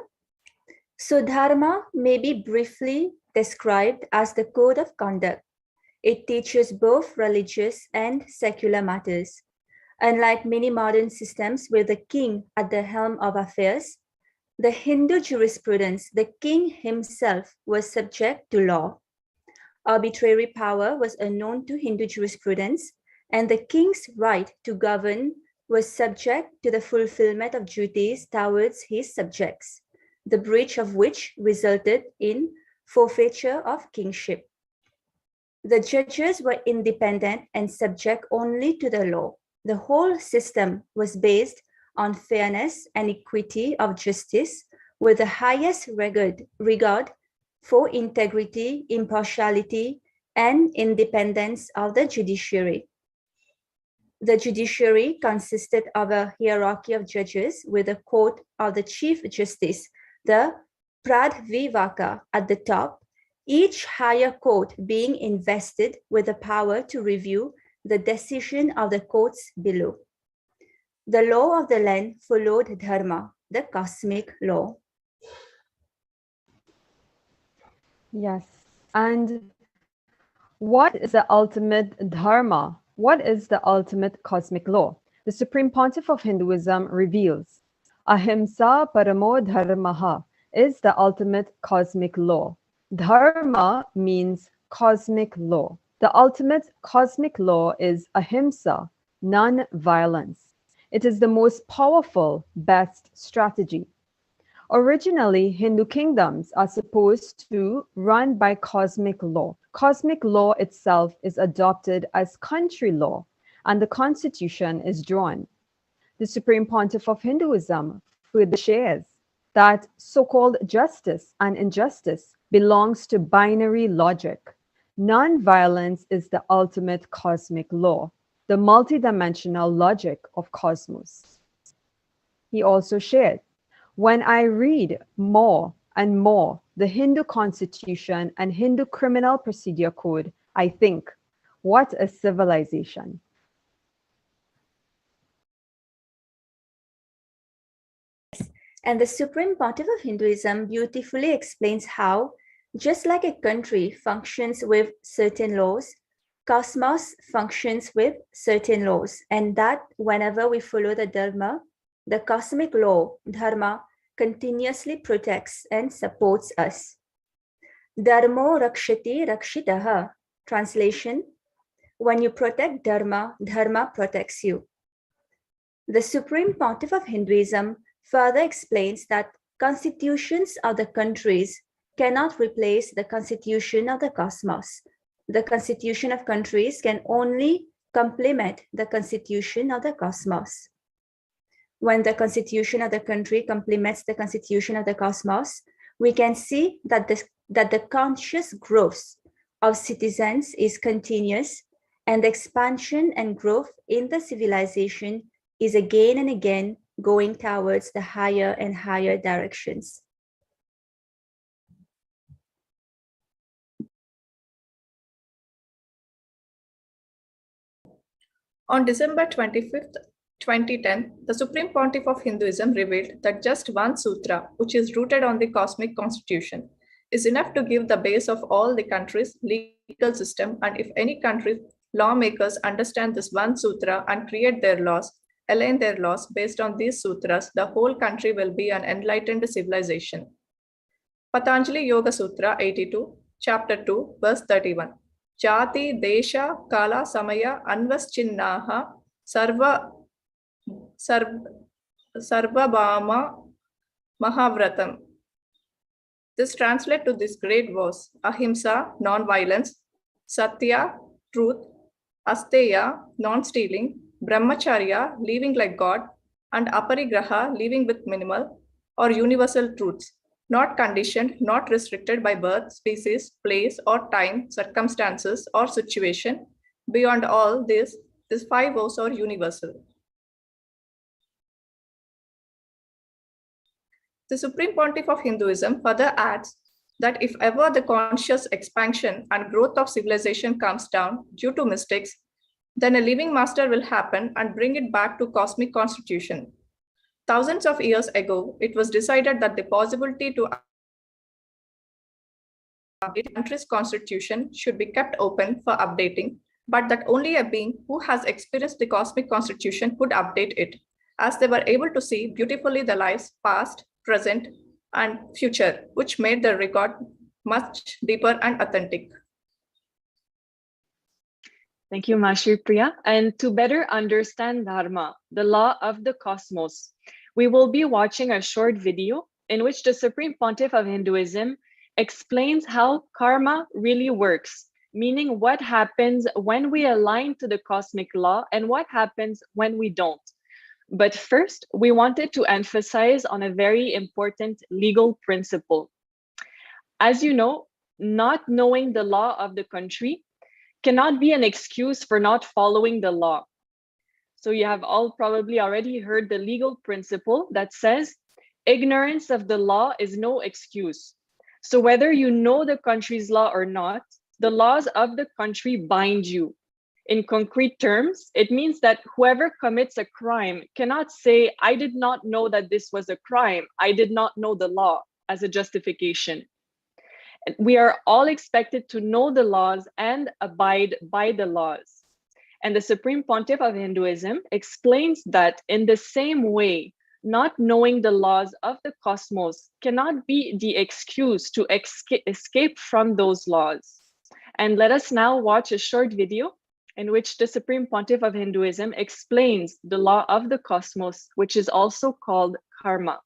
So Dharma may be briefly described as the code of conduct. It teaches both religious and secular matters. Unlike many modern systems with the king at the helm of affairs, the Hindu jurisprudence, the king himself was subject to law. Arbitrary power was unknown to Hindu jurisprudence, and the king's right to govern was subject to the fulfillment of duties towards his subjects, the breach of which resulted in forfeiture of kingship. The judges were independent and subject only to the law. The whole system was based on fairness and equity of justice, with the highest regard for integrity, impartiality, and independence of the judiciary. The judiciary consisted of a hierarchy of judges with a court of the Chief Justice, the Pradvivaka, at the top, each higher court being invested with the power to review the decision of the courts below. The law of the land followed Dharma, the cosmic law. Yes. And what is the ultimate Dharma? What is the ultimate cosmic law? The Supreme Pontiff of Hinduism reveals, Ahimsa Paramo Dharmaha is the ultimate cosmic law. Dharma means cosmic law. The ultimate cosmic law is ahimsa, non-violence. It is the most powerful, best strategy. Originally, Hindu kingdoms are supposed to run by cosmic law. Cosmic law itself is adopted as country law, and the constitution is drawn. The Supreme Pontiff of Hinduism further shares that so-called justice and injustice belongs to binary logic. Non-violence is the ultimate cosmic law, the multidimensional logic of cosmos. He also shared, when I read more and more the Hindu constitution and Hindu criminal procedure code, I think, what a civilization. And the Supreme Pontiff of Hinduism beautifully explains how, just like a country functions with certain laws, cosmos functions with certain laws, and that whenever we follow the Dharma, the cosmic law, Dharma, continuously protects and supports us. Dharmo rakshati rakshitaha. Translation: when you protect Dharma, Dharma protects you. The Supreme Pontiff of Hinduism further explains that constitutions of the countries cannot replace the constitution of the cosmos. The constitution of countries can only complement the constitution of the cosmos. When the constitution of the country complements the constitution of the cosmos, we can see that the conscious growth of citizens is continuous, and the expansion and growth in the civilization is again and again going towards the higher and higher directions. On December 25th, 2010, the Supreme Pontiff of Hinduism revealed that just one sutra, which is rooted on the cosmic constitution, is enough to give the base of all the country's legal system, and if any country's lawmakers understand this one sutra and create their laws, align their laws based on these sutras, the whole country will be an enlightened civilization. Patanjali Yoga Sutra 82, Chapter 2, Verse 31. Jati, Desha, Kala, Samaya, Anvaschinnaha, Sarvabhama, Mahavratam. This translates to this great verse: Ahimsa, non-violence; Satya, truth; Asteya, non-stealing; Brahmacharya, living like God; and Aparigraha, living with minimal or universal truths, not conditioned, not restricted by birth, species, place, or time, circumstances, or situation. Beyond all this, these five vows are universal. The Supreme Pontiff of Hinduism further adds that if ever the conscious expansion and growth of civilization comes down due to mistakes, then a living master will happen and bring it back to cosmic constitution. Thousands of years ago, it was decided that the possibility to update the country's constitution should be kept open for updating, but that only a being who has experienced the cosmic constitution could update it, as they were able to see beautifully the lives past, present, and future, which made the record much deeper and authentic. Thank you, Mashi Priya. And to better understand Dharma, the law of the cosmos, we will be watching a short video in which the Supreme Pontiff of Hinduism explains how karma really works, meaning what happens when we align to the cosmic law and what happens when we don't. But first, we wanted to emphasize on a very important legal principle. As you know, not knowing the law of the country cannot be an excuse for not following the law. So you have all probably already heard the legal principle that says ignorance of the law is no excuse. So whether you know the country's law or not, the laws of the country bind you. In concrete terms, it means that whoever commits a crime cannot say, I did not know that this was a crime. I did not know the law as a justification. We are all expected to know the laws and abide by the laws. And the Supreme Pontiff of Hinduism explains that in the same way, not knowing the laws of the cosmos cannot be the excuse to escape from those laws. And let us now watch a short video in which the Supreme Pontiff of Hinduism explains the law of the cosmos, which is also called karma.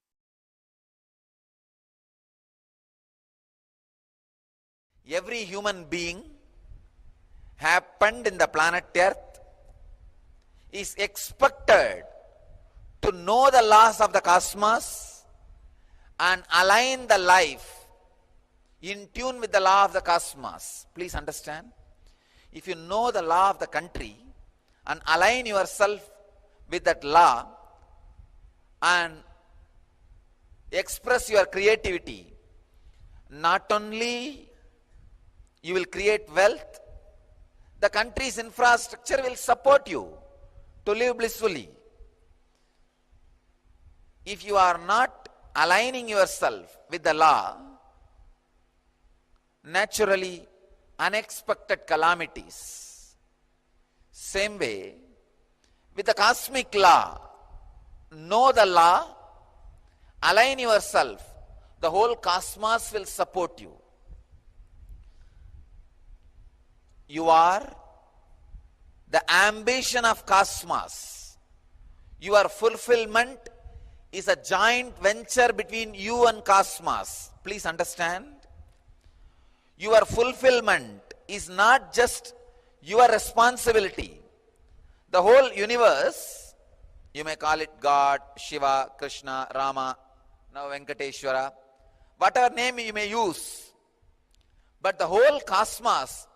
Every human being happened in the planet Earth is expected to know the laws of the cosmos and align the life in tune with the law of the cosmos. Please understand. If you know the law of the country and align yourself with that law and express your creativity, not only you will create wealth, the country's infrastructure will support you to live blissfully. If you are not aligning yourself with the law, naturally unexpected calamities. Same way, with the cosmic law, know the law, align yourself, the whole cosmos will support you. You are the ambition of cosmos. Your fulfillment is a joint venture between you and cosmos. Please understand. Your fulfillment is not just your responsibility. The whole universe, you may call it God, Shiva, Krishna, Rama, now Venkateshwara, whatever name you may use, but the whole cosmos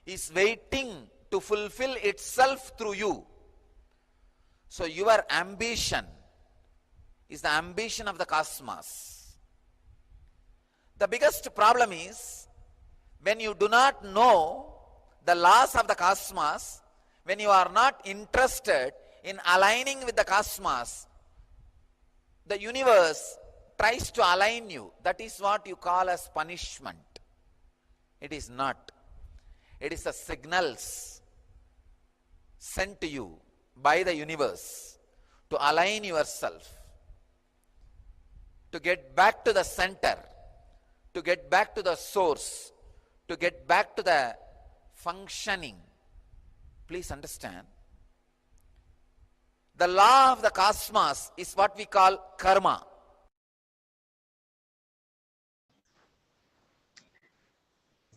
is waiting to fulfill itself through you. So your ambition is the ambition of the cosmos. The biggest problem is when you do not know the laws of the cosmos, when you are not interested in aligning with the cosmos, the universe tries to align you. That is what you call as punishment. It is not. It is the signals sent to you by the universe to align yourself, to get back to the center, to get back to the source, to get back to the functioning. Please understand. The law of the cosmos is what we call karma.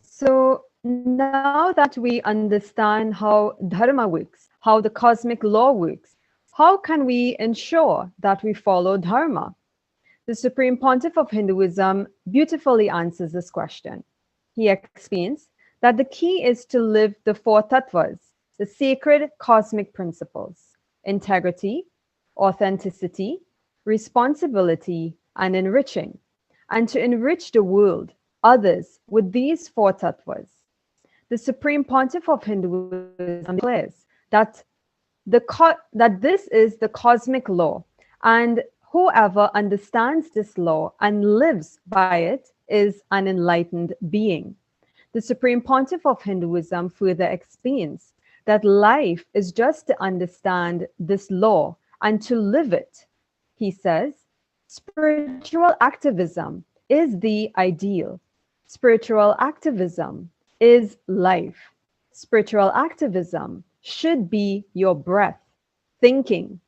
So now that we understand how dharma works, how the cosmic law works, how can we ensure that we follow dharma? The Supreme Pontiff of Hinduism beautifully answers this question. He explains that the key is to live the four tattvas, the sacred cosmic principles: integrity, authenticity, responsibility, and enriching, and to enrich the world others with these four tattvas. The Supreme Pontiff of Hinduism declares that this is the cosmic law, and whoever understands this law and lives by it is an enlightened being. The Supreme Pontiff of Hinduism further explains that life is just to understand this law and to live it. He says, spiritual activism is the ideal. Spiritual activism is life. Spiritual activism should be your breath, thinking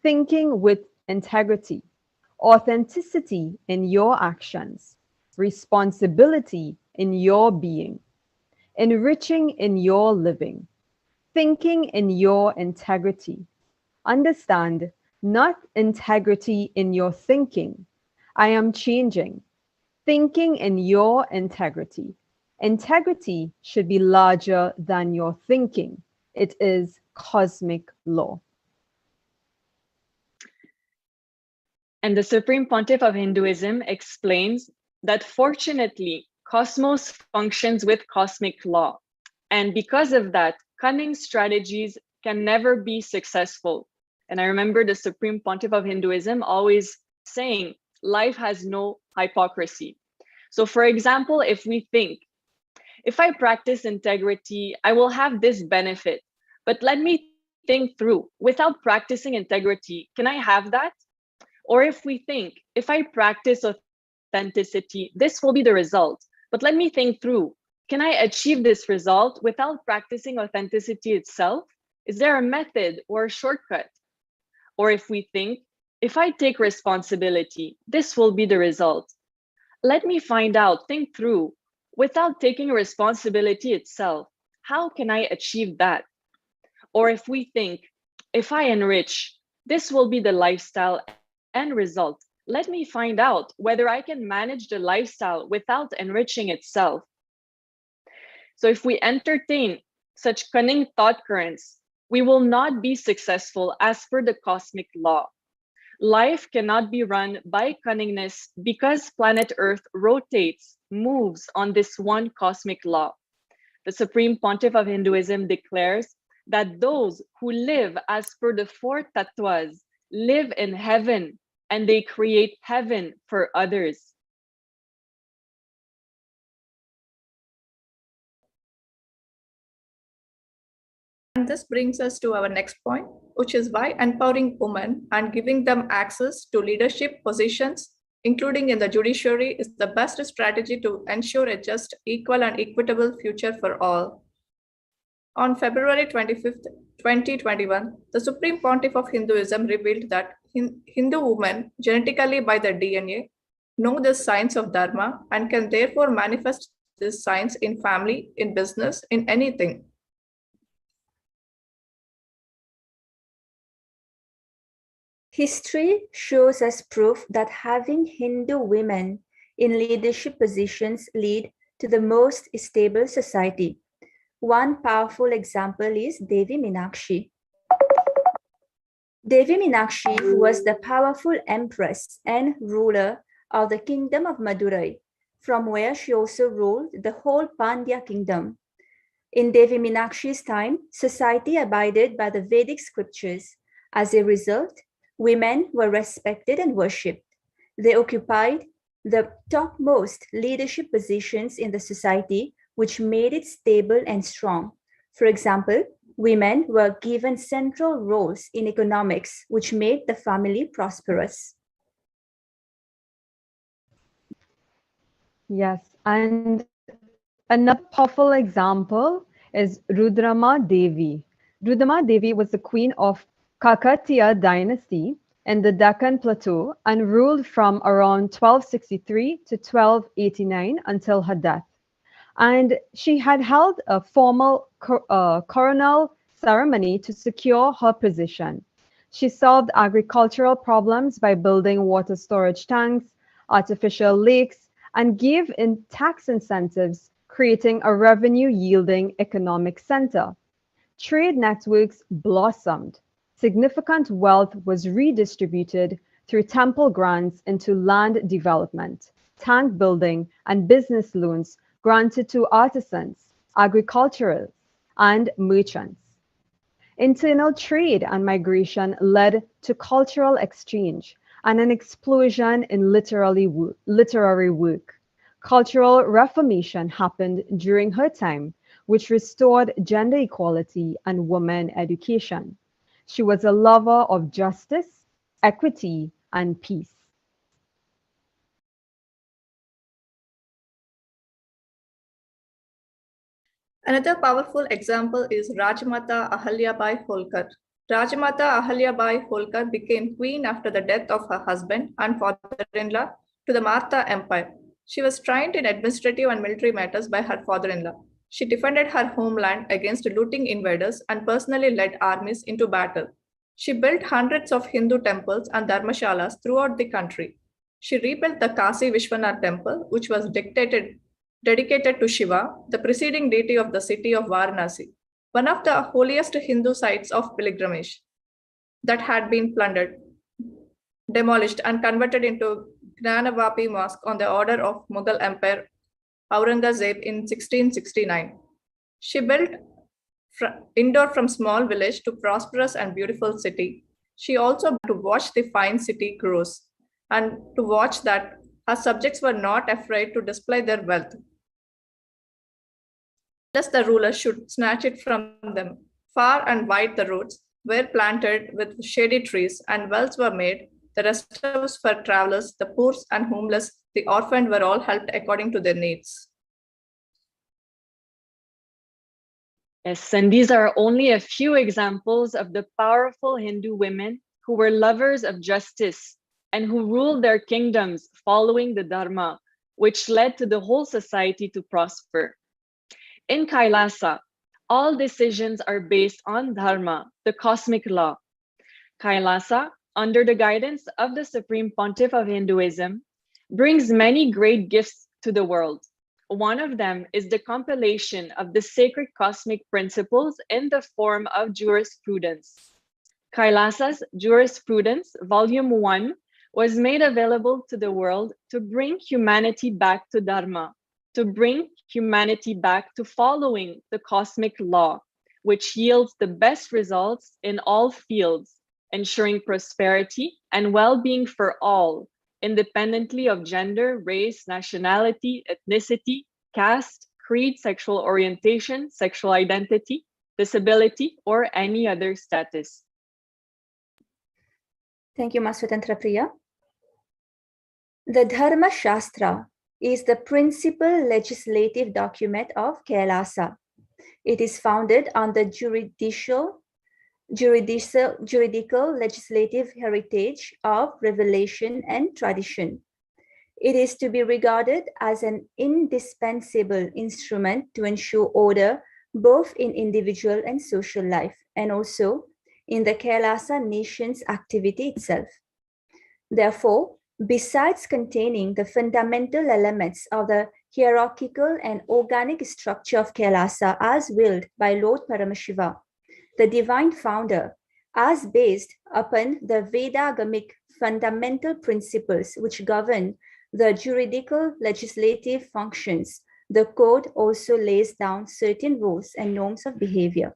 with integrity, authenticity in your actions, responsibility in your being, enriching in your living, thinking in your integrity. Understand, not integrity in your thinking. I am changing. Thinking in your integrity. Integrity should be larger than your thinking. It is cosmic law. And the Supreme Pontiff of Hinduism explains that fortunately, cosmos functions with cosmic law. And because of that, cunning strategies can never be successful. And I remember the Supreme Pontiff of Hinduism always saying, life has no hypocrisy. So for example, if we think, if I practice integrity, I will have this benefit. But let me think through, without practicing integrity, can I have that? Or if we think, if I practice authenticity, this will be the result. But let me think through, can I achieve this result without practicing authenticity itself? Is there a method or a shortcut? Or if we think, if I take responsibility, this will be the result. Let me find out, think through, without taking responsibility itself, how can I achieve that? Or if we think, if I enrich, this will be the lifestyle and result. Let me find out whether I can manage the lifestyle without enriching itself. So if we entertain such cunning thought currents, we will not be successful as per the cosmic law. Life cannot be run by cunningness because planet Earth rotates, moves on this one cosmic law. The Supreme Pontiff of Hinduism declares that those who live as per the four tattvas live in heaven and they create heaven for others. And this brings us to our next point, which is why empowering women and giving them access to leadership positions, including in the judiciary, is the best strategy to ensure a just, equal, and equitable future for all. On February 25th, 2021, the Supreme Pontiff of Hinduism revealed that Hindu women, genetically by their DNA, know the science of Dharma and can therefore manifest this science in family, in business, in anything. History shows us proof that having Hindu women in leadership positions lead to the most stable society. One powerful example is Devi Meenakshi. Devi Meenakshi was the powerful empress and ruler of the kingdom of Madurai, from where she also ruled the whole Pandya kingdom. In Devi Meenakshi's time, society abided by the Vedic scriptures. As a result, women were respected and worshipped. They occupied the topmost leadership positions in the society, which made it stable and strong. For example, women were given central roles in economics, which made the family prosperous. Yes, and another powerful example is Rudrama Devi. Rudrama Devi was the queen of Kakatiya dynasty in the Deccan Plateau and ruled from around 1263 to 1289 until her death. And she had held a formal coronal ceremony to secure her position. She solved agricultural problems by building water storage tanks, artificial lakes, and gave in tax incentives, creating a revenue-yielding economic center. Trade networks blossomed. Significant wealth was redistributed through temple grants into land development. tank building, and business loans granted to artisans, agriculturalists, and merchants. Internal trade and migration led to cultural exchange and an explosion in literary work. Cultural reformation happened during her time, which restored gender equality and women education. She was a lover of justice, equity, and peace. Another powerful example is Rajmata Ahalyabai Holkar. Rajmata Ahalyabai Holkar became queen after the death of her husband and father-in-law to the Maratha Empire. She was trained in administrative and military matters by her father-in-law. She defended her homeland against looting invaders and personally led armies into battle. She built hundreds of Hindu temples and dharmashalas throughout the country. She rebuilt the Kasi Vishwanath temple, which was dedicated to Shiva, the preceding deity of the city of Varanasi, one of the holiest Hindu sites of pilgrimage that had been plundered, demolished, and converted into Gnanavapi Mosque on the order of Mughal Emperor Aurangzeb in 1669. She built indoor from small village to prosperous and beautiful city. She also to watch the fine city grows and to watch that her subjects were not afraid to display their wealth, lest the ruler should snatch it from them. Far and wide the roads were planted with shady trees, and wells were made. The rest house for travelers, the poor and homeless, the orphaned were all helped according to their needs. Yes, and these are only a few examples of the powerful Hindu women who were lovers of justice and who ruled their kingdoms following the Dharma, which led to the whole society to prosper. In Kailasa, all decisions are based on Dharma, the cosmic law. Kailasa, under the guidance of the Supreme Pontiff of Hinduism, brings many great gifts to the world. One of them is the compilation of the sacred cosmic principles in the form of jurisprudence. Kailasa's Jurisprudence, Volume 1, was made available to the world to bring humanity back to Dharma, to bring humanity back to following the cosmic law, which yields the best results in all fields, ensuring prosperity and well-being for all, independently of gender, race, nationality, ethnicity, caste, creed, sexual orientation, sexual identity, disability, or any other status. Thank you, Maswatantra Priya. The Dharma Shastra is the principal legislative document of Kailasa. It is founded on the juridical legislative heritage of revelation and tradition. It is to be regarded as an indispensable instrument to ensure order both in individual and social life, and also in the Kailasa nation's activity itself. Therefore, besides containing the fundamental elements of the hierarchical and organic structure of Kailasa as willed by Lord Paramashiva, the divine founder, as based upon the Vedagamic fundamental principles which govern the juridical legislative functions, the code also lays down certain rules and norms of behavior.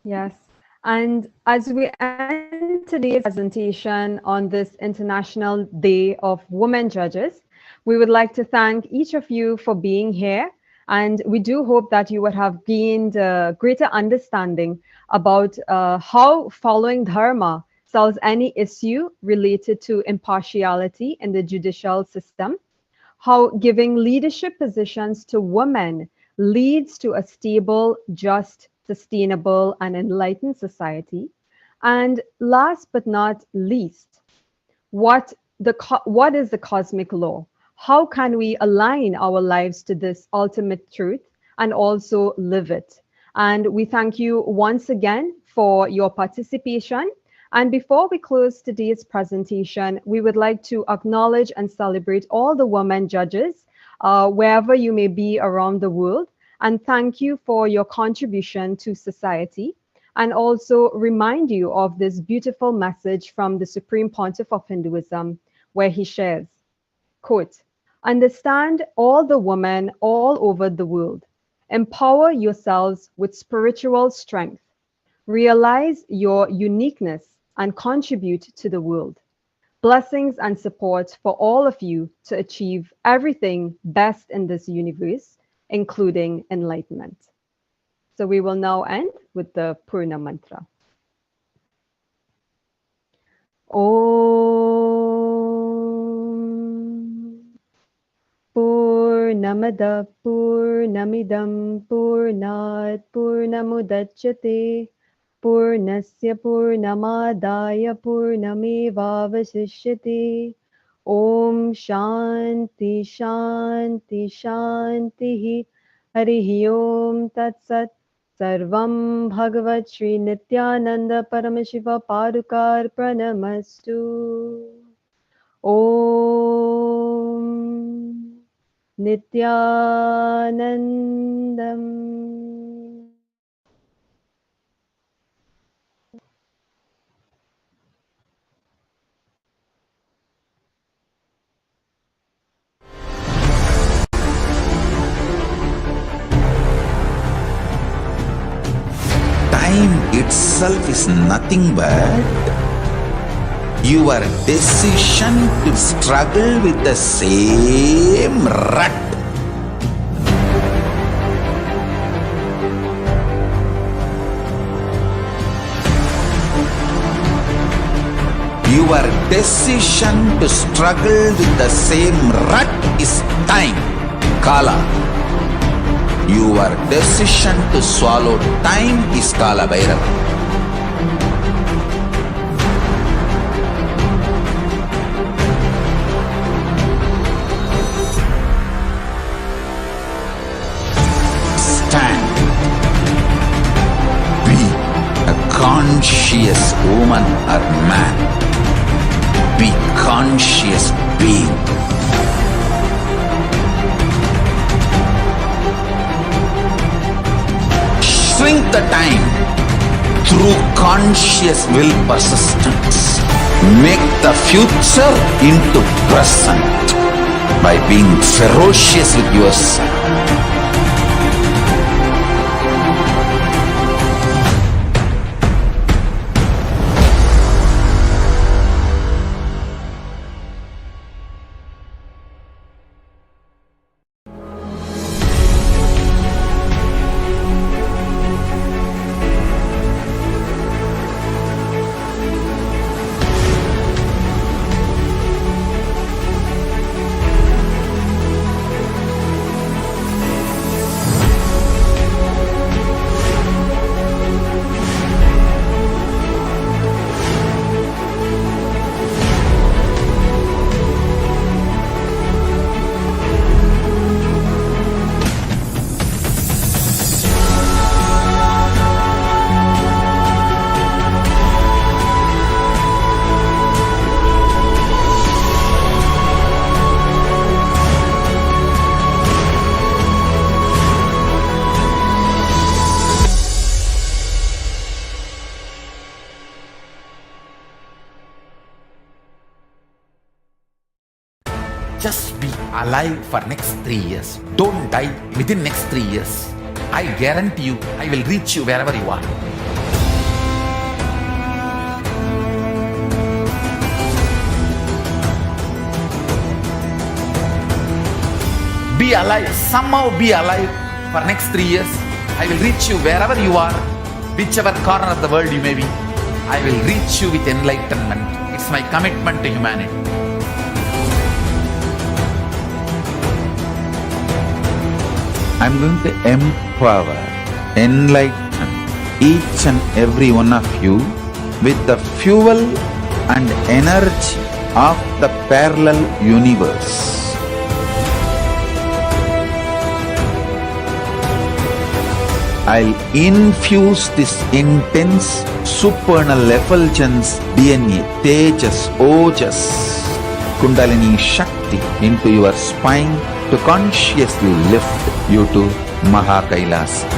Yes, and as we end today's presentation on this International Day of Women Judges, we would like to thank each of you for being here. And we do hope that you would have gained a greater understanding about how following Dharma solves any issue related to impartiality in the judicial system, how giving leadership positions to women leads to a stable, just, sustainable, and enlightened society. And last but not least, what is the cosmic law? How can we align our lives to this ultimate truth and also live it? And we thank you once again for your participation. And before we close today's presentation, we would like to acknowledge and celebrate all the women judges, wherever you may be around the world. And thank you for your contribution to society. And also remind you of this beautiful message from the Supreme Pontiff of Hinduism, where he shares, quote, "Understand all the women all over the world. Empower yourselves with spiritual strength. Realize your uniqueness and contribute to the world. Blessings and support for all of you to achieve everything best in this universe, including enlightenment." So we will now end with the Purna mantra. Om Purnamada Purnamidam Purnat Purnamudachyate Purnasya Purnamadaya Purnamevavasishyate. Om Shanti Shanti Shanti Harihi Om Tat Sat. Sarvam Bhagavat Shri Nithyananda Paramashiva Parukar Pranamastu. Om Nithyanandam. Time itself is nothing but your decision to struggle with the same rut. Your decision to struggle with the same rut is time, Kala. Your decision to swallow time is Kala Bhairava. Stand. Be a conscious woman or man. Be conscious being. Shrink the time through conscious will persistence. Make the future into present by being ferocious with yourself. Just be alive for next 3 years. Don't die within next 3 years. I guarantee you, I will reach you wherever you are. Be alive, somehow be alive for next 3 years. I will reach you wherever you are, whichever corner of the world you may be. I will reach you with enlightenment. It's my commitment to humanity. I'm going to empower, enlighten each and every one of you with the fuel and energy of the parallel universe. I'll infuse this intense supernal effulgence DNA, Tejas, Ojas, Kundalini Shakti into your spine to consciously lift you to Maha Kailasa.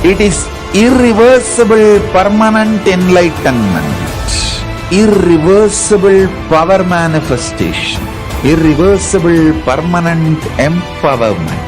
It is irreversible permanent enlightenment, irreversible power manifestation, irreversible permanent empowerment.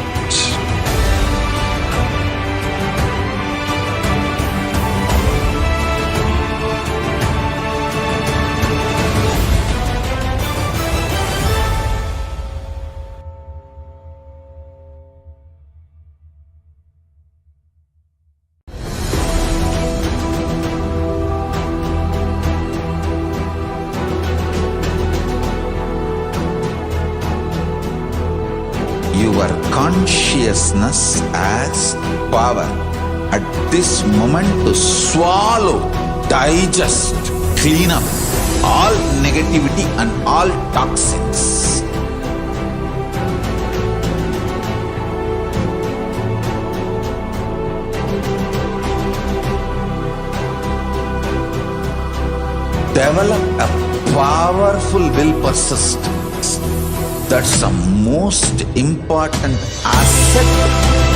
Your consciousness as power at this moment to swallow, digest, clean up all negativity and all toxins. Develop a powerful will persistence. That's the most important asset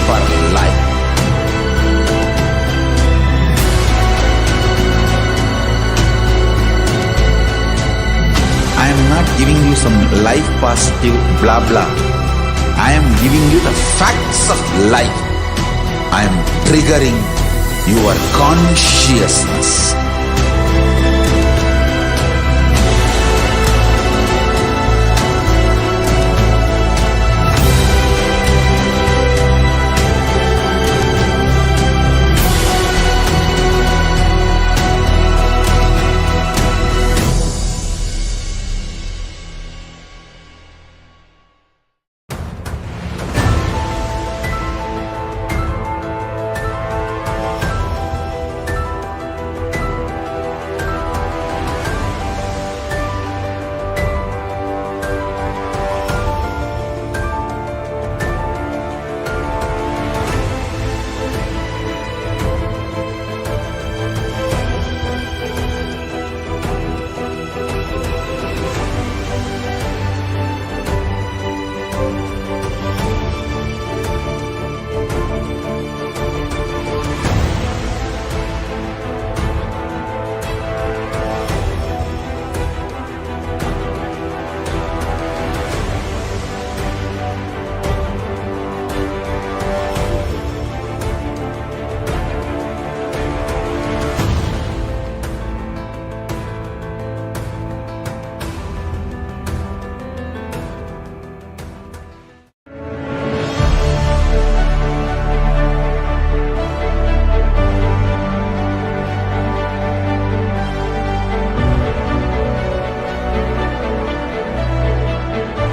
for life. I am not giving you some life positive blah blah. I am giving you the facts of life. I am triggering your consciousness.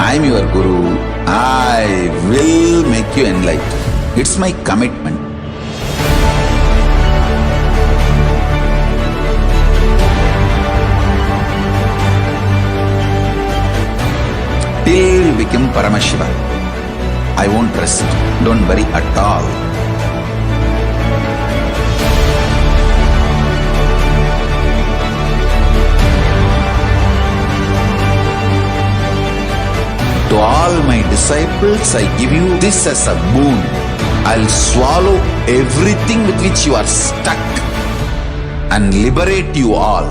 I am your Guru. I will make you enlightened. It's my commitment. Till you become Paramashiva, I won't rest. Don't worry at all. To all my disciples, I give you this as a boon. I'll swallow everything with which you are stuck and liberate you all.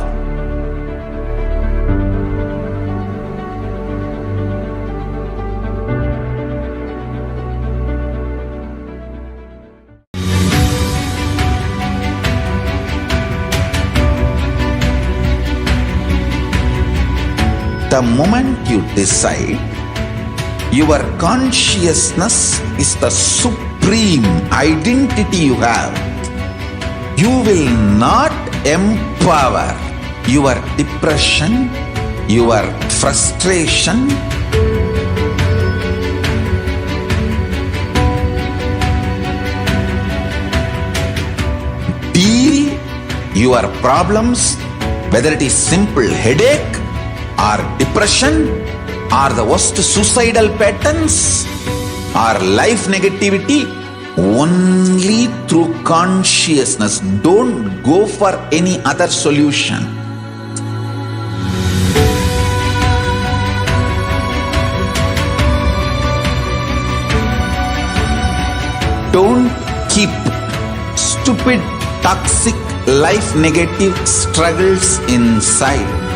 The moment you decide, your consciousness is the supreme identity you have. You will not empower your depression, your frustration, deal your problems, whether it is simple headache or depression or the worst suicidal patterns or life negativity, only through consciousness. Don't go for any other solution. Don't keep stupid toxic life negative struggles inside.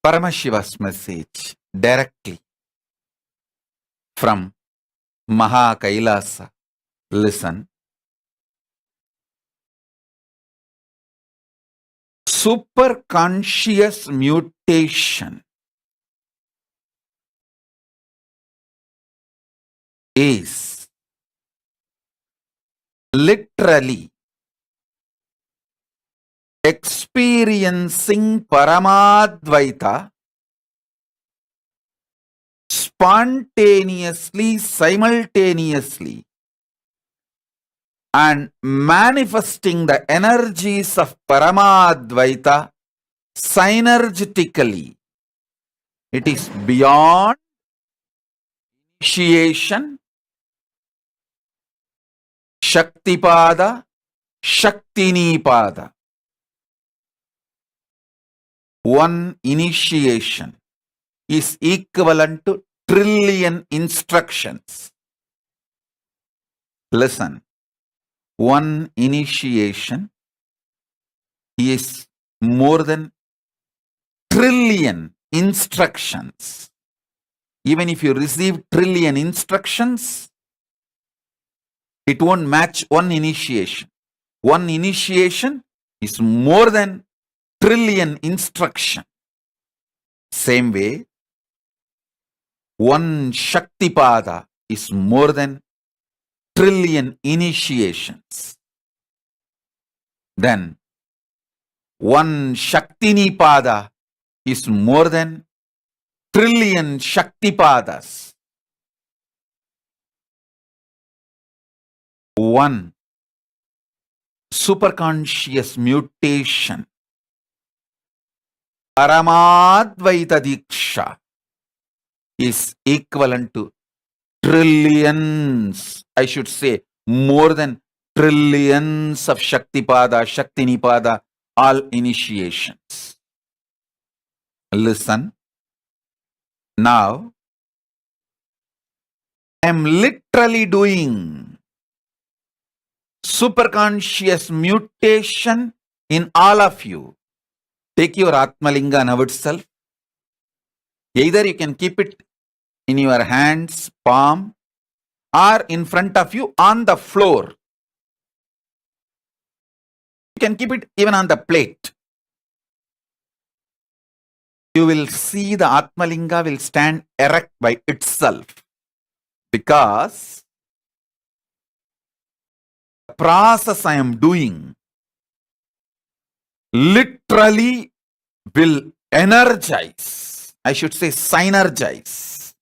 Paramashiva's message directly from Maha Kailasa. Listen. Superconscious mutation is literally experiencing Paramadvaita spontaneously, simultaneously, and manifesting the energies of Paramadvaita synergetically. It is beyond initiation, Shaktipada, Shaktinipada. One initiation is equivalent to trillion instructions. Listen, one initiation is more than trillion instructions. Even if you receive trillion instructions, it won't match one initiation. One initiation is more than trillion instruction. Same way, one Shaktipada is more than trillion initiations. Then one Shaktinipada is more than trillion Shaktipadas. One superconscious mutation, Paramadvaita Diksha, is equivalent to trillions, I should say more than trillions of Shaktipada, Shaktinipada, all initiations. Listen. Now, I am literally doing superconscious mutation in all of you. Take your Atmalinga now itself. Either you can keep it in your hands, palm, or in front of you on the floor. You can keep it even on the plate. You will see the Atmalinga will stand erect by itself, because the process I am doing literally will energize, I should say synergize,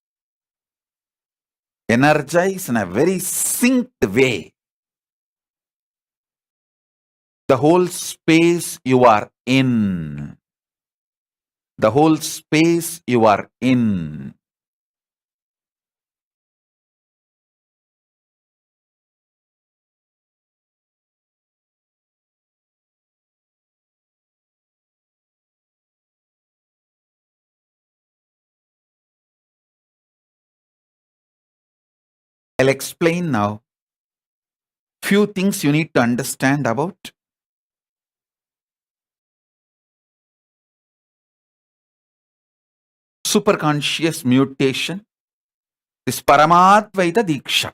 energize in a very synced way the whole space you are in. The whole space you are in. I'll explain now few things you need to understand about superconscious mutation, this Paramadvaita Diksha.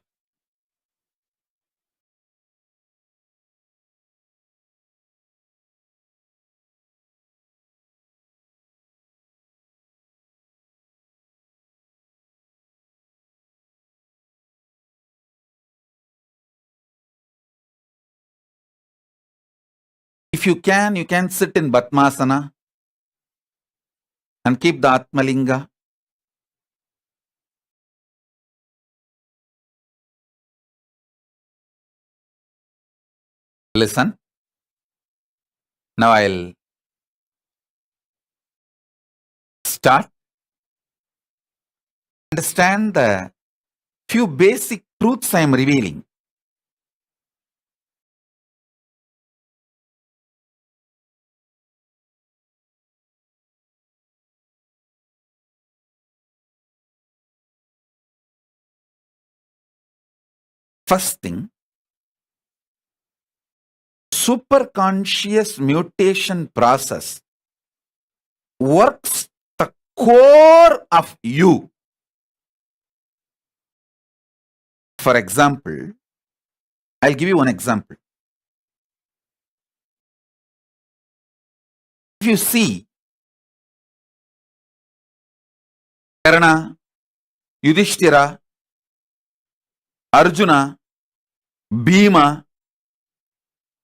If you can sit in Batmasana and keep the Atmalinga. Listen. Now I'll start. Understand the few basic truths I am revealing. First thing, superconscious mutation process works the core of you. For example, I'll give you one example. If you see Karna, Yudhishthira, Arjuna, Bhima,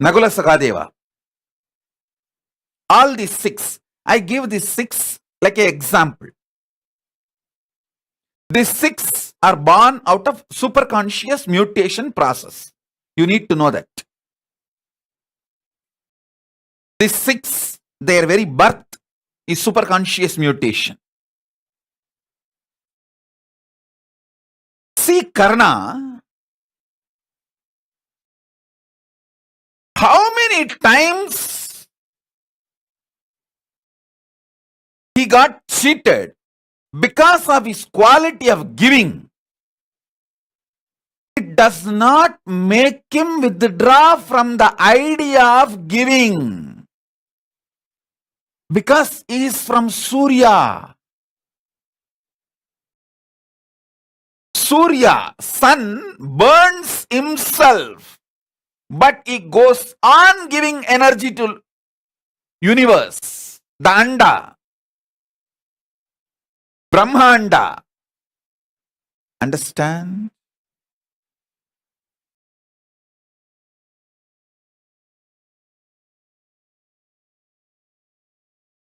Nagula Sakadeva, all these six, I give these six like an example. These six are born out of superconscious mutation process. You need to know that. These six, their very birth is superconscious mutation. See Karna, how many times he got cheated because of his quality of giving. It does not make him withdraw from the idea of giving, because he is from Surya. Surya, sun, burns himself, but he goes on giving energy to universe, the Anda, Brahmanda. Understand?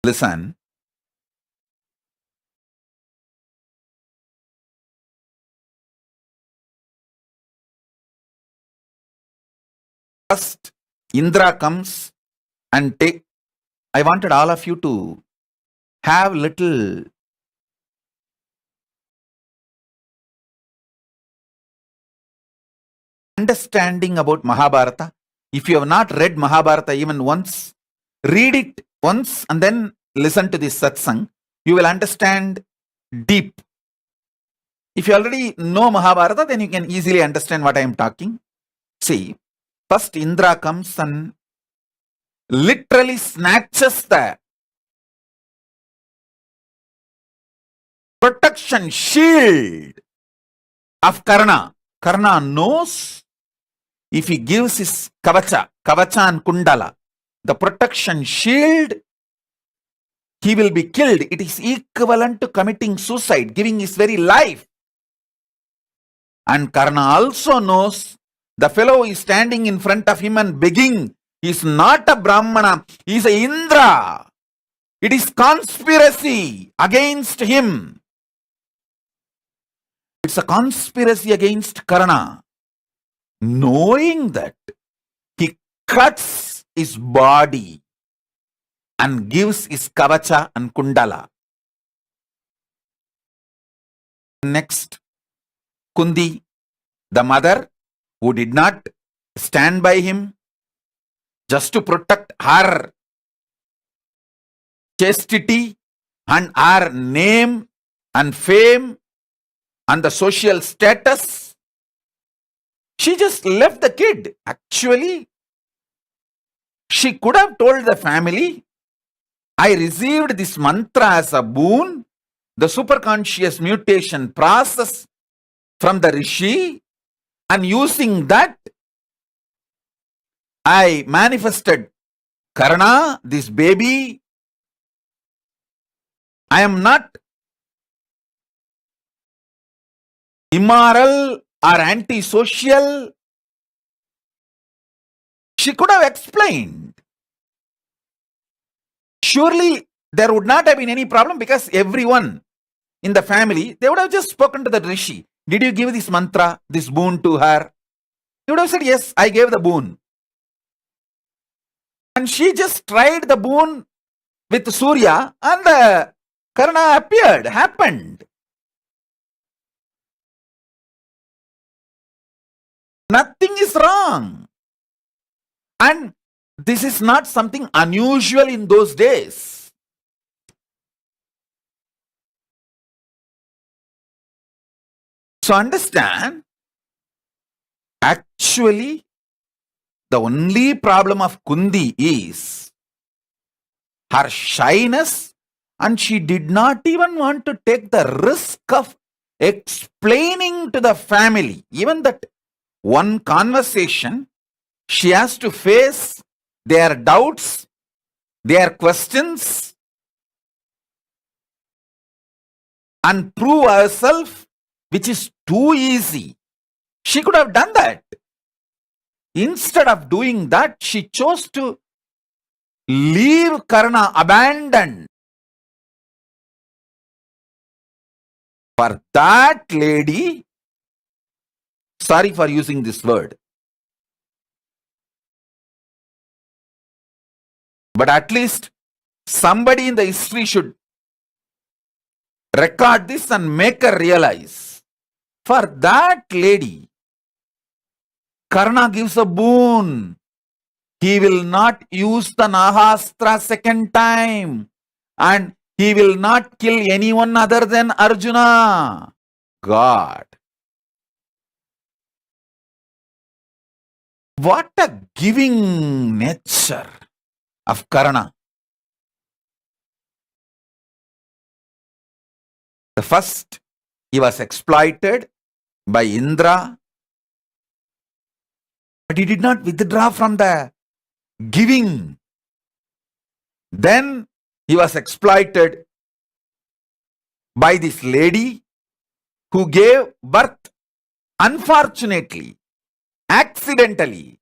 Listen. First, Indra comes and take. I wanted all of you to have little understanding about Mahabharata. If you have not read Mahabharata even once, read it once and then listen to this satsang. You will understand deep. If you already know Mahabharata, then you can easily understand what I am talking. See, first Indra comes and literally snatches the protection shield of Karna. Karna knows if he gives his kavacha and kundala, the protection shield, he will be killed. It is equivalent to committing suicide, giving his very life. And Karna also knows the fellow is standing in front of him and begging. He is not a Brahmana, he is a Indra. It is conspiracy against him. It's a conspiracy against Karna. Knowing that, he cuts his body and gives his kavacha and kundala. Next, Kundi, the mother who did not stand by him just to protect her chastity and her name and fame and the social status, she just left the kid. Actually, she could have told the family, I received this mantra as a boon, the superconscious mutation process from the Rishi, and using that, I manifested Karna, this baby. I am not immoral or antisocial. She could have explained. Surely there would not have been any problem, because everyone in the family, they would have just spoken to the Rishi. Did you give this mantra, this boon to her? He would have said, yes, I gave the boon. And she just tried the boon with Surya, and the Karna appeared, happened. Nothing is wrong. And this is not something unusual in those days. So understand, actually, the only problem of Kundi is her shyness, and she did not even want to take the risk of explaining to the family. Even that one conversation, she has to face their doubts, their questions, and prove herself, which is too easy. She could have done that. Instead of doing that, she chose to leave Karna abandoned. For that lady, sorry for using this word, but at least somebody in the history should record this and make her realize. For that lady, Karna gives a boon. He will not use the Nahastra second time, and he will not kill anyone other than Arjuna. God. What a giving nature of Karna. The first, he was exploited by Indra, but he did not withdraw from the giving. Then he was exploited by this lady who gave birth unfortunately, accidentally.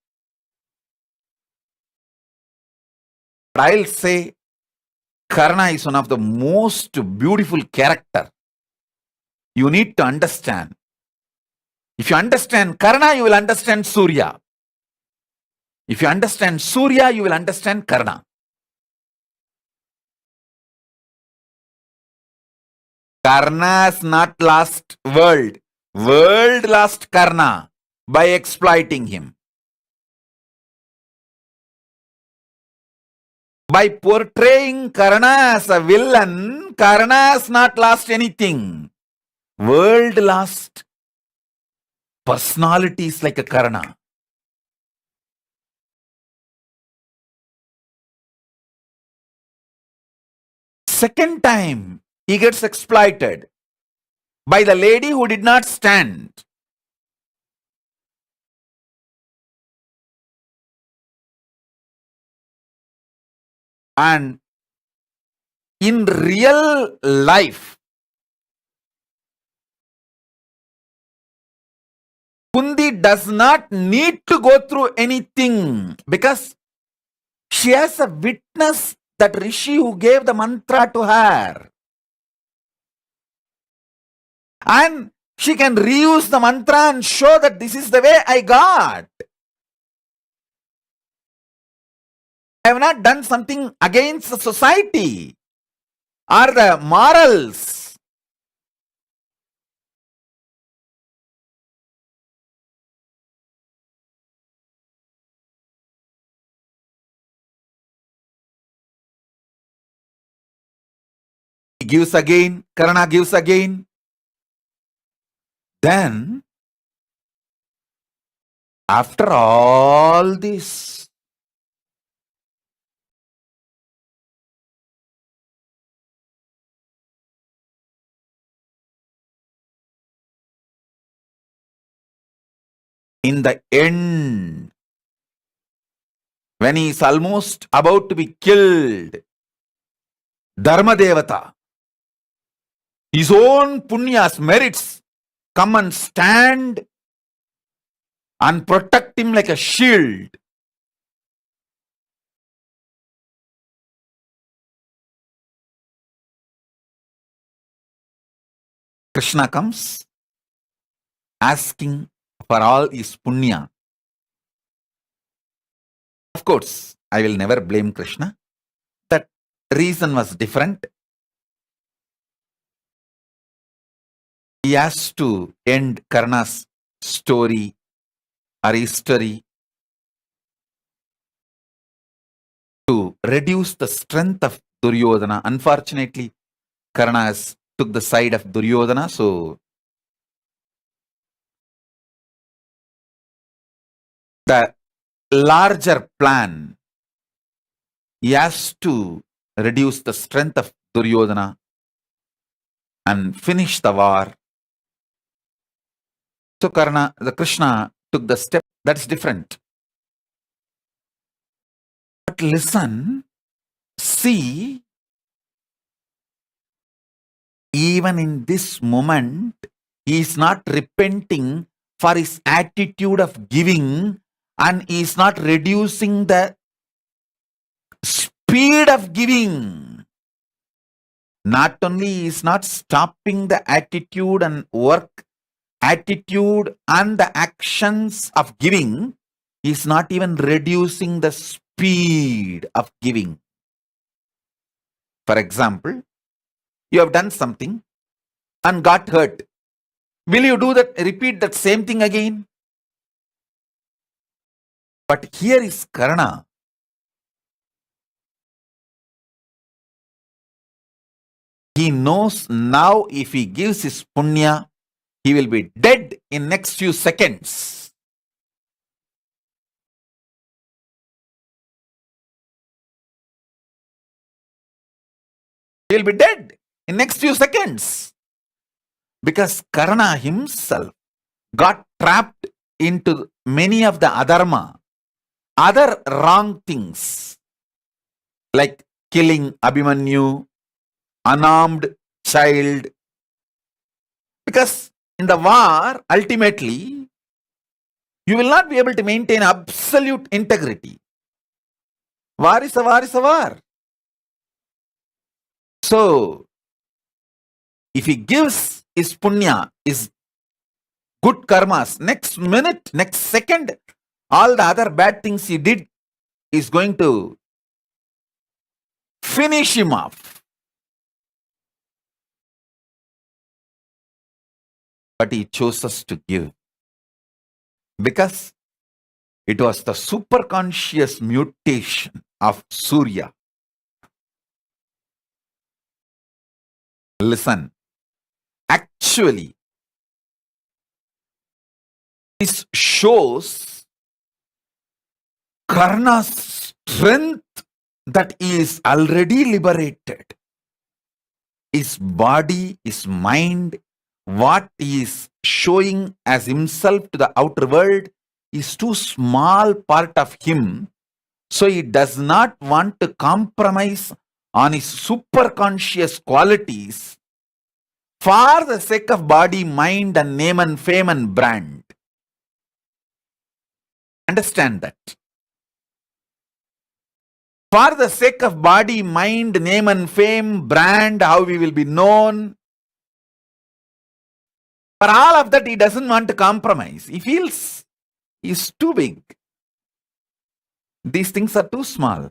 But I'll say Karna is one of the most beautiful character. You need to understand. If you understand Karna, you will understand Surya. If you understand Surya, you will understand Karna. Karna has not lost world. World lost Karna by exploiting him. By portraying Karna as a villain, Karna has not lost anything. World lost personalities like a Karna. Second time, he gets exploited by the lady who did not stand. And in real life, Kundi does not need to go through anything because she has a witness, that Rishi who gave the mantra to her. And she can reuse the mantra and show that this is the way I got. I have not done something against the society or the morals. He gives again, Karna gives again. Then, after all this, in the end, when he is almost about to be killed, Dharma Devata, his own punyas, merits, come and stand and protect him like a shield. Krishna comes asking for all his punya. Of course, I will never blame Krishna. That reason was different. he has to end Karna's story or history to reduce the strength of Duryodhana. Unfortunately, Karna has took the side of Duryodhana, so the larger plan, he has to reduce the strength of Duryodhana and finish the war. So the Krishna took the step. That's different. But listen, see, even in this moment, he is not repenting for his attitude of giving, and he is not reducing the speed of giving. Not only he is not stopping the attitude and work, attitude and the actions of giving, he is not even reducing the speed of giving. For example, you have done something and got hurt. Will you do that, repeat that same thing again? But here is Karna. He knows now if he gives his punya, he will be dead in next few seconds. He will be dead in next few seconds. Because Karna himself got trapped into many of the adharma, other wrong things, like killing Abhimanyu, unarmed child. Because in the war, ultimately, you will not be able to maintain absolute integrity. War is a war is a war. So, if he gives his punya, his good karmas, next minute, next second, all the other bad things he did is going to finish him off. But he chose us to give because it was the superconscious mutation of Surya. Listen, actually, this shows Karna's strength that he is already liberated. His body, his mind, what he is showing as himself to the outer world is too small part of him. So he does not want to compromise on his superconscious qualities for the sake of body, mind, and name and fame and brand. Understand that. For the sake of body, mind, name and fame, brand, how we will be known, for all of that, he doesn't want to compromise. He feels he's too big. These things are too small.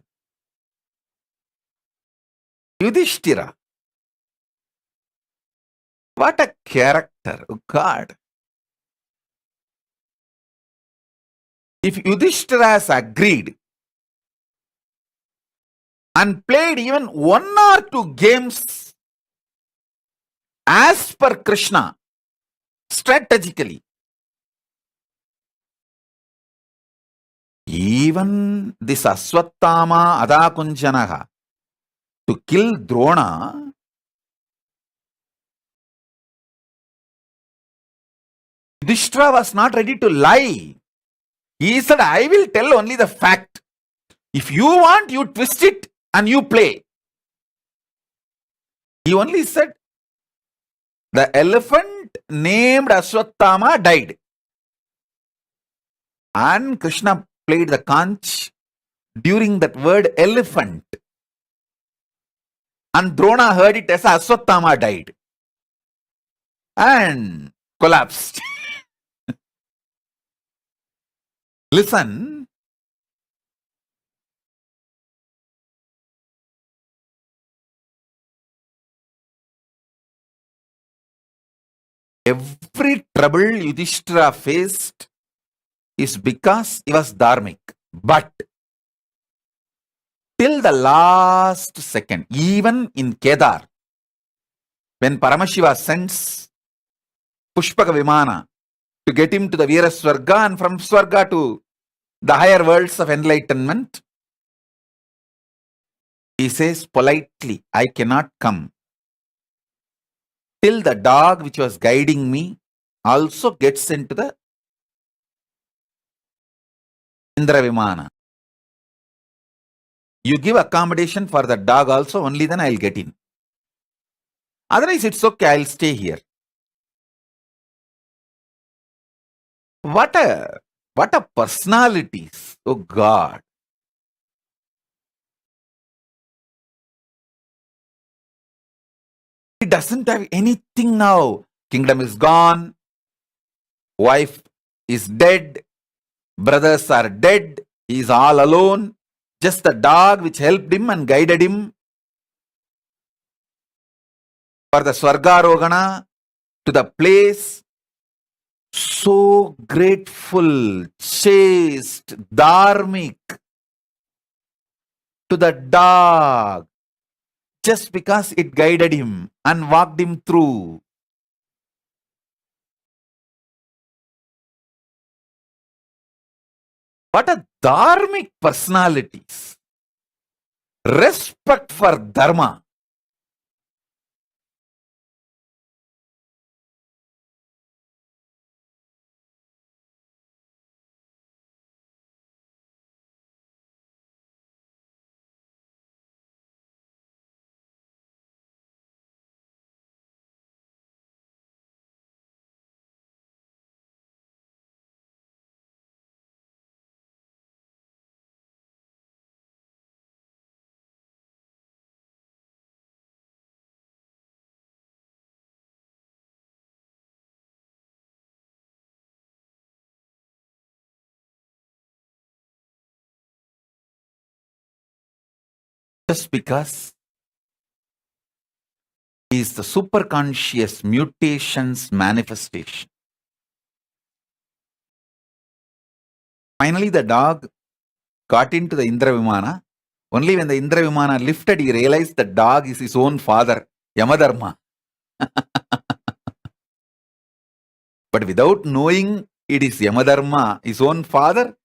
Yudhishthira. What a character, oh God. If Yudhishthira has agreed and played even 1 or 2 games as per Krishna, strategically, even this Aswattama Adakunjanaha, to kill Drona, Yudhishthira was not ready to lie. He said, I will tell only the fact. If you want, you twist it and you play. He only said, the elephant named Aswattama died. And Krishna played the conch during that word elephant. And Drona heard it as Aswattama died. And collapsed. Listen, Every trouble Yudhishthira faced is because he was dharmic. But till the last second, even in Kedar, when Paramashiva sends Pushpaka Vimana to get him to the Veera Swarga and from Swarga to the higher worlds of enlightenment, he says politely, I cannot come till the dog which was guiding me also gets into the Indra Vimana. You give accommodation for the dog also, only then I'll get in. Otherwise, it's okay, I'll stay here. What a personalities, oh God. He doesn't have anything now. Kingdom is gone. Wife is dead. Brothers are dead. He is all alone. Just the dog which helped him and guided him for the Swargarogana to the place. So grateful, chaste, dharmic to the dog just because it guided him and walked him through. What a dharmic personalities. Respect for dharma. Just because he is the superconscious mutations manifestation. Finally, the dog got into the Indra Vimana. Only when the Indra Vimana lifted, he realized the dog is his own father, Yamadharma. But without knowing it is Yamadharma, his own father,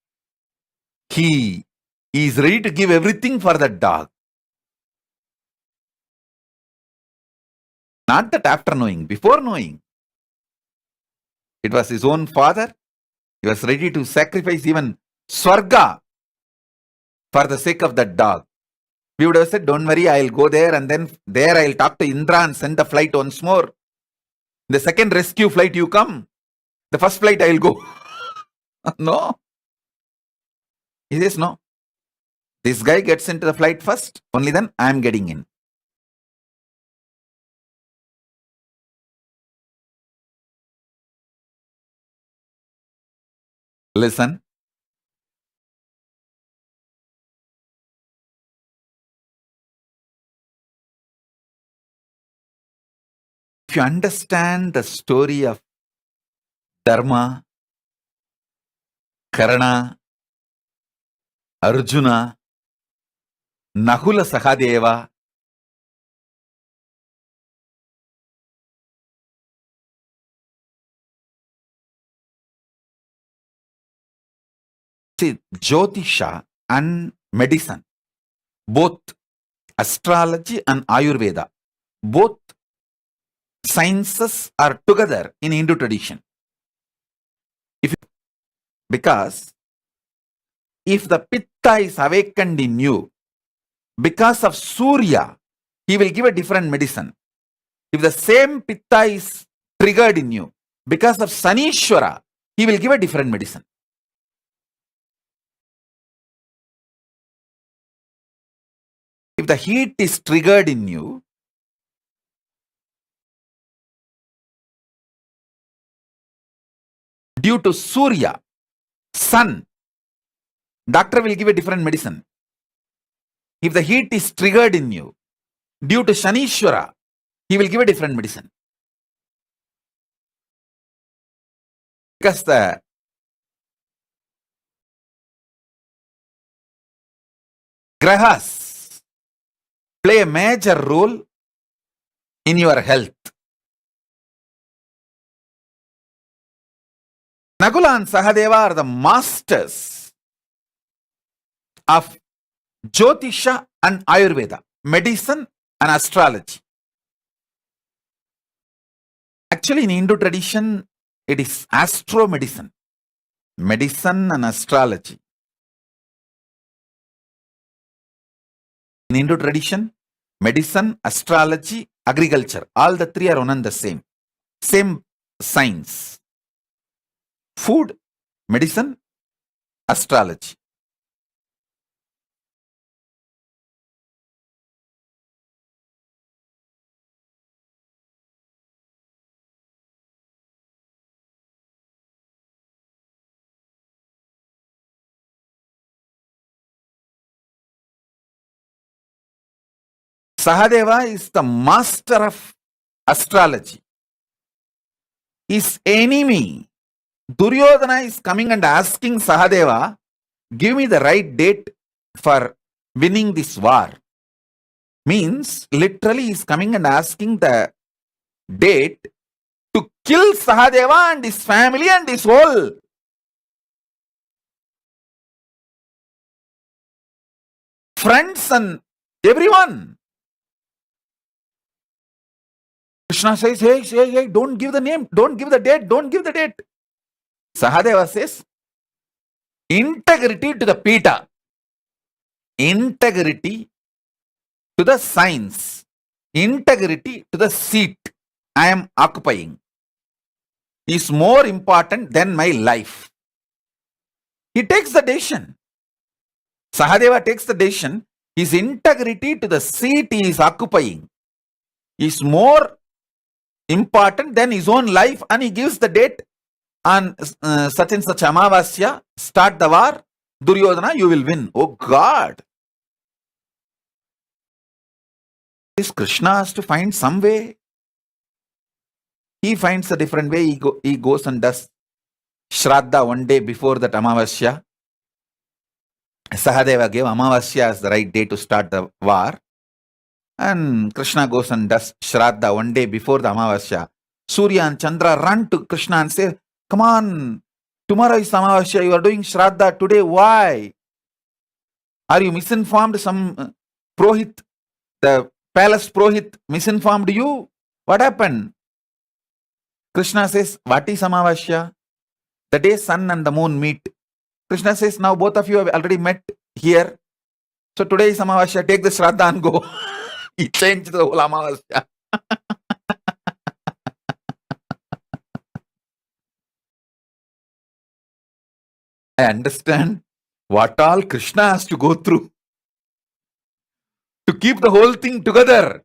he is ready to give everything for that dog. Not that after knowing, before knowing. It was his own father. He was ready to sacrifice even Swarga for the sake of that dog. We would have said, don't worry, I'll go there and then there I'll talk to Indra and send the flight once more. The second rescue flight you come. The first flight I'll go. No. He says, no. This guy gets into the flight first, only then I'm getting in. Listen. If you understand the story of Dharma, Karna, Arjuna, Nahula Sahadeva, see, Jyotisha and medicine, both astrology and Ayurveda, both sciences are together in Hindu tradition. Because if the Pitta is awakened in you, because of Surya, he will give a different medicine. If the same Pitta is triggered in you, because of Sanishwara, he will give a different medicine. If the heat is triggered in you, due to Surya, sun, doctor will give a different medicine. If the heat is triggered in you, due to Shanishwara, he will give a different medicine. Because the grahas play a major role in your health. Nakula and Sahadeva are the masters of Jyotisha and Ayurveda, medicine and astrology. Actually, in Hindu tradition, it is astro-medicine, medicine and astrology. In Hindu tradition, medicine, astrology, agriculture, all the three are one and the same. Same science. Food, medicine, astrology. Sahadeva is the master of astrology. His enemy, Duryodhana, is coming and asking Sahadeva, give me the right date for winning this war. Means, literally, he is coming and asking the date to kill Sahadeva and his family and his whole friends and everyone. Krishna says, hey, don't give the name, don't give the date, don't give the date. Sahadeva says, integrity to the Pita, integrity to the science, integrity to the seat I am occupying is more important than my life. He takes the decision. Sahadeva takes the decision. His integrity to the seat he is occupying is more important than his own life, and he gives the date on such and such Amavasya, start the war, Duryodhana, you will win. Oh God! This Krishna has to find some way. He finds a different way. He goes and does Shraddha one day before that Amavasya. Sahadeva gave Amavasya as the right day to start the war. And Krishna goes and does Shraddha one day before the Amavasya. Surya and Chandra run to Krishna and say, come on, tomorrow is Amavasya, you are doing Shraddha today, why? Are you misinformed? Some Prohit, the palace Prohit misinformed you? What happened? Krishna says, what is Amavasya? The day sun and the moon meet. Krishna says, now both of you have already met here. So today is Amavasya, take the Shraddha and go. He changed the whole Amavasya. I understand what all Krishna has to go through to keep the whole thing together.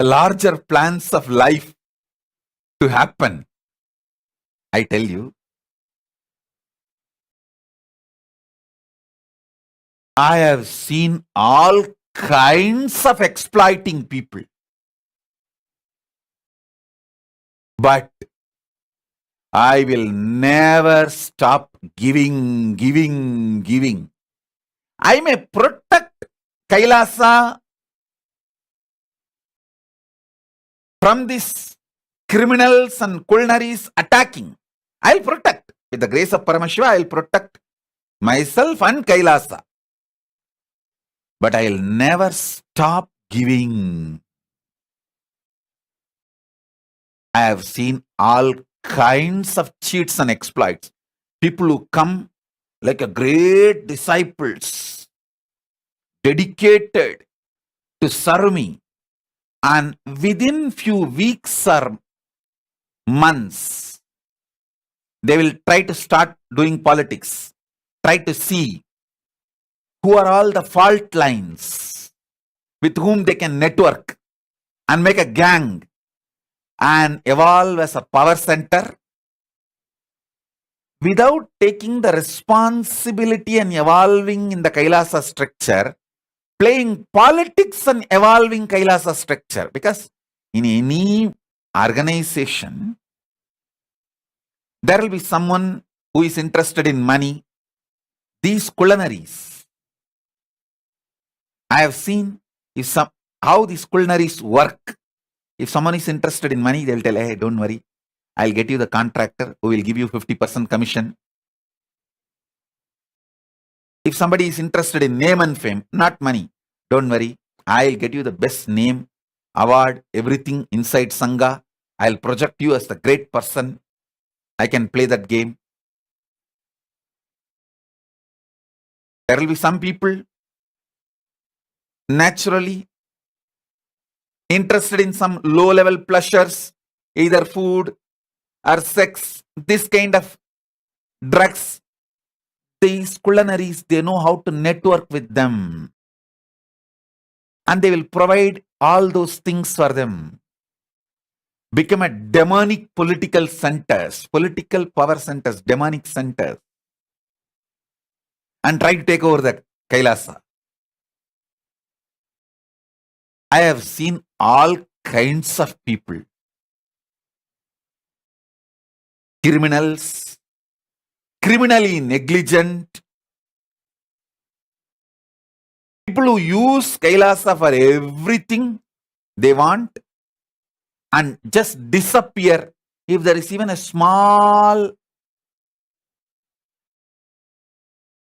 Larger plans of life to happen. I tell you, I have seen all kinds of exploiting people. But I will never stop giving. I may protect Kailasa from these criminals and culinaries attacking. I'll protect. With the grace of Paramashiva, I'll protect myself and Kailasa. But I'll never stop giving. I have seen all kinds of cheats and exploits. People who come like a great disciples, dedicated to serve me. And within few weeks or months, they will try to start doing politics, try to see who are all the fault lines with whom they can network and make a gang and evolve as a power center without taking the responsibility and evolving in the Kailasa structure, playing politics and evolving Kailasa structure. Because in any organization, there will be someone who is interested in money. These culinaries, I have seen how these culinaries work. If someone is interested in money, they'll tell, hey, don't worry, I'll get you the contractor who will give you 50% commission. If somebody is interested in name and fame, not money, don't worry, I'll get you the best name, award, everything inside Sangha. I'll project you as the great person. I can play that game. There will be some people naturally interested in some low-level pleasures, either food or sex, this kind of drugs. These culinaries, they know how to network with them. And they will provide all those things for them. Become a demonic political centers, political power centers, demonic centers. And try to take over the Kailasa. I have seen all kinds of people. Criminals, criminally negligent, people who use Kailasa for everything they want and just disappear if there is even a small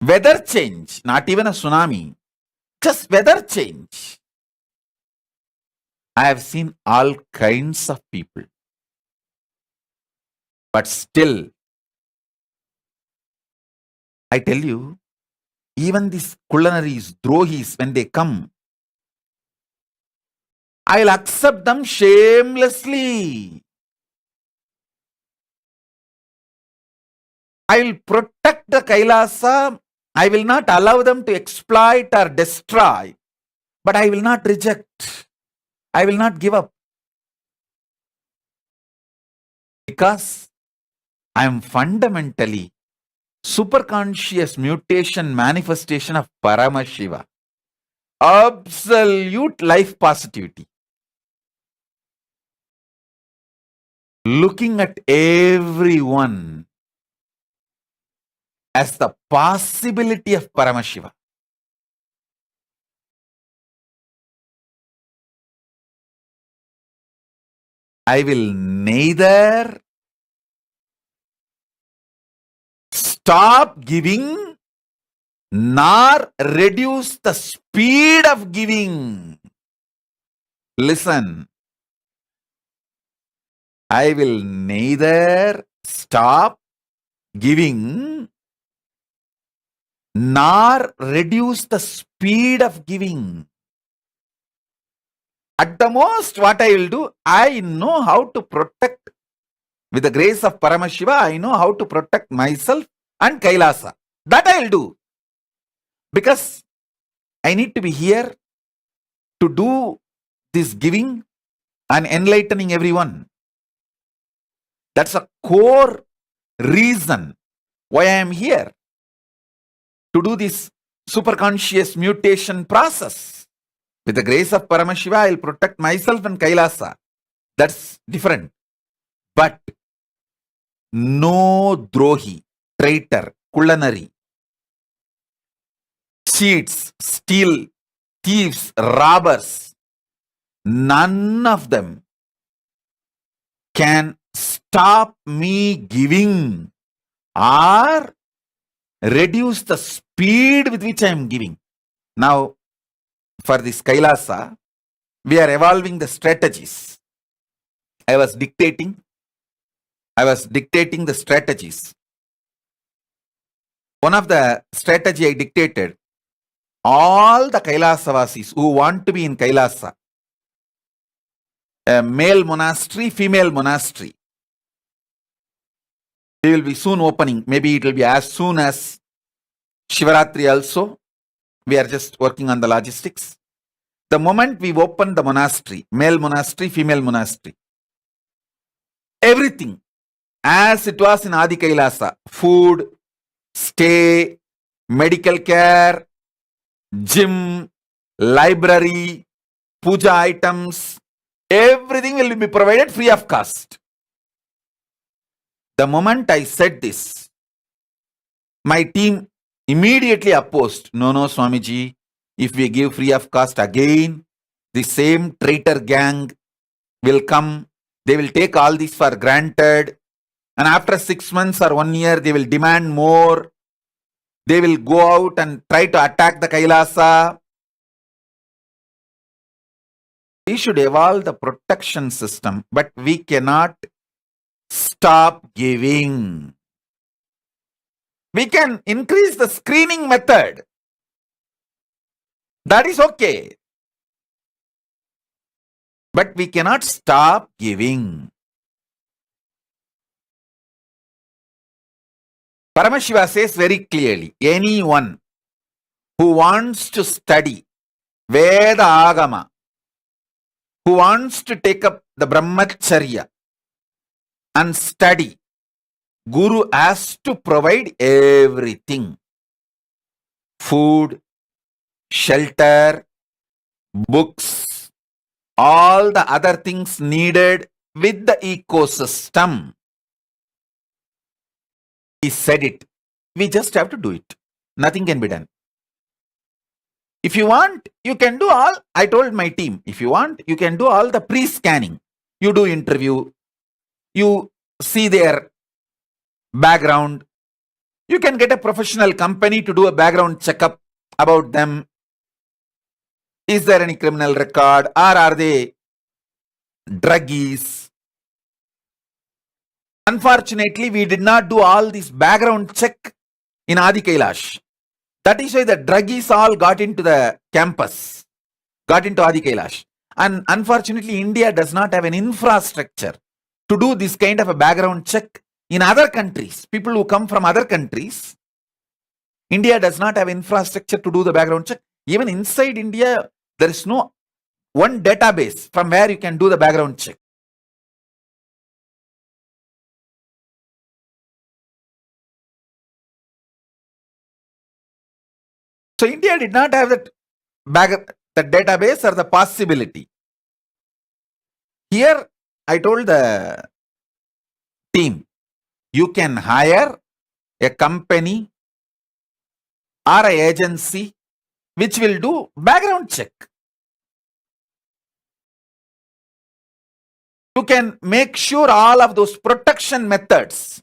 weather change, not even a tsunami, just weather change. I have seen all kinds of people. But still, I tell you, even these culinaries, drohis, when they come, I'll accept them shamelessly. I will protect the Kailasa. I will not allow them to exploit or destroy. But I will not reject. I will not give up. Because I am fundamentally superconscious mutation manifestation of Paramashiva. Absolute life positivity. Looking at everyone as the possibility of Paramashiva. I will neither stop giving nor reduce the speed of giving. Listen, I will neither stop giving nor reduce the speed of giving. At the most, what I will do, I know how to protect, with the grace of Paramashiva, I know how to protect myself and Kailasa. That I will do. Because I need to be here to do this giving and enlightening everyone. That's a core reason why I am here. To do this superconscious mutation process. With the grace of Paramashiva, I will protect myself and Kailasa. That's different. But no drohi, traitor, culinary, cheats, steal, thieves, robbers, none of them can stop me giving or reduce the speed with which I am giving. Now, for this Kailasa, we are evolving the strategies. I was dictating the strategies. One of the strategy I dictated, all the Kailasavasis who want to be in Kailasa, a male monastery, female monastery, we will be soon opening. Maybe it will be as soon as Shivaratri also. We are just working on the logistics. The moment we open the monastery, male monastery, female monastery, everything, as it was in Adi Kailasa. Food, stay, medical care, gym, library, puja items, everything will be provided free of cost. The moment I said this, my team immediately opposed. No, Swamiji, if we give free of cost again, the same traitor gang will come. They will take all this for granted. And after 6 months or 1 year, they will demand more. They will go out and try to attack the Kailasa. We should evolve the protection system, but we cannot stop giving. We can increase the screening method. That is okay. But we cannot stop giving. Paramashiva says very clearly, anyone who wants to study Veda Agama, who wants to take up the Brahmacharya and study, Guru has to provide everything. Food, shelter, books, all the other things needed with the ecosystem. He said it. We just have to do it. Nothing can be done. If you want, you can do all. I told my team, if you want, you can do all the pre-scanning. You do interview. You see their background. You can get a professional company to do a background checkup about them. Is there any criminal record, or are they druggies? Unfortunately, we did not do all this background check in Adi Kailash. That is why the druggies all got into the campus, got into Adi Kailash. And unfortunately, India does not have an infrastructure to do this kind of a background check in other countries. People who come from other countries, India does not have infrastructure to do the background check. Even inside India, there is no one database from where you can do the background check. So India did not have the database or the possibility. Here, I told the team, you can hire a company or an agency which will do background check. You can make sure all of those protection methods,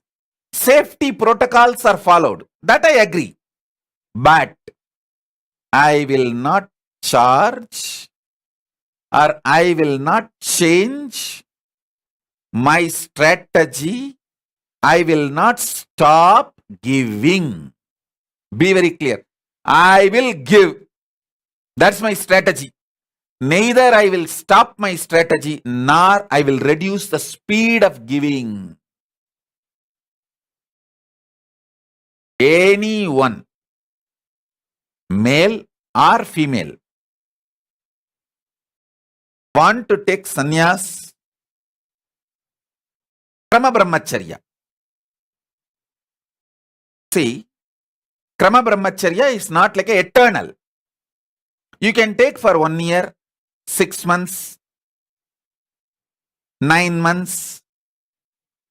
safety protocols are followed. That I agree. But I will not charge or I will not change my strategy. I will not stop giving. Be very clear. I will give. That's my strategy. Neither I will stop my strategy, nor I will reduce the speed of giving. Anyone, male or female, want to take sannyas, Krama Brahmacharya. See, Krama Brahmacharya is not like an eternal. You can take for 1 year, 6 months, 9 months,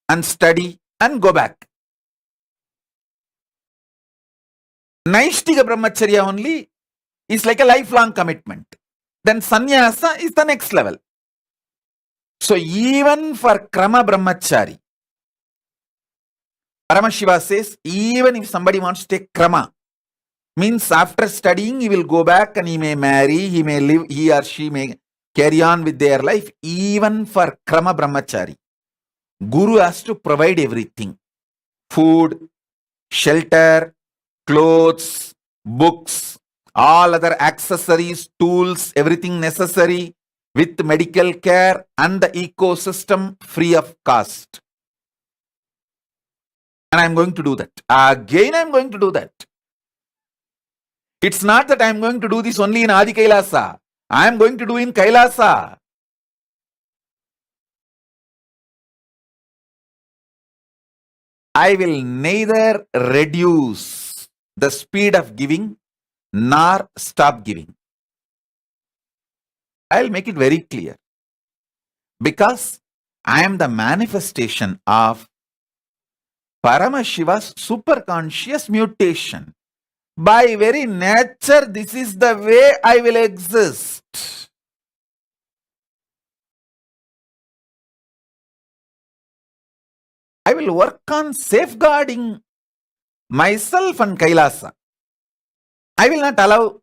and study and go back. Naishtika Brahmacharya only is like a lifelong commitment. Then sannyasa is the next level. So even for Krama Brahmachari, Paramashiva says, even if somebody wants to take Krama, means after studying he will go back and he may marry, he may live, he or she may carry on with their life. Even for Krama Brahmachari, Guru has to provide everything. Food, shelter, clothes, books, all other accessories, tools, everything necessary with medical care and the ecosystem free of cost. And I'm going to do that. Again, I'm going to do that. It's not that I'm going to do this only in Adi Kailasa. I'm going to do in Kailasa. I will neither reduce the speed of giving nor stop giving. I'll make it very clear. Because I am the manifestation of Paramashiva's superconscious mutation. By very nature, this is the way I will exist. I will work on safeguarding myself and Kailasa. I will not allow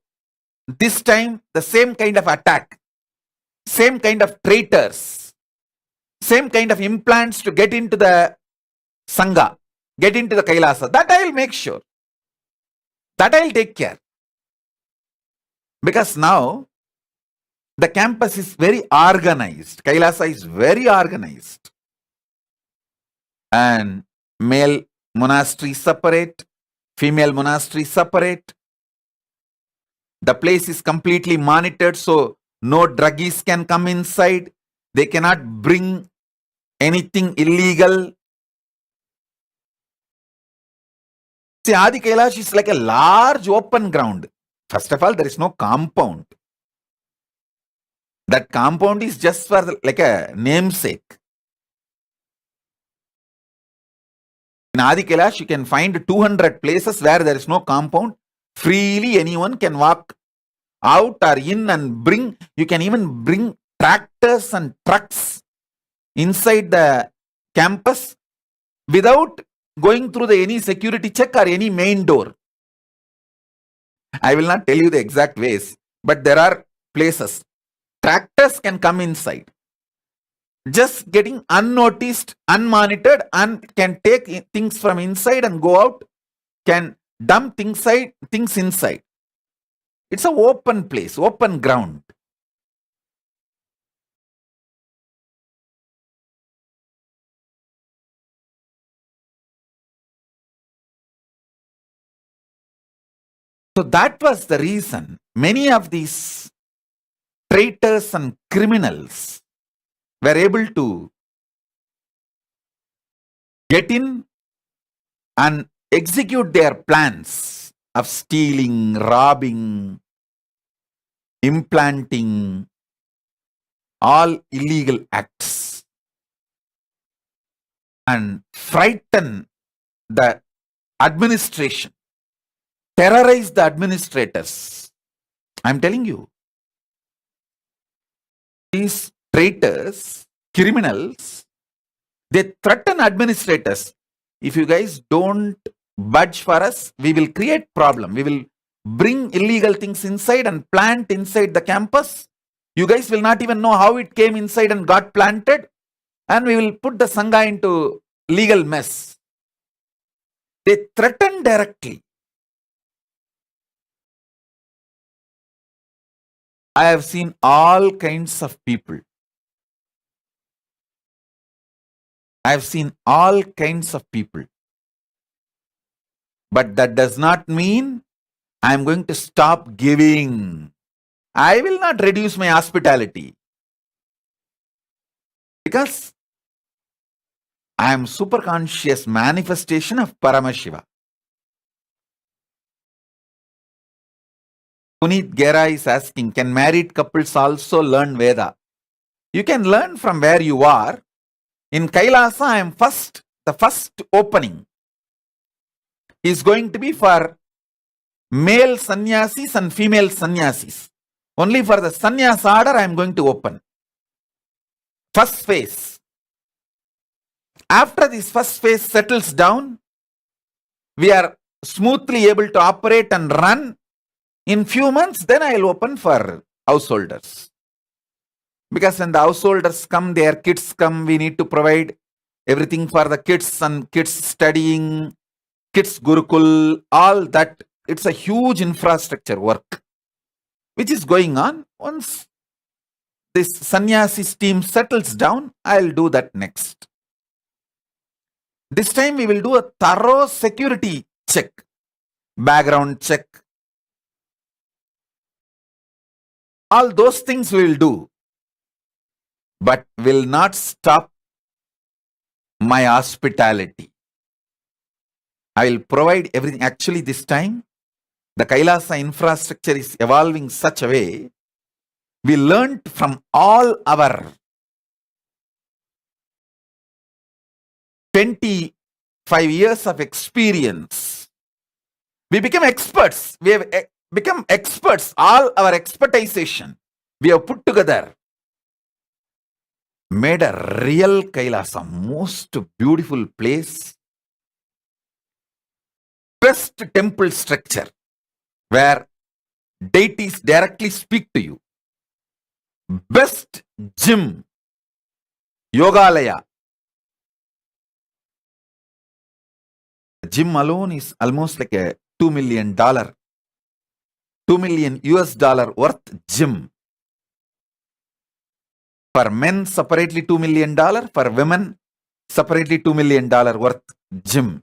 this time the same kind of attack, same kind of traitors, same kind of implants to get into the Sangha, get into the Kailasa. That I will make sure. That I will take care. Because now the campus is very organized. Kailasa is very organized. And male monastery separate, female monastery separate. The place is completely monitored, so no druggies can come inside. They cannot bring anything illegal. See, Adi Kailash is like a large open ground. First of all, there is no compound. That compound is just for like a namesake. In Adi Kailash, you can find 200 places where there is no compound. Freely anyone can walk out or in and bring. You can even bring tractors and trucks inside the campus without going through any security check or any main door. I will not tell you the exact ways, but there are places. Tractors can come inside. Just getting unnoticed, unmonitored, and can take things from inside and go out, can dump things inside. It's an open place, open ground. So that was the reason many of these traitors and criminals were able to get in and execute their plans of stealing, robbing, implanting, all illegal acts, and frighten the administration, terrorize the administrators. I'm telling you, these traitors, criminals, they threaten administrators. If you guys don't budge for us, we will create problem. We will bring illegal things inside and plant inside the campus. You guys will not even know how it came inside and got planted. And we will put the Sangha into legal mess. They threaten directly. I have seen all kinds of people. I have seen all kinds of people. But that does not mean I am going to stop giving. I will not reduce my hospitality. Because I am superconscious manifestation of Paramashiva. Puneet Gera is asking, can married couples also learn Veda? You can learn from where you are. In Kailasa, I am the first opening is going to be for male sannyasis and female sannyasis. Only for the sannyas order I am going to open. First phase. After this first phase settles down, we are smoothly able to operate and run. In few months, then I will open for householders. Because when the householders come, their kids come, we need to provide everything for the kids and kids studying, kids Gurukul, all that. It's a huge infrastructure work which is going on. Once this sannyasis team settles down, I'll do that next. This time we will do a thorough security check, background check. All those things we will do, but will not stop my hospitality. I will provide everything. Actually, this time, the Kailasa infrastructure is evolving such a way. We learned from all our 25 years of experience. We became experts. We have become experts. All our expertization we have put together, made a real Kailasa, most beautiful place, best temple structure where deities directly speak to you, best gym, yogalaya. The gym alone is almost like a $2 million, $2 million US worth gym. For men, separately $2 million. For women, separately $2 million worth gym.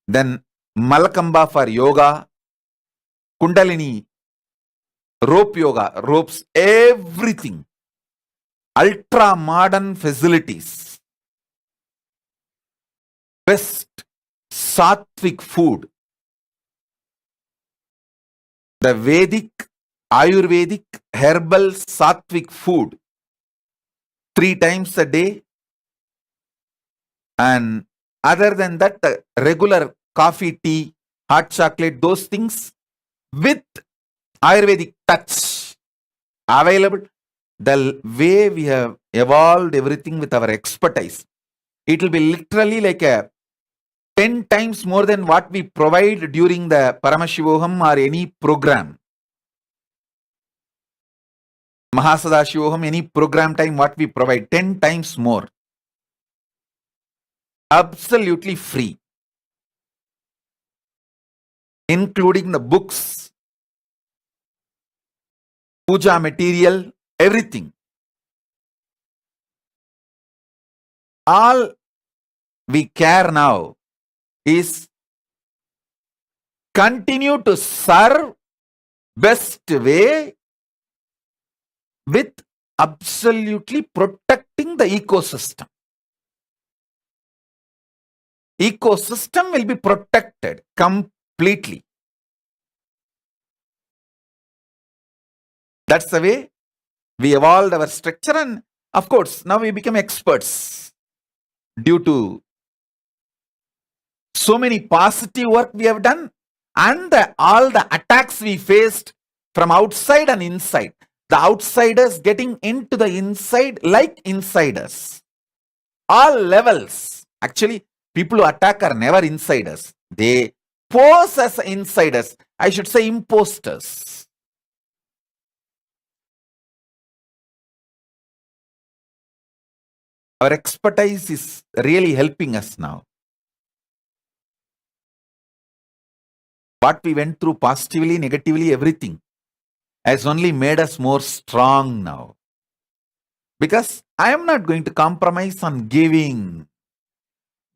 Then Malakamba for yoga, Kundalini, rope yoga, ropes, everything. Ultra modern facilities. Best sattvic food. The Vedic, Ayurvedic, herbal sattvic food. 3 times a day. And other than that, the regular coffee, tea, hot chocolate, those things with Ayurvedic touch available. The way we have evolved everything with our expertise, it will be literally like a 10 times more than what we provide during the Paramashivoham or any program. Mahasadashivoham, any program time, what we provide, 10 times more. Absolutely free. Including the books, puja material, everything. All we care now is continue to serve best way with absolutely protecting the ecosystem. Ecosystem will be protected completely. That's the way we evolved our structure, and of course, now we become experts due to so many positive work we have done and all the attacks we faced from outside and inside. The outsiders getting into the inside like insiders. All levels. Actually, people who attack are never insiders. They pose as insiders. I should say imposters. Our expertise is really helping us now. What we went through positively, negatively, everything has only made us more strong now. Because I am not going to compromise on giving.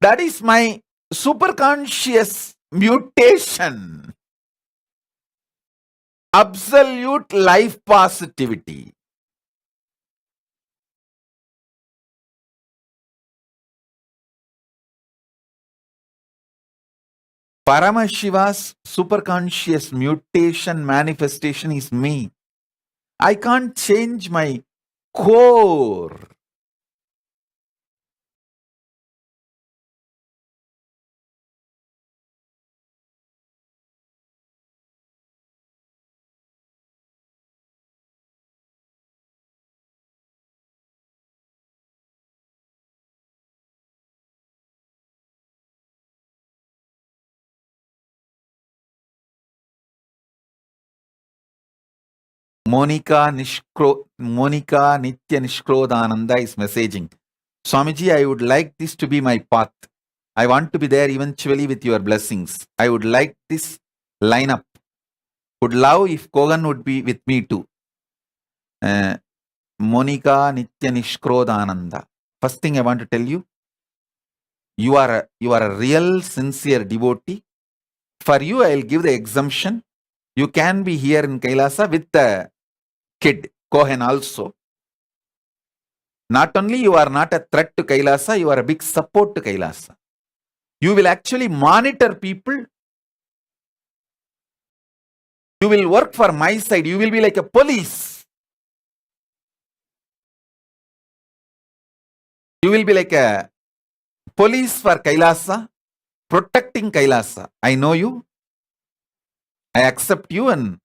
That is my superconscious mutation. Absolute life positivity. Paramashiva's superconscious mutation manifestation is me. I can't change my core. Monica Nitya Nishkrodananda is messaging. Swamiji, I would like this to be my path. I want to be there eventually with your blessings. I would like this lineup. Would love if Kogan would be with me too. Monica Nitya Nishkrodananda. First thing I want to tell you, you are a real sincere devotee. For you, I will give the exemption. You can be here in Kailasa with the kid, Kohen also. Not only you are not a threat to Kailasa, you are a big support to Kailasa. You will actually monitor people. You will work for my side. You will be like a police. You will be like a police for Kailasa, protecting Kailasa. I know you. I accept you, and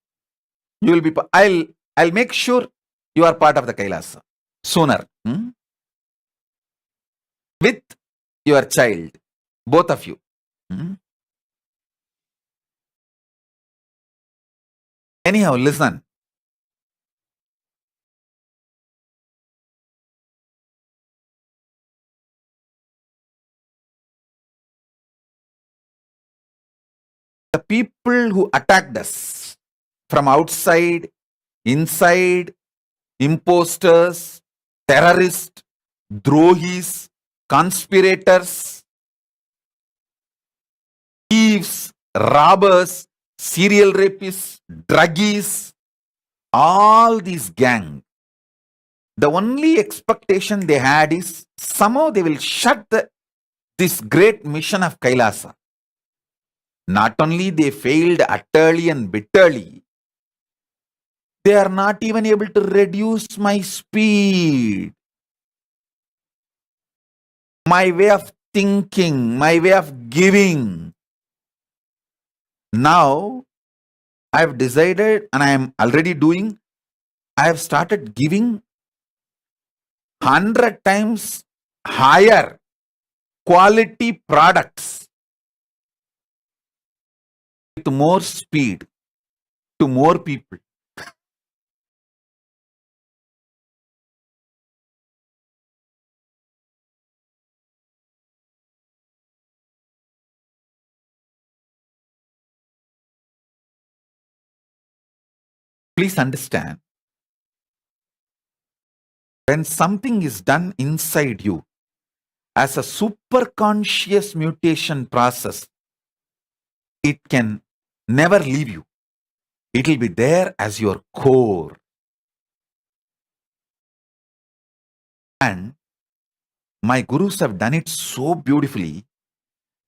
you will be. I'll make sure you are part of the Kailasa sooner. With your child, both of you. Anyhow, listen. The people who attacked us from outside, inside, imposters, terrorists, drohis, conspirators, thieves, robbers, serial rapists, druggies, all these gang. The only expectation they had is somehow they will shut this great mission of Kailasa. Not only they failed utterly and bitterly, they are not even able to reduce my speed, my way of thinking, my way of giving. Now, I have decided, and I am already doing, I have started giving 100 times higher quality products with more speed to more people. Please understand, when something is done inside you as a superconscious mutation process, it can never leave you. It will be there as your core. And my gurus have done it so beautifully.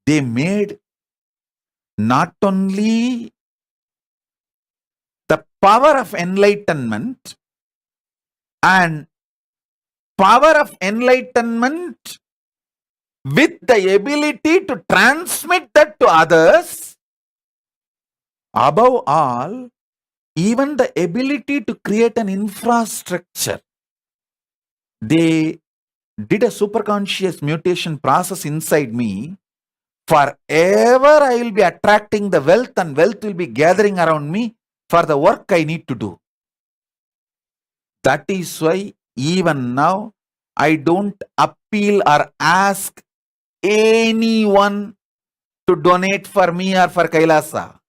They made not only the power of enlightenment and power of enlightenment with the ability to transmit that to others, above all, even the ability to create an infrastructure. They did a superconscious mutation process inside me. Forever I will be attracting the wealth, and wealth will be gathering around me for the work I need to do. That is why even now I don't appeal or ask anyone to donate for me or for Kailasa.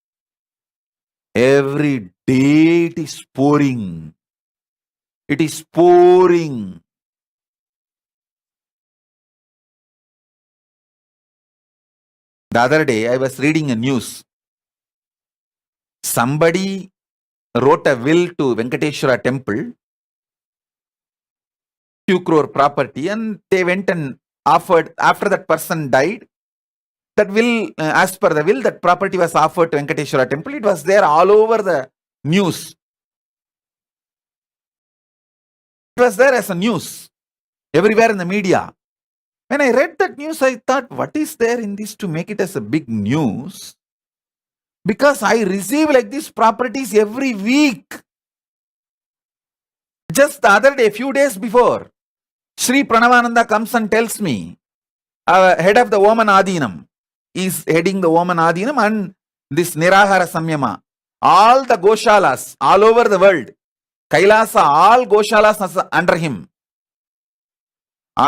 Every day it is pouring. It is pouring. The other day I was reading a news. Somebody wrote a will to Venkateshwara temple, few crore property, and they went and offered, after that person died, that will, as per the will, that property was offered to Venkateshwara temple. It was there all over the news. It was there as a news everywhere in the media. When I read that news, I thought, what is there in this to make it as a big news? Because I receive like these properties every week. Just the other day, a few days before, Sri Pranavananda comes and tells me, head of the Woman Adinam, is heading the Woman Adinam and this Nirahara Samyama. All the Goshalas all over the world, Kailasa, all Goshalas are under him.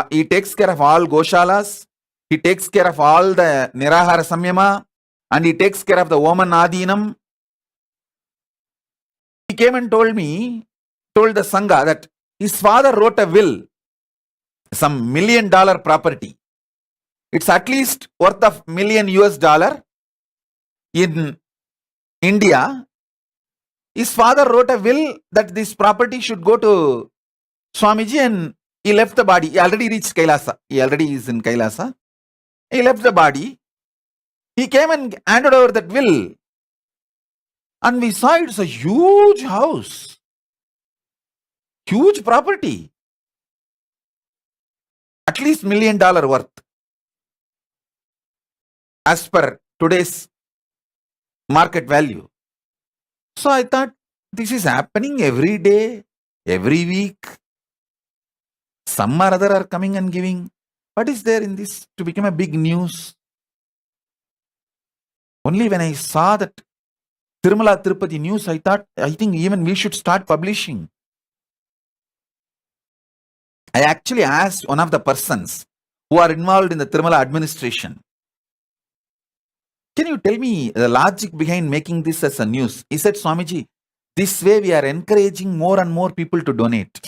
He takes care of all Goshalas, he takes care of all the Nirahara Samyama, and he takes care of the Woman Adinam. He came and told the Sangha that his father wrote a will, some $1 million property. It's at least worth of $1 million US in India. His father wrote a will that this property should go to Swamiji, and he left the body. He already reached Kailasa. He already is in Kailasa. He left the body. He came and handed over that will. And we saw it's a huge house, huge property, at least $1 million worth, as per today's market value. So I thought, this is happening every day, every week. Some or other are coming and giving. What is there in this to become a big news? Only when I saw that Tirumala Tirupati news, I thought, I think even we should start publishing. I actually asked one of the persons who are involved in the Tirumala administration, can you tell me the logic behind making this as a news? He said, Swamiji, this way we are encouraging more and more people to donate.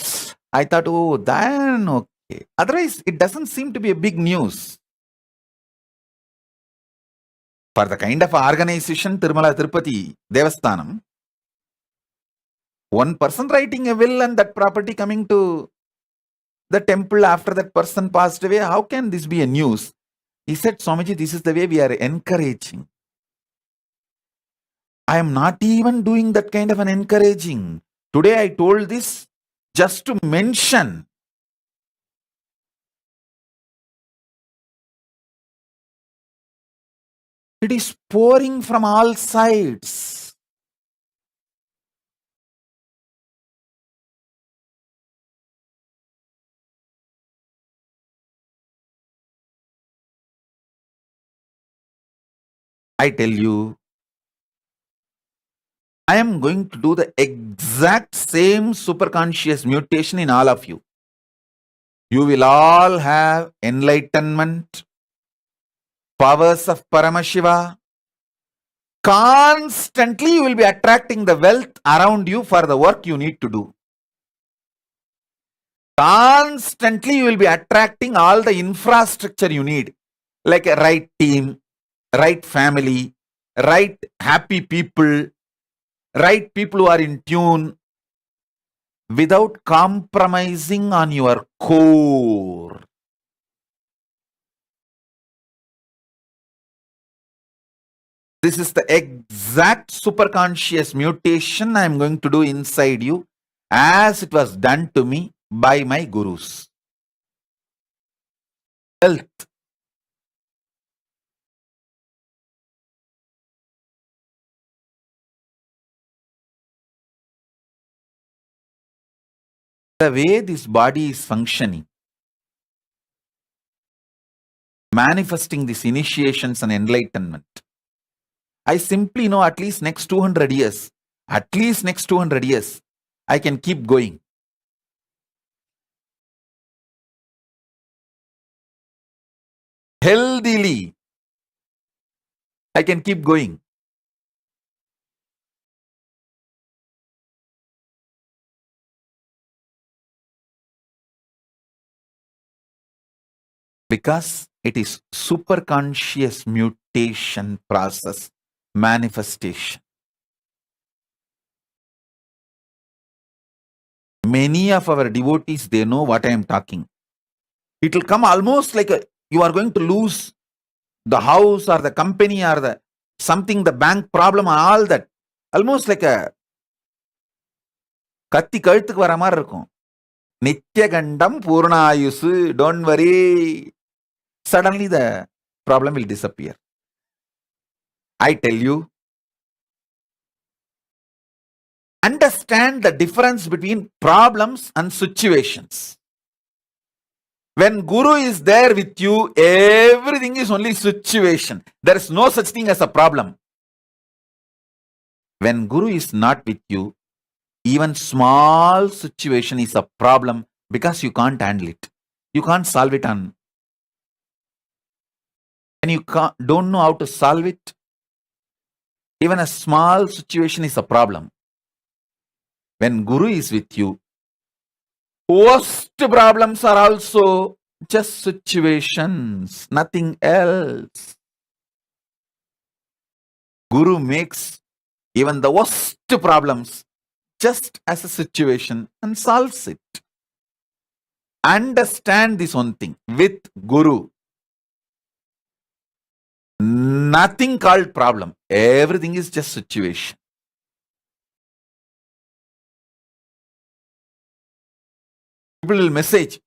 I thought, oh, then okay. Otherwise, it doesn't seem to be a big news. For the kind of organization, Tirumala Tirupati Devasthanam, one person writing a will and that property coming to the temple after that person passed away, how can this be a news? He said, Swamiji, this is the way we are encouraging. I am not even doing that kind of an encouraging. Today I told this just to mention. It is pouring from all sides. I tell you, I am going to do the exact same superconscious mutation in all of you. You will all have enlightenment, powers of Paramashiva. Constantly you will be attracting the wealth around you for the work you need to do. Constantly you will be attracting all the infrastructure you need, like a right team, right family, right happy people, right people who are in tune, without compromising on your core. This is the exact superconscious mutation I am going to do inside you, as it was done to me by my gurus. Wealth. The way this body is functioning, manifesting these initiations and enlightenment, I simply know at least next 200 years, I can keep going. Healthily, I can keep going. Because it is superconscious mutation process, manifestation. Many of our devotees, they know what I am talking. It will come almost like you are going to lose the house or the company or the something, the bank problem and all that. Almost like a கத்தி கழுத்துக்கு வர மாதிரி இருக்கும். நித்யகண்டம் பூர்ணாயுசு, don't worry. Suddenly the problem will disappear. I tell you, understand the difference between problems and situations. When Guru is there with you, everything is only situation. There is no such thing as a problem. When Guru is not with you, even small situation is a problem because you can't handle it. You can't solve it on. When you don't know how to solve it, even a small situation is a problem. When Guru is with you, worst problems are also just situations, nothing else. Guru makes even the worst problems just as a situation and solves it. Understand this one thing. With Guru, Nothing called problem. Everything is just situation. People will message,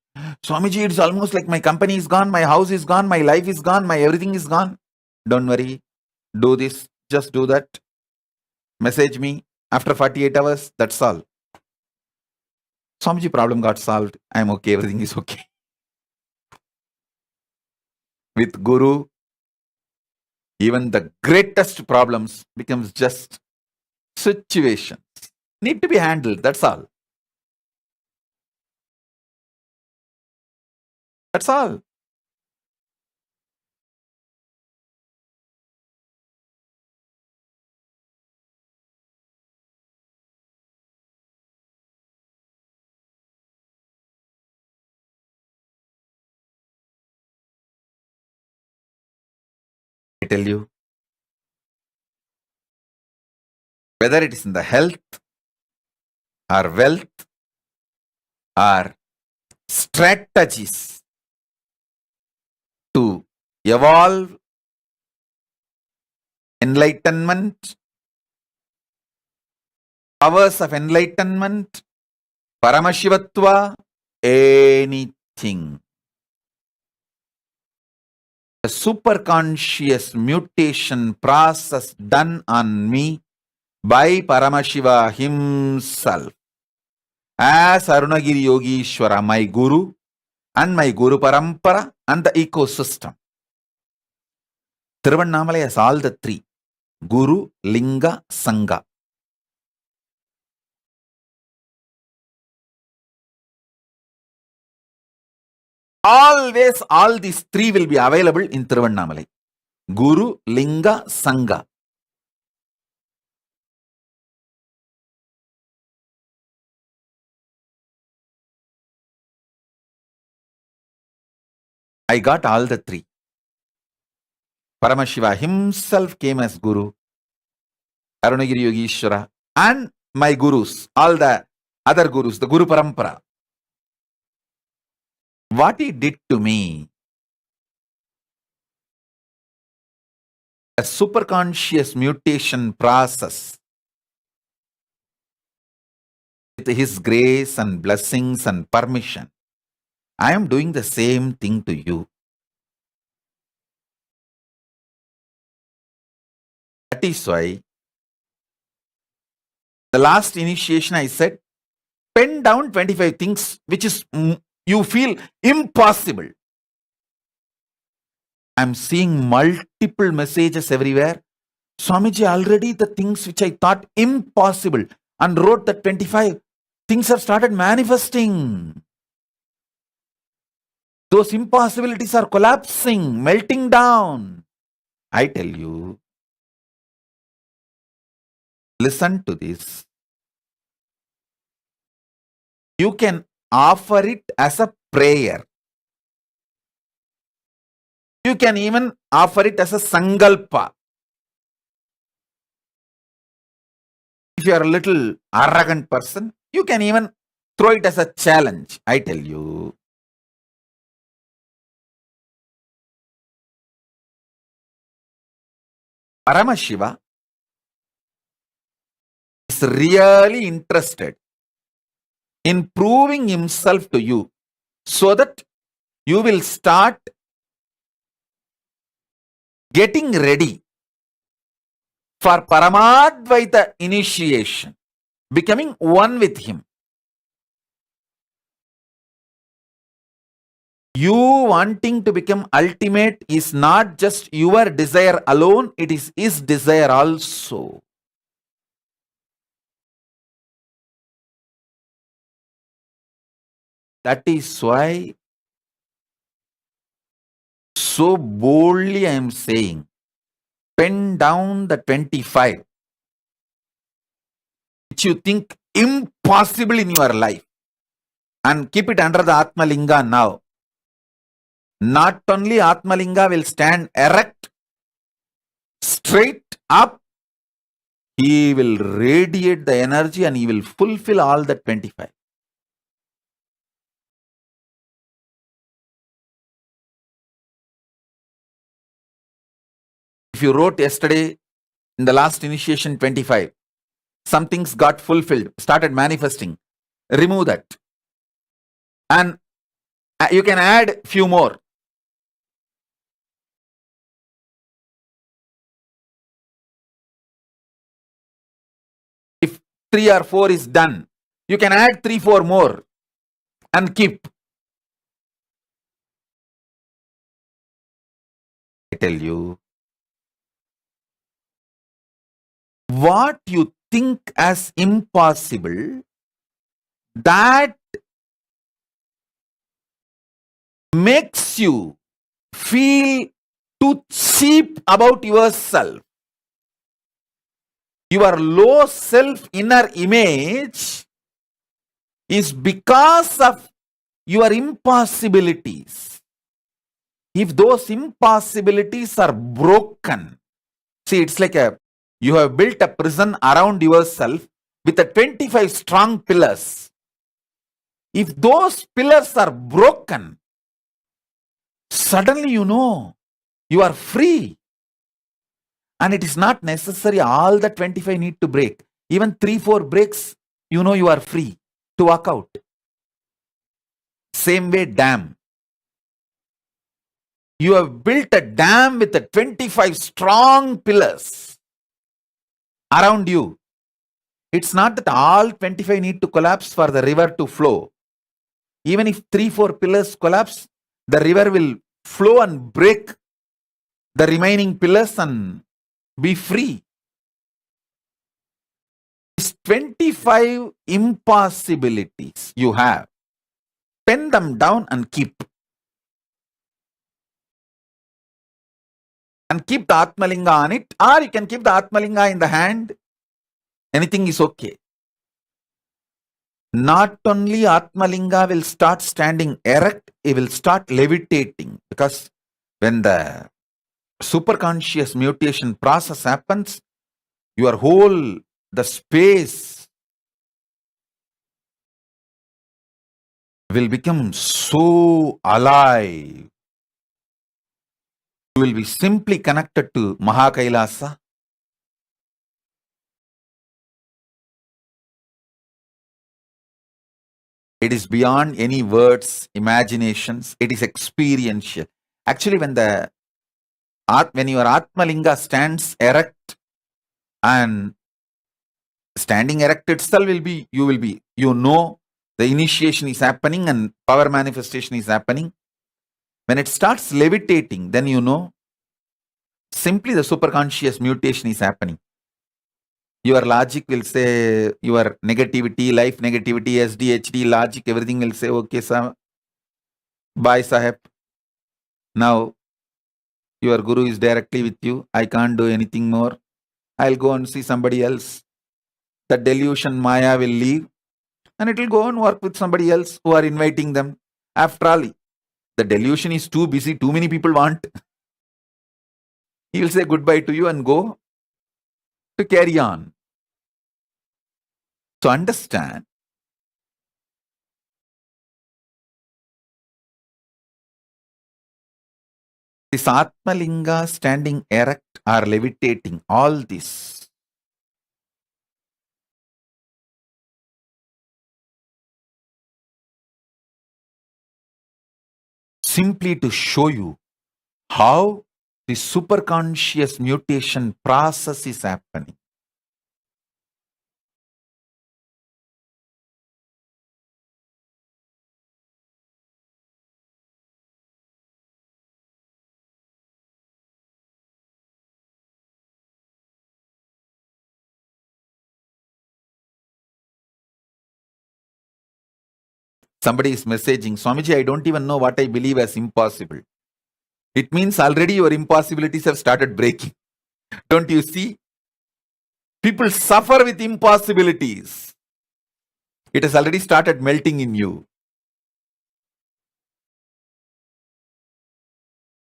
Swamiji, it's almost like my company is gone, my house is gone, my life is gone, my everything is gone. Don't worry. Do this, just do that. Message me after 48 hours, that's all. Swamiji, problem got solved. I'm okay, everything is okay. With Guru, even the greatest problems becomes just situations. Need to be handled, that's all. That's all. I tell you, whether it is in the health or wealth or strategies to evolve enlightenment, powers of enlightenment, Paramashivatva, anything. A superconscious mutation process done on me by Paramashiva himself as Arunagiri Yogishwara, my Guru, and my Guru Parampara, and the ecosystem. Tiruvannamalai has all the three: Guru, Linga, Sangha. Always all these three will be available in Tiruvannamalai: Guru, Linga, Sangha. I got all the three. Paramashiva himself came as Guru, Arunagiri Yogishwara, and my Gurus, all the other Gurus, the Guru Parampara. What he did to me, a superconscious mutation process, with his grace and blessings and permission, I am doing the same thing to you. That is why the last initiation I said, pen down 25 things which is you feel impossible. I'm seeing multiple messages everywhere. Swamiji, already the things which I thought impossible and wrote the 25 things have started manifesting. Those impossibilities are collapsing, melting down. I tell you, listen to this. You can offer it as a prayer. You can even offer it as a sangalpa. If you are a little arrogant person, you can even throw it as a challenge. I tell you, Paramashiva is really interested in proving himself to you so that you will start getting ready for Paramadvaita initiation, becoming one with him. You wanting to become ultimate is not just your desire alone, it is his desire also. That is why so boldly I am saying, pen down the 25 which you think impossible in your life and keep it under the Atmalinga now. Not only Atmalinga will stand erect, straight up, he will radiate the energy and he will fulfill all the 25. If you wrote yesterday in the last initiation 25, some things got fulfilled, started manifesting, remove that. And you can add few more. If 3 or 4 is done, you can add 3, 4 more and keep. I tell you, what you think as impossible, that makes you feel too cheap about yourself. Your low self inner image is because of your impossibilities. If those impossibilities are broken, see, it's like you have built a prison around yourself with a 25 strong pillars. If those pillars are broken, suddenly you know you are free. And it is not necessary all the 25 need to break. Even 3, 4 breaks, you know you are free to walk out. Same way, dam. You have built a dam with a 25 strong pillars around you. It's not that all 25 need to collapse for the river to flow. Even if 3, 4 pillars collapse, the river will flow and break the remaining pillars and be free. These 25 impossibilities you have, pen them down and keep. And keep the Atmalinga on it, or you can keep the Atmalinga in the hand. Anything is okay. Not only Atmalinga will start standing erect, it will start levitating, because when the superconscious mutation process happens, your whole, the space will become so alive. You will be simply connected to Mahakailasa. It is beyond any words, imaginations. It is experiential. Actually, when your Atmalinga stands erect, and standing erect itself you know the initiation is happening and power manifestation is happening. When it starts levitating, then you know simply the superconscious mutation is happening. Your logic will say, your negativity, life negativity, SDHD, logic, everything will say, okay, sir, bye, Sahib. Now, your guru is directly with you. I can't do anything more. I'll go and see somebody else. The delusion Maya will leave and it will go and work with somebody else who are inviting them. After all, the delusion is too busy, too many people want. He will say goodbye to you and go to carry on. So understand, this Atmalinga standing erect or levitating, all this simply to show you how the superconscious mutation process is happening. Somebody is messaging, Swamiji, I don't even know what I believe as impossible. It means already your impossibilities have started breaking. Don't you see? People suffer with impossibilities. It has already started melting in you.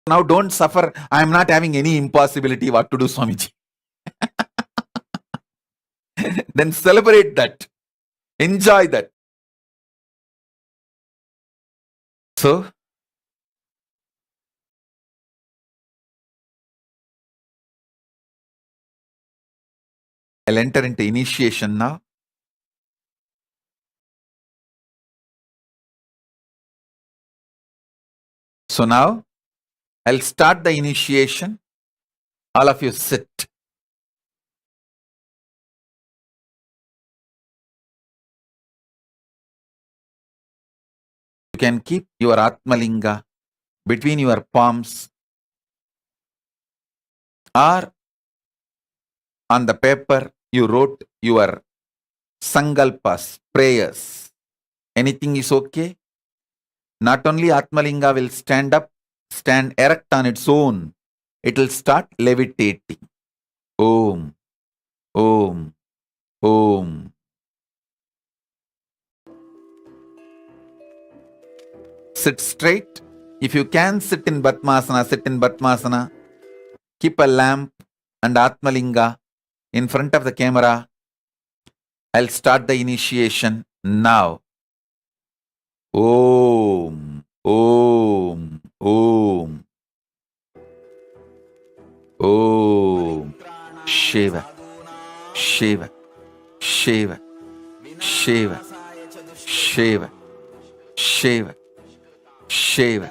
Now don't suffer. I am not having any impossibility. What to do, Swamiji? Then celebrate that. Enjoy that. So, I'll enter into initiation now. So now I'll start the initiation. All of you sit. You can keep your Atmalinga between your palms or on the paper you wrote your sankalpas, prayers. Anything is okay. Not only Atmalinga will stand up, stand erect on its own, it will start levitating. Om, Om, Om. Sit straight. If you can sit in Padmasana, sit in Padmasana. Keep a lamp and Atmalinga in front of the camera. I'll start the initiation now. Om, Om, Om. Om. Shiva, Shiva, Shiva, Shiva, Shiva, Shiva, Shiva,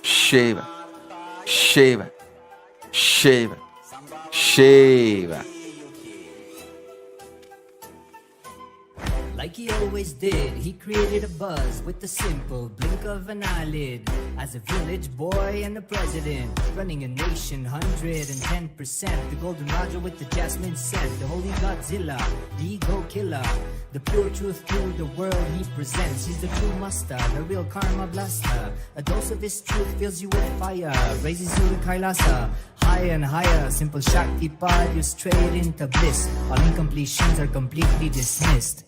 Shiva, Shiva, Shiva, Shiva. Like he always did, he created a buzz with the simple blink of an eyelid. As a village boy and a president, running a nation 110%. The golden Raja with the jasmine scent, the holy Godzilla, the ego killer. The pure truth to the world he presents. He's the true master, the real karma blaster. A dose of his truth fills you with fire, raises you to Kailasa. Higher and higher, simple Shakti pod you straight into bliss. All incompletions are completely dismissed.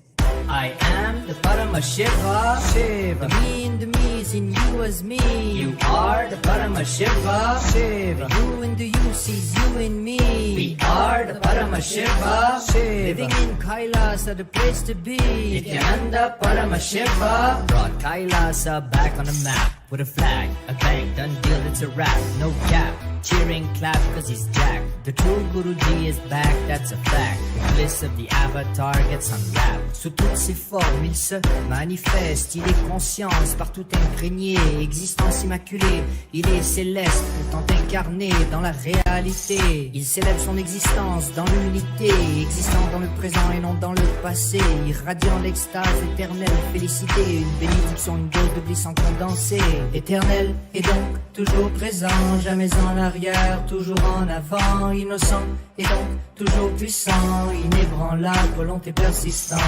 I am the Paramashiva, Shiva. The me in the me is in you as me. You are the Paramashiva, Shiva. You in the you sees you in me. We are the Paramashiva, Shiva. Living in Kailasa, the place to be. Nithyananda Paramashiva brought Kailasa back on the map. With a flag, a bang, done deal, it's a wrap. No cap, cheering, clap, cause he's jacked. The true Guruji is back, that's a fact. The bliss of the avatar gets unwrapped. Sous toutes ses formes, il se manifeste. Il est conscience, partout imprégné. Existence immaculée, il est céleste, pourtant incarné dans la réalité. Il célèbre son existence dans l'unité, existant dans le présent et non dans le passé. Irradiant l'extase éternelle, félicité. Une bénédiction, une dose de bliss en condensé. Éternel et donc toujours présent, jamais en arrière, toujours en avant, innocent et donc toujours puissant, inébranlable, volonté persistante.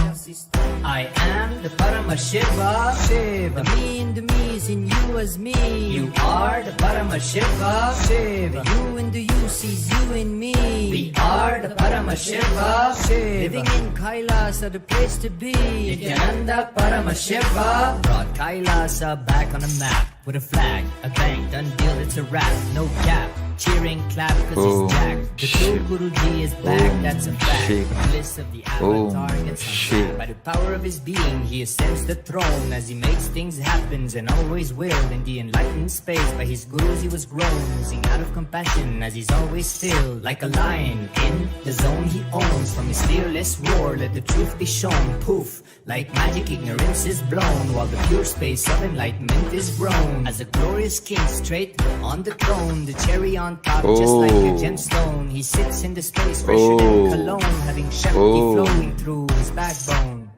I am the Paramashiva, Shiva. The me in the me is in you as me. You are the Paramashiva, Shiva. You in the you sees you in me. We are the Paramashiva, Shiva. Living in Kailasa, the place to be. Nithyananda Paramashiva brought Kailasa back on the map. With a flag, a bang, done deal, it's a wrap. No cap, cheering, clap, cause he's jacked. The true Guruji is back, that's a fact. The bliss of the avatar gets unwrapped. By the power of his being, he ascends the throne. As he makes things happen and always will. In the enlightened space, by his gurus he was grown. Oozing out of compassion, as he's always still. Like a lion in the zone he owns. From his fearless roar, let the truth be shown. Poof, like magic, ignorance is blown. While the pure space of enlightenment is grown. As a glorious king straight on the throne, the cherry on top just like a gemstone. He sits in the space fresher than cologne, having Shakti flowing through his backbone.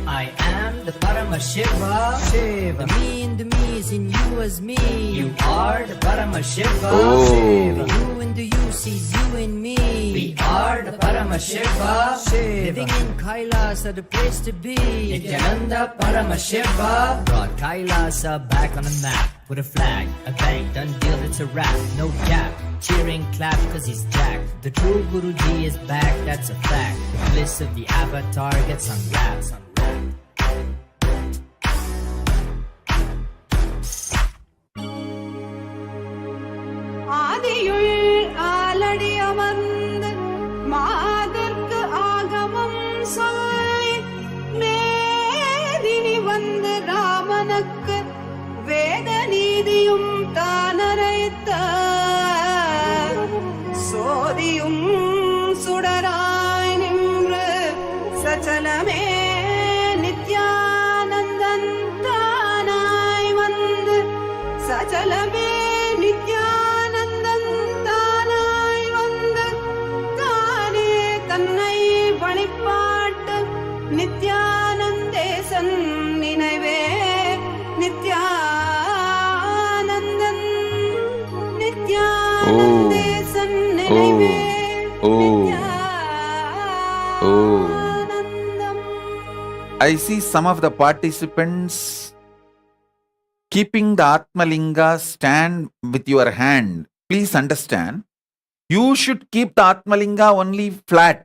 I am the Paramashiva, Shiva. The me in the me is in you as me. You are the Paramashiva, Shiva. You in the you sees you in me. We are the Paramashiva, Shiva. Living in Kailasa, the place to be. Nithyananda Paramashiva brought Kailasa back on the map. With a flag, a bang, done deal, it's a wrap. No cap, cheering, clap, cause he's jacked. The true Guruji is back, that's a fact. The bliss of the avatar gets unwrapped. ஆதியுள் Aladi அமர்ந்து மாதர்க்கு ஆகமம் சொல்லி மேதினி வந்து ராமனுக்கு வேத நீதியும் தானரைத்த சோதியும் சுடராய் நின்ற நித்யானந்தே சந்நினைவே Nithyanandan நித்யானந்தே சந்நினைவே Nithyanandam. I see some of the participants keeping the Atmalinga stand with your hand. Please understand, you should keep the Atmalinga only flat.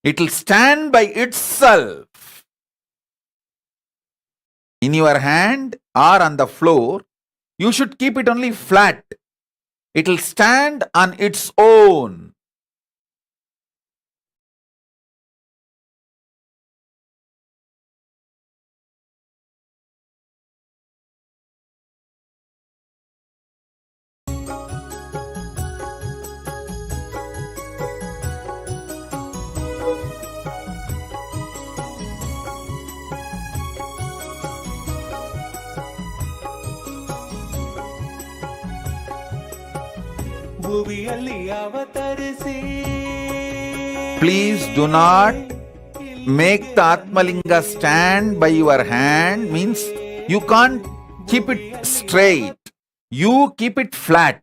It will stand by itself. In your hand or on the floor, you should keep it only flat. It will stand on its own. Please do not make the Atmalinga stand by your hand. Means you can't keep it straight. You keep it flat.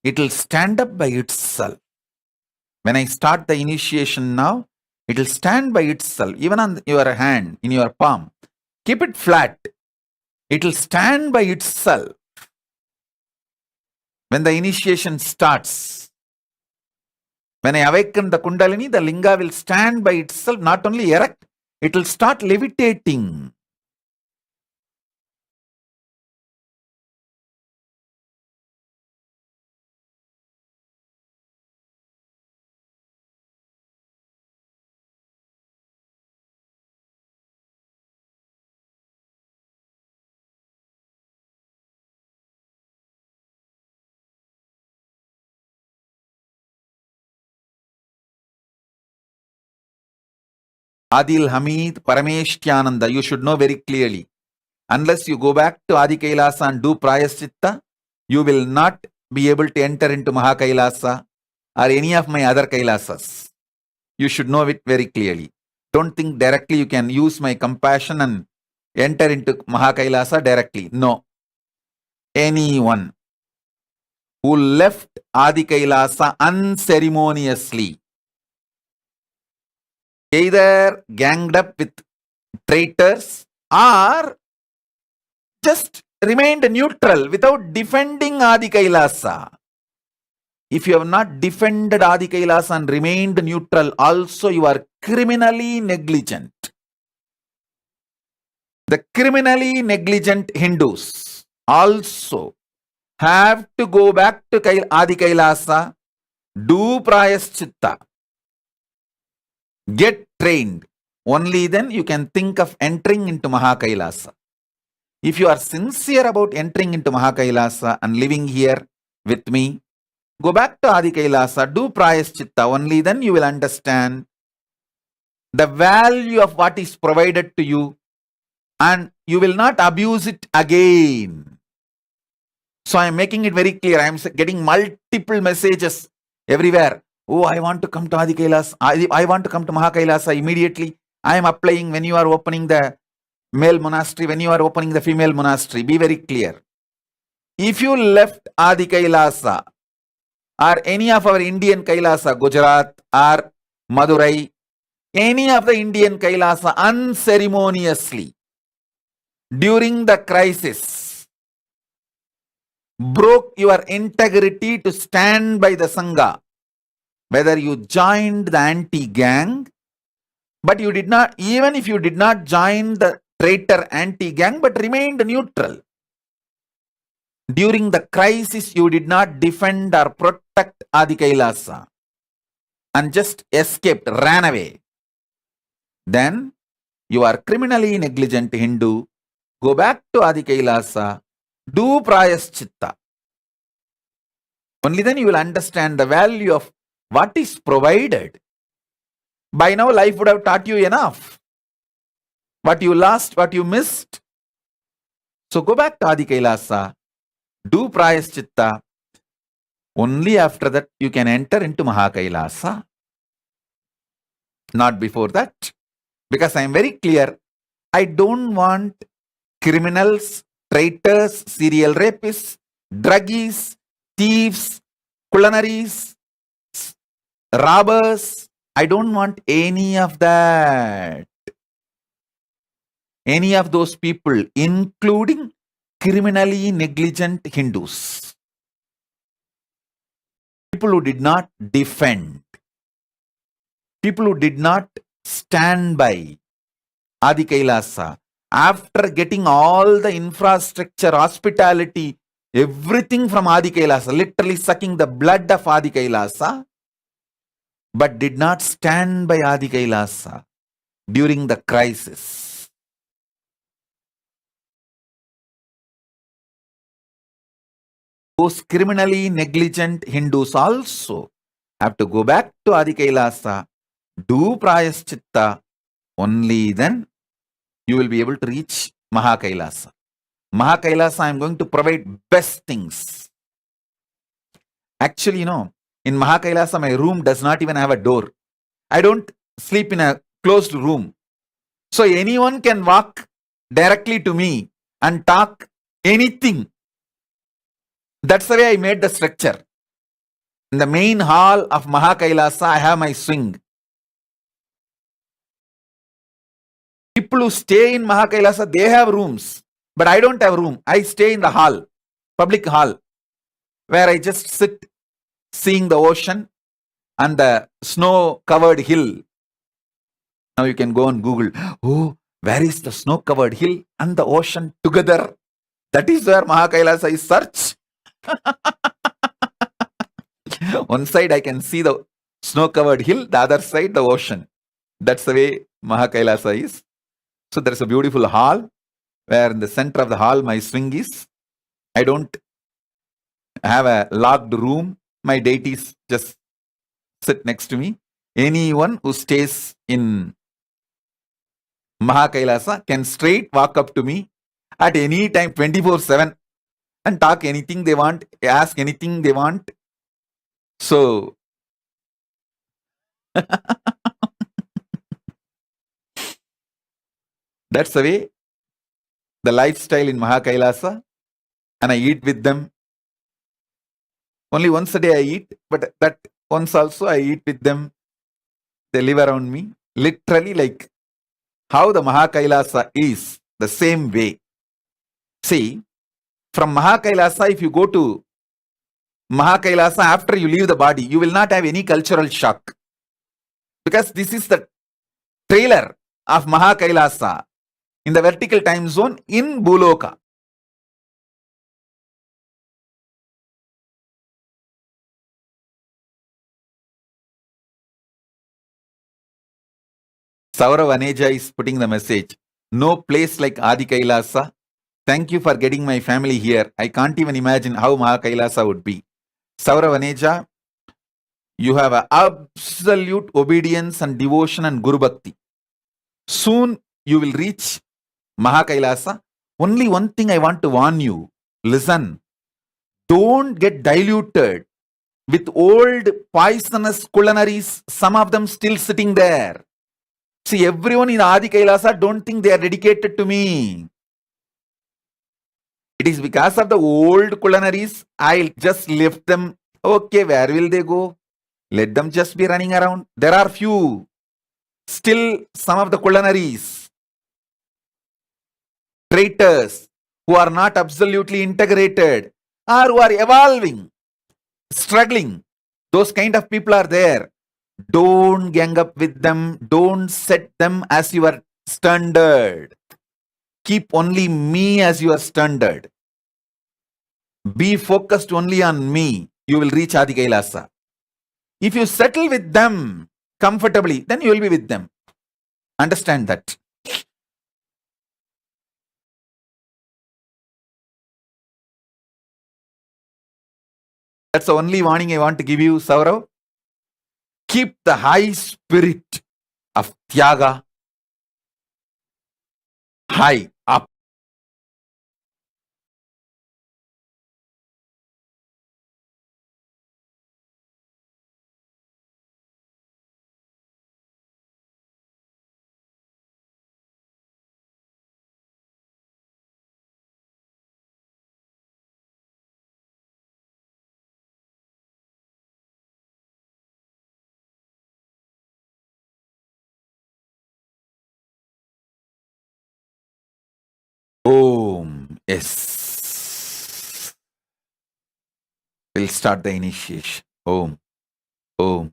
It will stand up by itself. When I start the initiation now, it will stand by itself, even on your hand, in your palm. Keep it flat. It will stand by itself. When the initiation starts, when I awaken the Kundalini, the Linga will stand by itself, not only erect, it will start levitating. Adil Hamid, Parameshyananda, you should know very clearly. Unless you go back to Adi Kailasa and do Prayaschitta, you will not be able to enter into Mahakailasa or any of my other Kailasas. You should know it very clearly. Don't think directly you can use my compassion and enter into Mahakailasa directly. No. Anyone who left Adi Kailasa unceremoniously, either ganged up with traitors or just remained neutral without defending Adi Kailasa. If you have not defended Adi Kailasa and remained neutral, also you are criminally negligent. The criminally negligent Hindus also have to go back to Adi Kailasa, do Prayaschitta, get trained. Only then you can think of entering into Mahakailasa. If you are sincere about entering into Mahakailasa and living here with me, go back to Adi Kailasa, do Prayaschitta. Only then you will understand the value of what is provided to you and you will not abuse it again. So I am making it very clear. I am getting multiple messages everywhere. Oh, I want to come to Adi Kailasa. I want to come to Mahakailasa immediately. I am applying. When you are opening the male monastery, when you are opening the female monastery, be very clear. If you left Adi Kailasa or any of our Indian Kailasa, Gujarat or Madurai, any of the Indian Kailasa unceremoniously during the crisis, broke your integrity to stand by the Sangha, whether you joined the anti-gang, but you did not, even if you did not join the traitor anti-gang, but remained neutral. During the crisis, you did not defend or protect Adi Kailasa and just escaped, ran away. Then you are criminally negligent Hindu. Go back to Adi Kailasa, do Prayaschitta. Only then you will understand the value of what is provided. By now, life would have taught you enough. What you lost, what you missed. So go back to Adi Kailasa, do Prayaschitta. Only after that you can enter into Mahakailasa. Not before that. Because I am very clear, I don't want criminals, traitors, serial rapists, druggies, thieves, culinaries, robbers. I don't want any of that. Any of those people, including criminally negligent Hindus. People who did not defend. People who did not stand by Adi Kailasa. After getting all the infrastructure, hospitality, everything from Adi Kailasa, literally sucking the blood of Adi Kailasa, but did not stand by Adi Kailasa during the crisis. Those criminally negligent Hindus also have to go back to Adi Kailasa, do Prayaschitta, only then you will be able to reach Mahakailasa. Mahakailasa, I am going to provide best things. Actually, in Mahakailasa, my room does not even have a door. I don't sleep in a closed room. So anyone can walk directly to me and talk anything. That's the way I made the structure. In the main hall of Mahakailasa, I have my swing. People who stay in Mahakailasa, they have rooms. But I don't have room. I stay in the hall, public hall, where I just sit seeing the ocean and the snow-covered hill. Now you can go on Google. Oh, where is the snow-covered hill and the ocean together? That is where Mahakailasa is. Search. One side I can see the snow-covered hill, the other side the ocean. That's the way Mahakailasa is. So there is a beautiful hall where in the center of the hall my swing is. I don't have a locked room. My deities just sit next to me. Anyone who stays in Mahakailasa can straight walk up to me at any time 24/7 and talk anything they want, ask anything they want. So that's the way, the lifestyle in Mahakailasa, and I eat with them. Only once a day I eat, but that once also I eat with them. They live around me, literally like how the Mahakailasa is, the same way. See, from Mahakailasa, if you go to Mahakailasa after you leave the body, you will not have any cultural shock. Because this is the trailer of Mahakailasa in the vertical time zone in Bhuloka. Saurav Aneja is putting the message. No place like Adi Kailasa. Thank you for getting my family here. I can't even imagine how Mahakailasa would be. Saurav Aneja, you have an absolute obedience and devotion and Guru Bhakti. Soon you will reach Mahakailasa. Only one thing I want to warn you. Listen. Don't get diluted with old poisonous culinaries, some of them still sitting there. See, everyone in Adi Kailasa don't think they are dedicated to me. It is because of the old culinaries, I'll just lift them. Okay, where will they go? Let them just be running around. There are few. Still, some of the culinaries, traitors, who are not absolutely integrated, or who are evolving, struggling. Those kind of people are there. Don't gang up with them. Don't set them as your standard. Keep only me as your standard. Be focused only on me. You will reach Adi Kailasa. If you settle with them comfortably, then you will be with them. Understand that. That's the only warning I want to give you, Saurav. Keep the high spirit of Tyaga high up. Yes. We'll start the initiation. Om, Om,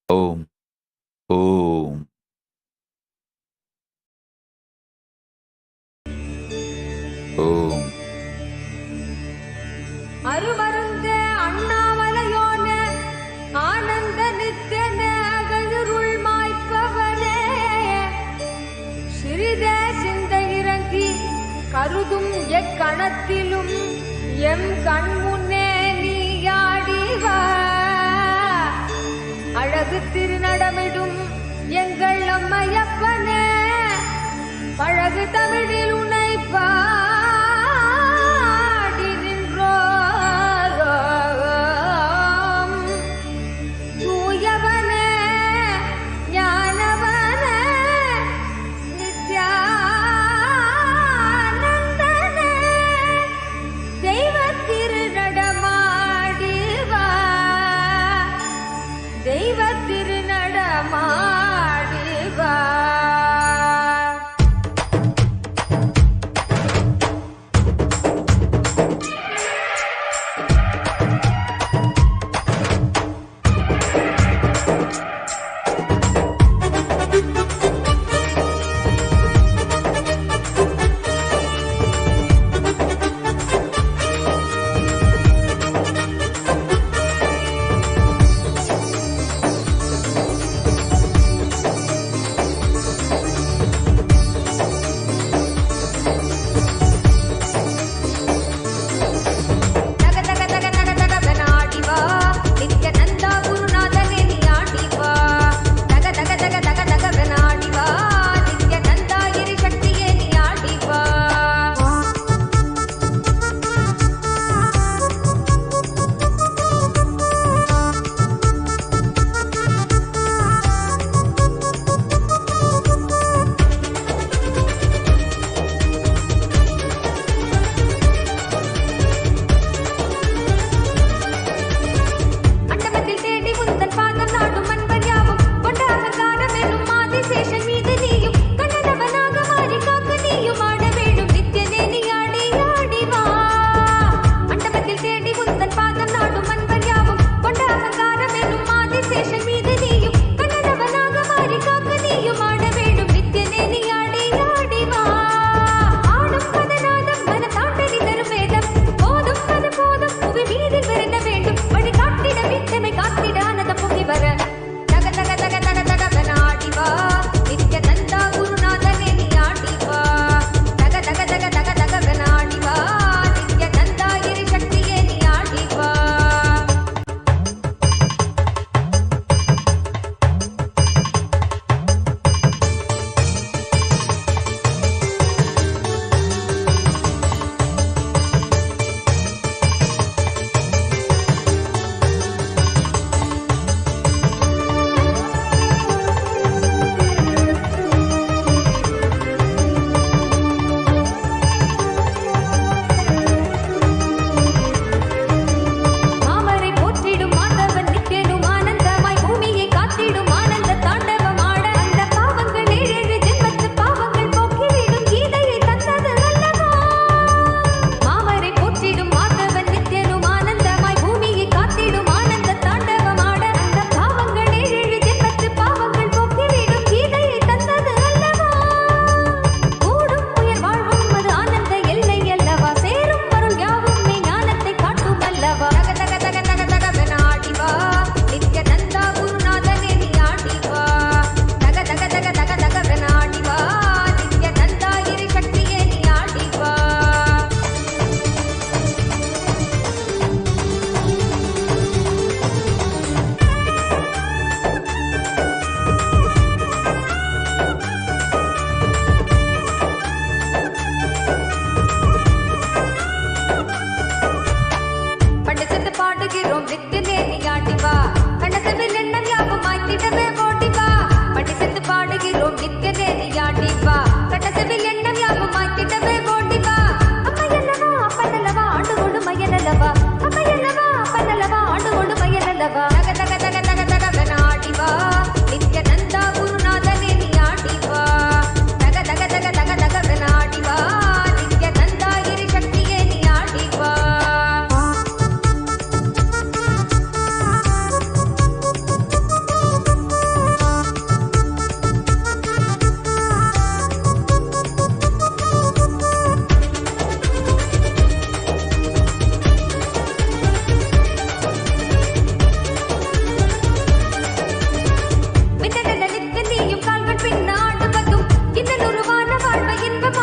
Om, Om. Om. அருமருந்தே அண்ணாமலையோனே ஆனந்த நித்தியனே அகழுருள் மாய்ப்பவனே சிறிதே சிந்தை இறங்கி கருதும் எக்கணத்திலும் M கண்முன்னே நீயாடிவா அழகு திருநடமிடும் எங்கள் அம்மையப்பனே பழகு தமிழில் உன்னை பாடி நின்றோம் தூயவனே ஞானவனே நித்யானந்தனே தெய்வத் திருநடமாடிவா தெய்வத் திருநடமாடிவா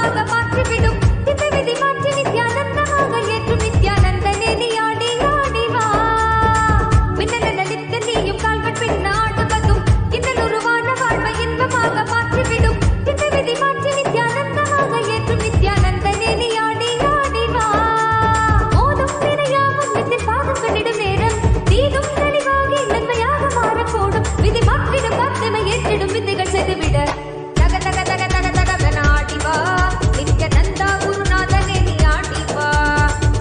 இன்பமாக மாற்றிவிடும் திவ்ய விதி மாற்றி நித்யானந்தமாக ஏற்றும் நித்யானந்தனே நீ ஆடி ஆடி வா. மின்னல் நலித்த நீயும் கால்கள் பின்ன ஆடுவதும் இன்னல் உருவான வாழ்வை இன்பமாக மாற்றிவிடும் திவ்ய விதி மாற்றி நித்யானந்தமாக ஏற்றும் நித்யானந்தனே நீ ஆடி ஆடி வா. மோதும் வினையாகும் வித்தின் பாகங்களிடும் நேரம் தீதும் தெளிவாகி நன்மையாக மாறக்கூடும் விதி மாற்றிடும் பக்தமை ஏற்றிடும் வித்தைகள் செய்துவிட தக தக தக தக தக நாடி வா. நித்யானந்தா குருநாதனே நீ ஆடி வா.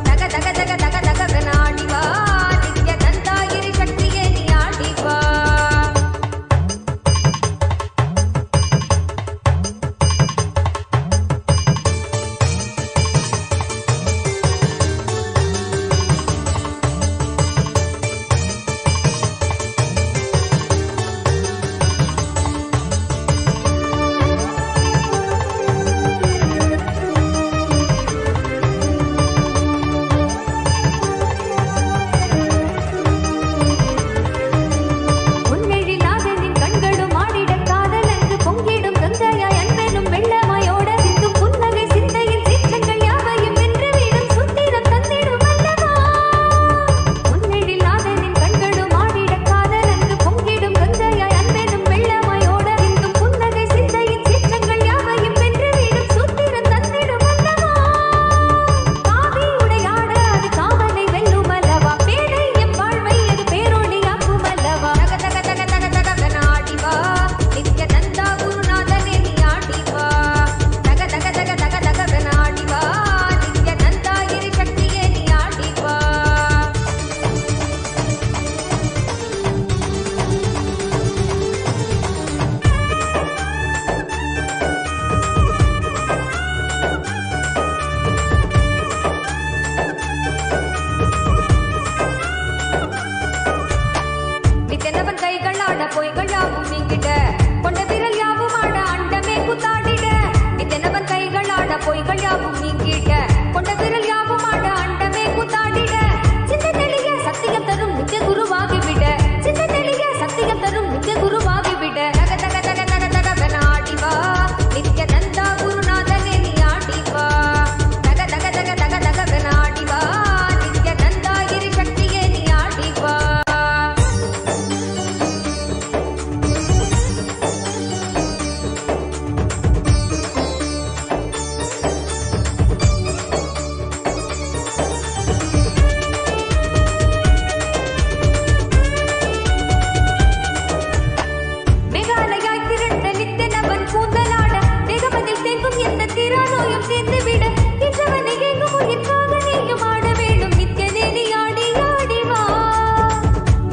தக தக தக தக தக நாடி வா. நித்யானந்தா இரு சக்தியே நீ ஆடி வா. உன்னெழிலாதனின் கண்களும் ஆடிட காதலங்கு பொங்கிடும் கங்கையாய் அன்பெனும் வெள்ளமாயோட சிந்தும் புன்னகை சிந்தையின் சீற்றங்கள் யாவையும் வென்று வீடும் சுத்திரம் தந்திடும் அல்லவா. உன்னெழிலாதனின் கண்களும் ஆடிட காதலங்கு பொங்கிடும் கங்கையாய் அன்பெனும் வெள்ளமாயோட சிந்தும் புன்னகை சிந்தையின் சீற்றங்கள் யாவையும் வென்று வீடும் சுத்திரம் தந்திடும் அல்லவா. காவி உடையாட அது காவலை வெல்லும் அல்லவா. பேடை எம் வாழ்வை அது பேரொழியாக்கும் அல்லவா. தக தக தக தக தக நாடி வா. நித்யானந்தா குருநாதனே நீ ஆடி வா. தக தக தக தக தக நாடி வா. நித்யானந்தா இரு சக்தியே நீ ஆடி வா. நித்தனவன் கைகள் ஆட பொய்கள் யாவும் நீங்கிட கொண்ட விரல் யாவும் ஆட அண்டமே குத்தாடிட. நித்தனவன் கைகள் ஆட பொய்கள் யாவும் நீங்கிட கொண்ட விரல் யாவும் ஆட அண்டமே குத்தாடிட. சிந்த தெளிய சத்தியம் தரும் நித்திய குருவாகிவிட. சிந்த தெளிய சத்தியம் தரும் நித்திய குருவாகிவிட. தக தக தக தக தக நாடி வா. நித்யானந்தா குருநாதனே நீ ஆடி வா. தக தக தக தக தக நாடி வா. நித்யானந்தா இரு சக்தியே நீ ஆடி வா. மேகாலயாய் திரண்ட நித்தனவன் கூந்தலாட வேகமதில் தேங்கும் எந்த திராநோயும் சேர்ந்துவிட இன்றவனை எங்கும் உயிர்க்காக நீயும் ஆட வேண்டும் நித்யனே நீ ஆடி ஆடி வா.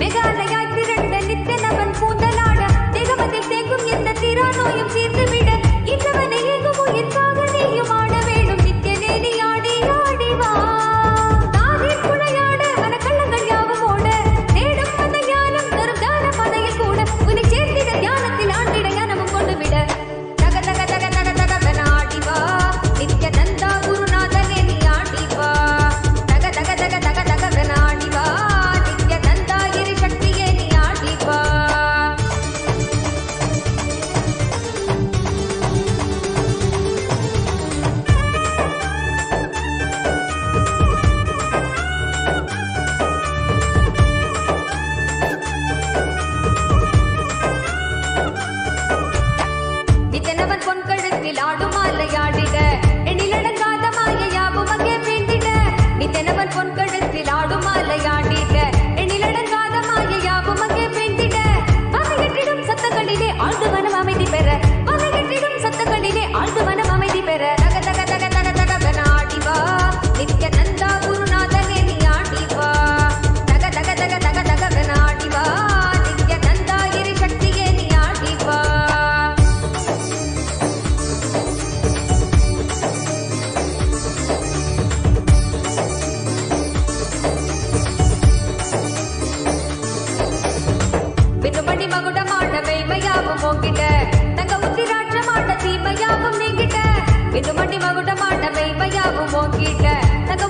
மேகாலயாய் திரண்ட நித்தனவன் கூந்தலாட வேகமதில் தேங்கும் எந்த திராநோயும் சேர்ந்துவிட இன்றவனை எங்கும் உயிர்க்காக நீயும் ஆட வேண்டும் நித்யனே நீ ஆடி ஆடி வா. தாரில் குழையாட மனக்கள்ளங்கள் யாவும் ஓட தேடும் அந்த ஞானம் தரும் தான பதையில் கூட உன்னை சேர்த்திட ஞானத்தில் ஆண்டிட ஞானமும் கொண்டு விட. தக தக தக தக தக நாடி வா. நித்யானந்தா குருநாதனே நீ ஆடி வா. தக தக தக தக தக நாடி வா. நித்யானந்தா இரு சக்தியே நீ ஆடி வா. நித்தனவன் பொன் கழுத்தில் ஆடும் மாலையாடிட எண்ணிலடங்காத மாயையாவும் அங்கே வேண்டிட. நித்தனவன் பொன் கழுத்தில் ஆடும் மாலையாடிட எண்ணிலடங்காத மாயையாவும் அங்கே வேண்டிட. வகையற்றிடும் சத்தங்களிலே ஆழ்ந்து மனம் அமைதி பெற. வகையற்றிடும் சத்தங்களிலே ஆழ்ந்து மனம் அமைதி பெற. தக தக தக தக தக நாடி வா. நித்யானந்தா குருநாதனே நீ ஆடி வா. தக தக தக தக தக நாடி வா. நித்யானந்தா இரு சக்தியே நீ ஆடி வா. விண்ணுமணி மகுடமான மெய்மையாவும் ஓங்கிட்ட தங்க உத்திராட்சமான தீமையாவும் நீங்கிட்ட. விண்ணுமணி மகுடமான மெய்மையாவும் ஓங்கிட்ட தங்க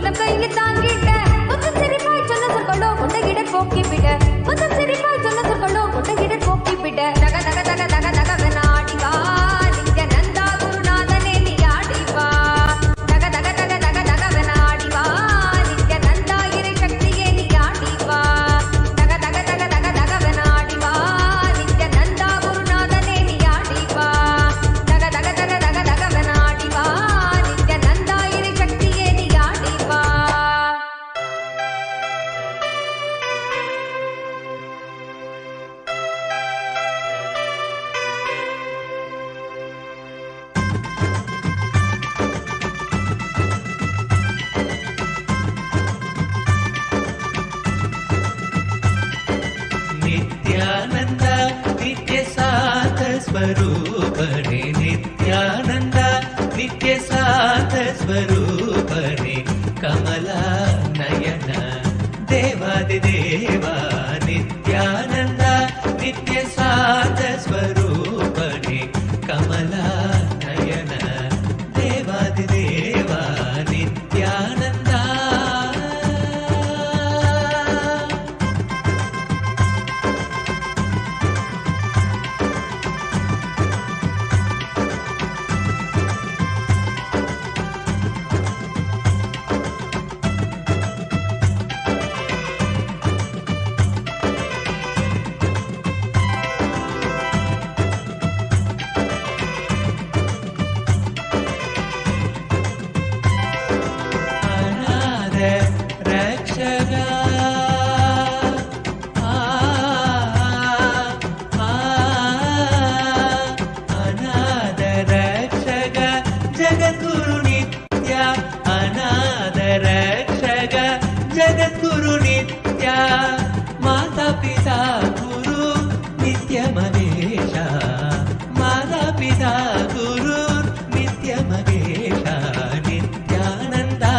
உள்ளம் கையை தாங்கிட்ட கொஞ்சம் சிரிப்பாய் சொன்ன சொற்களோ கொண்டையிட போக்கிவிட கொஞ்சம் சிரிப்பாய் சொன்ன சொற்களோ கொண்டையிட போக்கிவிட தக தக தக தக தகவன ஆடிவா நித்யானந்தா குருநாதனே நீ ஆடிவா தக தக தக தக தகவன ஆடிவா நித்யானந்தா இறை சக்தியே நீ ஆடிவா தக தக தக தக தகவன ஆடிவா நித்யானந்தா குருநாதனே நீ ஆடிவா தக தக தக தக தகவன ஆடிவா நித்யானந்தா இறை சக்தியே நீ ஆடிவா. नित्यानंद नित्य साथ स्वरूपणे नित्यानंद नित्य साथ स्वरूपणे कमला नयन देवादिदेवा नित्यानंद नित्य साथ स्वरूपणे कमला नयन देवादिदेवा नित्यानंदा अनाथ रक्षका अनाथ रक्षक जगद्गुरु नित्या अनाथ रक्षक जगद्गुरु नित्या माता पिता गुरु नित्य महेशा माता पिता गुरु नित्य महेशा नित्यानंदा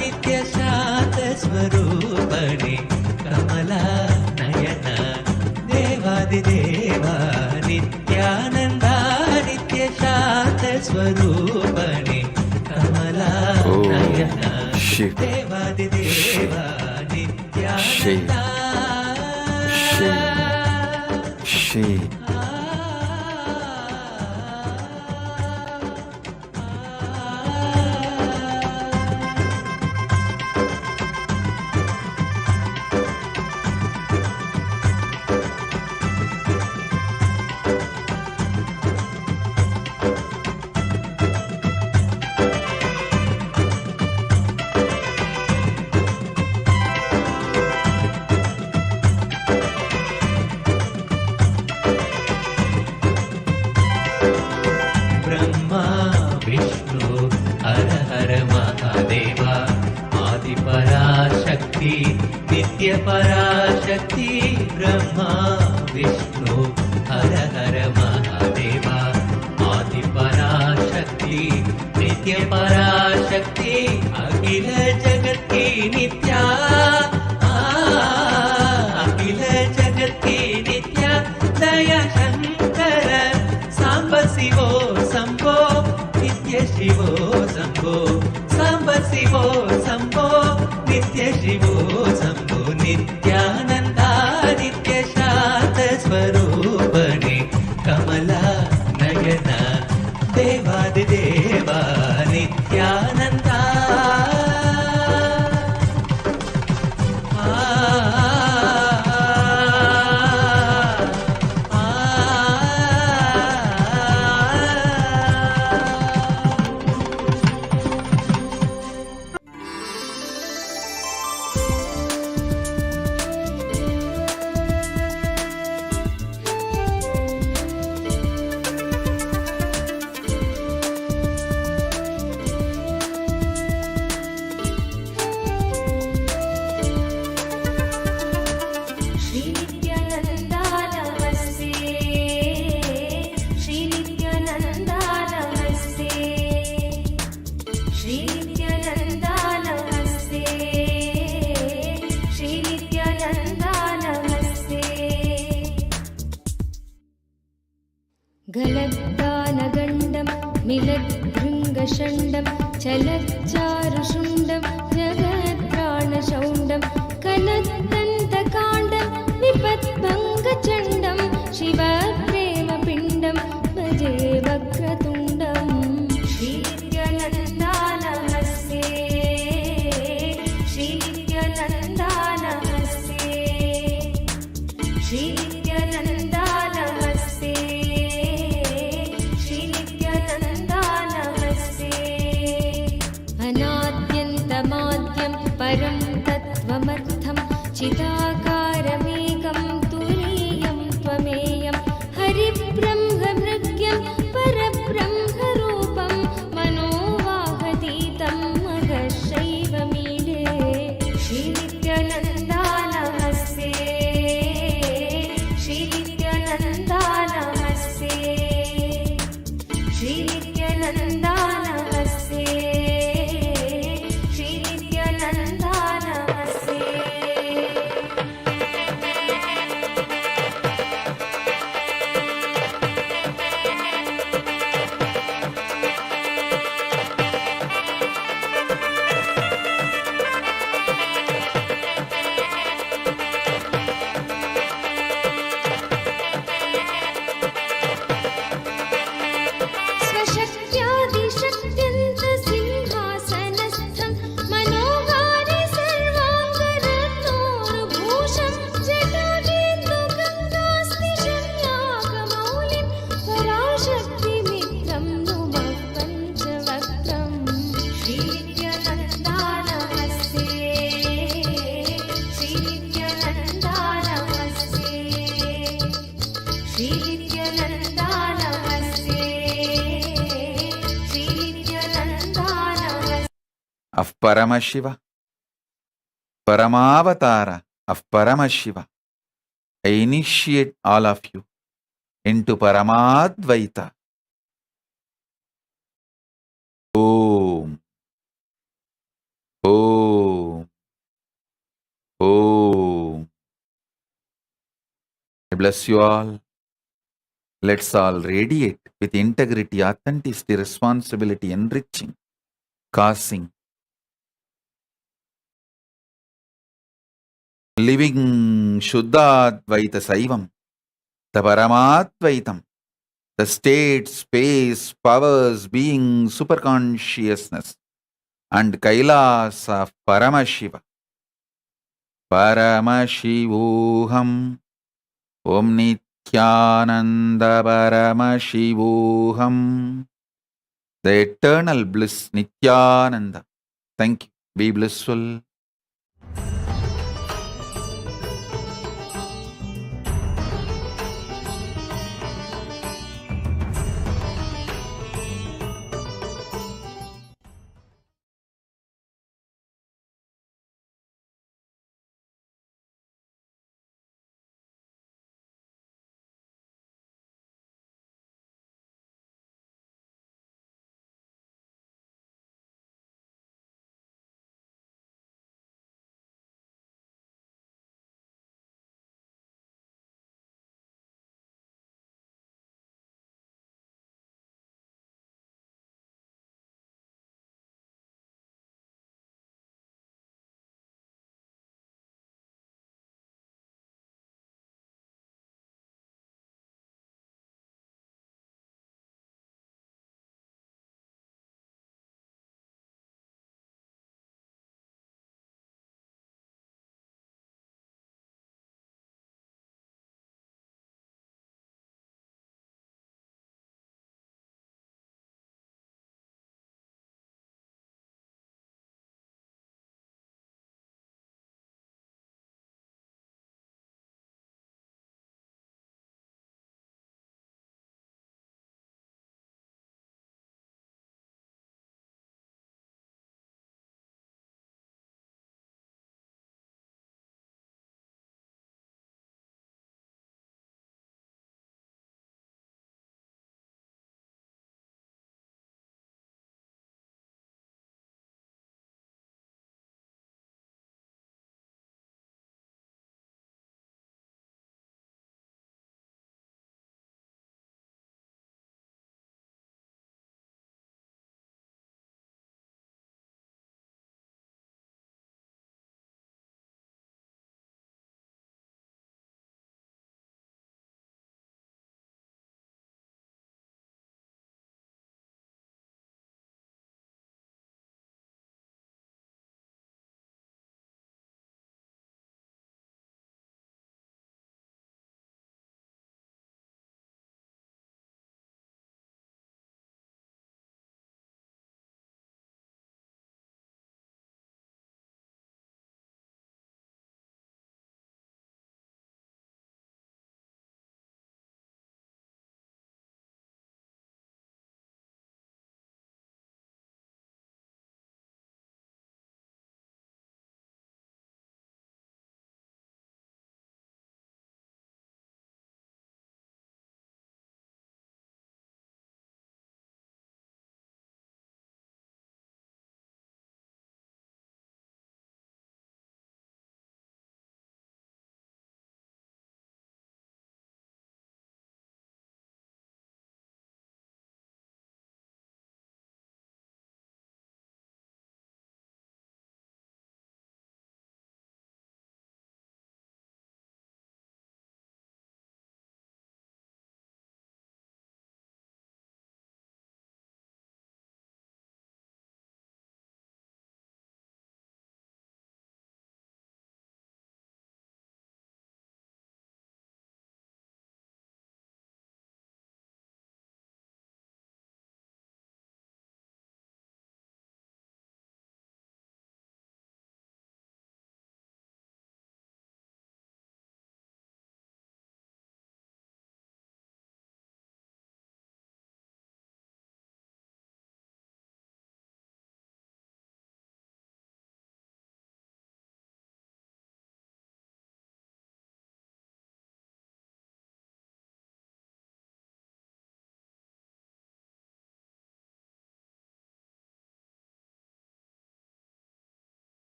नित्य शांत स्वरूपणे कमला नयन देवादिदेवा नित्यानंदा नित्य शांत स्वरूपणे कमला नयन देवादिदेवा नित्यानंदा ब्रह्मा विष्णु हर हर महादेवा आदि पराशक्ति नित्य पराशक्ति ब्रह्मा विष्णु हर हर महादेवा आदि पराशक्ति नित्य पराशक्ति अखिल जगत की नित्या अखिल जगत की नित्या दया शंकर सांब शिवो शंभो नित्य शिवो शंभो सांब शिवो शंभो नित्य शिवो शंभो नित्यानंदा नित्य शांत स्वरूपणे कमला नयन देवादिदेवा नित्यानंदा गलद्दानगण्डं मिलद्भृङ्गषण्डं चलच्चारुषुण्डं जगत् अनत्तन्तकाण्डं विपद्भङ्गचण्डं शिवप्रेमपिण्डं भजे वक्रतुण्डं श्रीनित्यानन्दा नमस्ते श्रीनित्यानन्दा नमस्ते श्रीनित्यानन्दा नमस्ते श्रीनित्यानन्दा नमस्ते अनाद्यन्तमाद्यं परं तत्त्वमर्थं चिदाकारमेकं तुरीयं त्वमेयं हरिब्रह्मभृग्यं परब्रह्मरूपं मनोवागतीतं महशैवमीडे श्रीनित्यानन्दा नमस्ते श्रीनित्यानन्दा नमस्ते श्रीनित्यानन्दा नमस्ते श्रीनित्यानन्दा नमस्ते स्वशक्त्यादिशक्त्यन्तसिंहासनस्थं मनोहारि सर्वाङ्गरत्नोरुभूषं जटाकेन्दुगङ्गास्तिशन्याकमौलिं पराशक्तिमित्रं नुमः पञ्चवक्त्रं श्रीनित्यानन्दा नमस्ते श्रीनित्यानन्दा नमस्ते श्रीनित्यानन्दा नमस्ते श्रीनित्यानन्दा नमस्ते of Paramashiva, Paramavatara of Paramashiva, I initiate all of you into Paramadvaita. Om, Om, Om. I bless you all. Let's all radiate with integrity, authenticity, responsibility, enriching, causing, living Shuddhadvaita Saivam, the Paramadvaitam, the state, space, powers, being, superconsciousness, and Kailasa of Paramashiva. Paramashivoham, Om Nithyananda Paramashivoham, the eternal bliss Nithyananda. Thank you. Be blissful.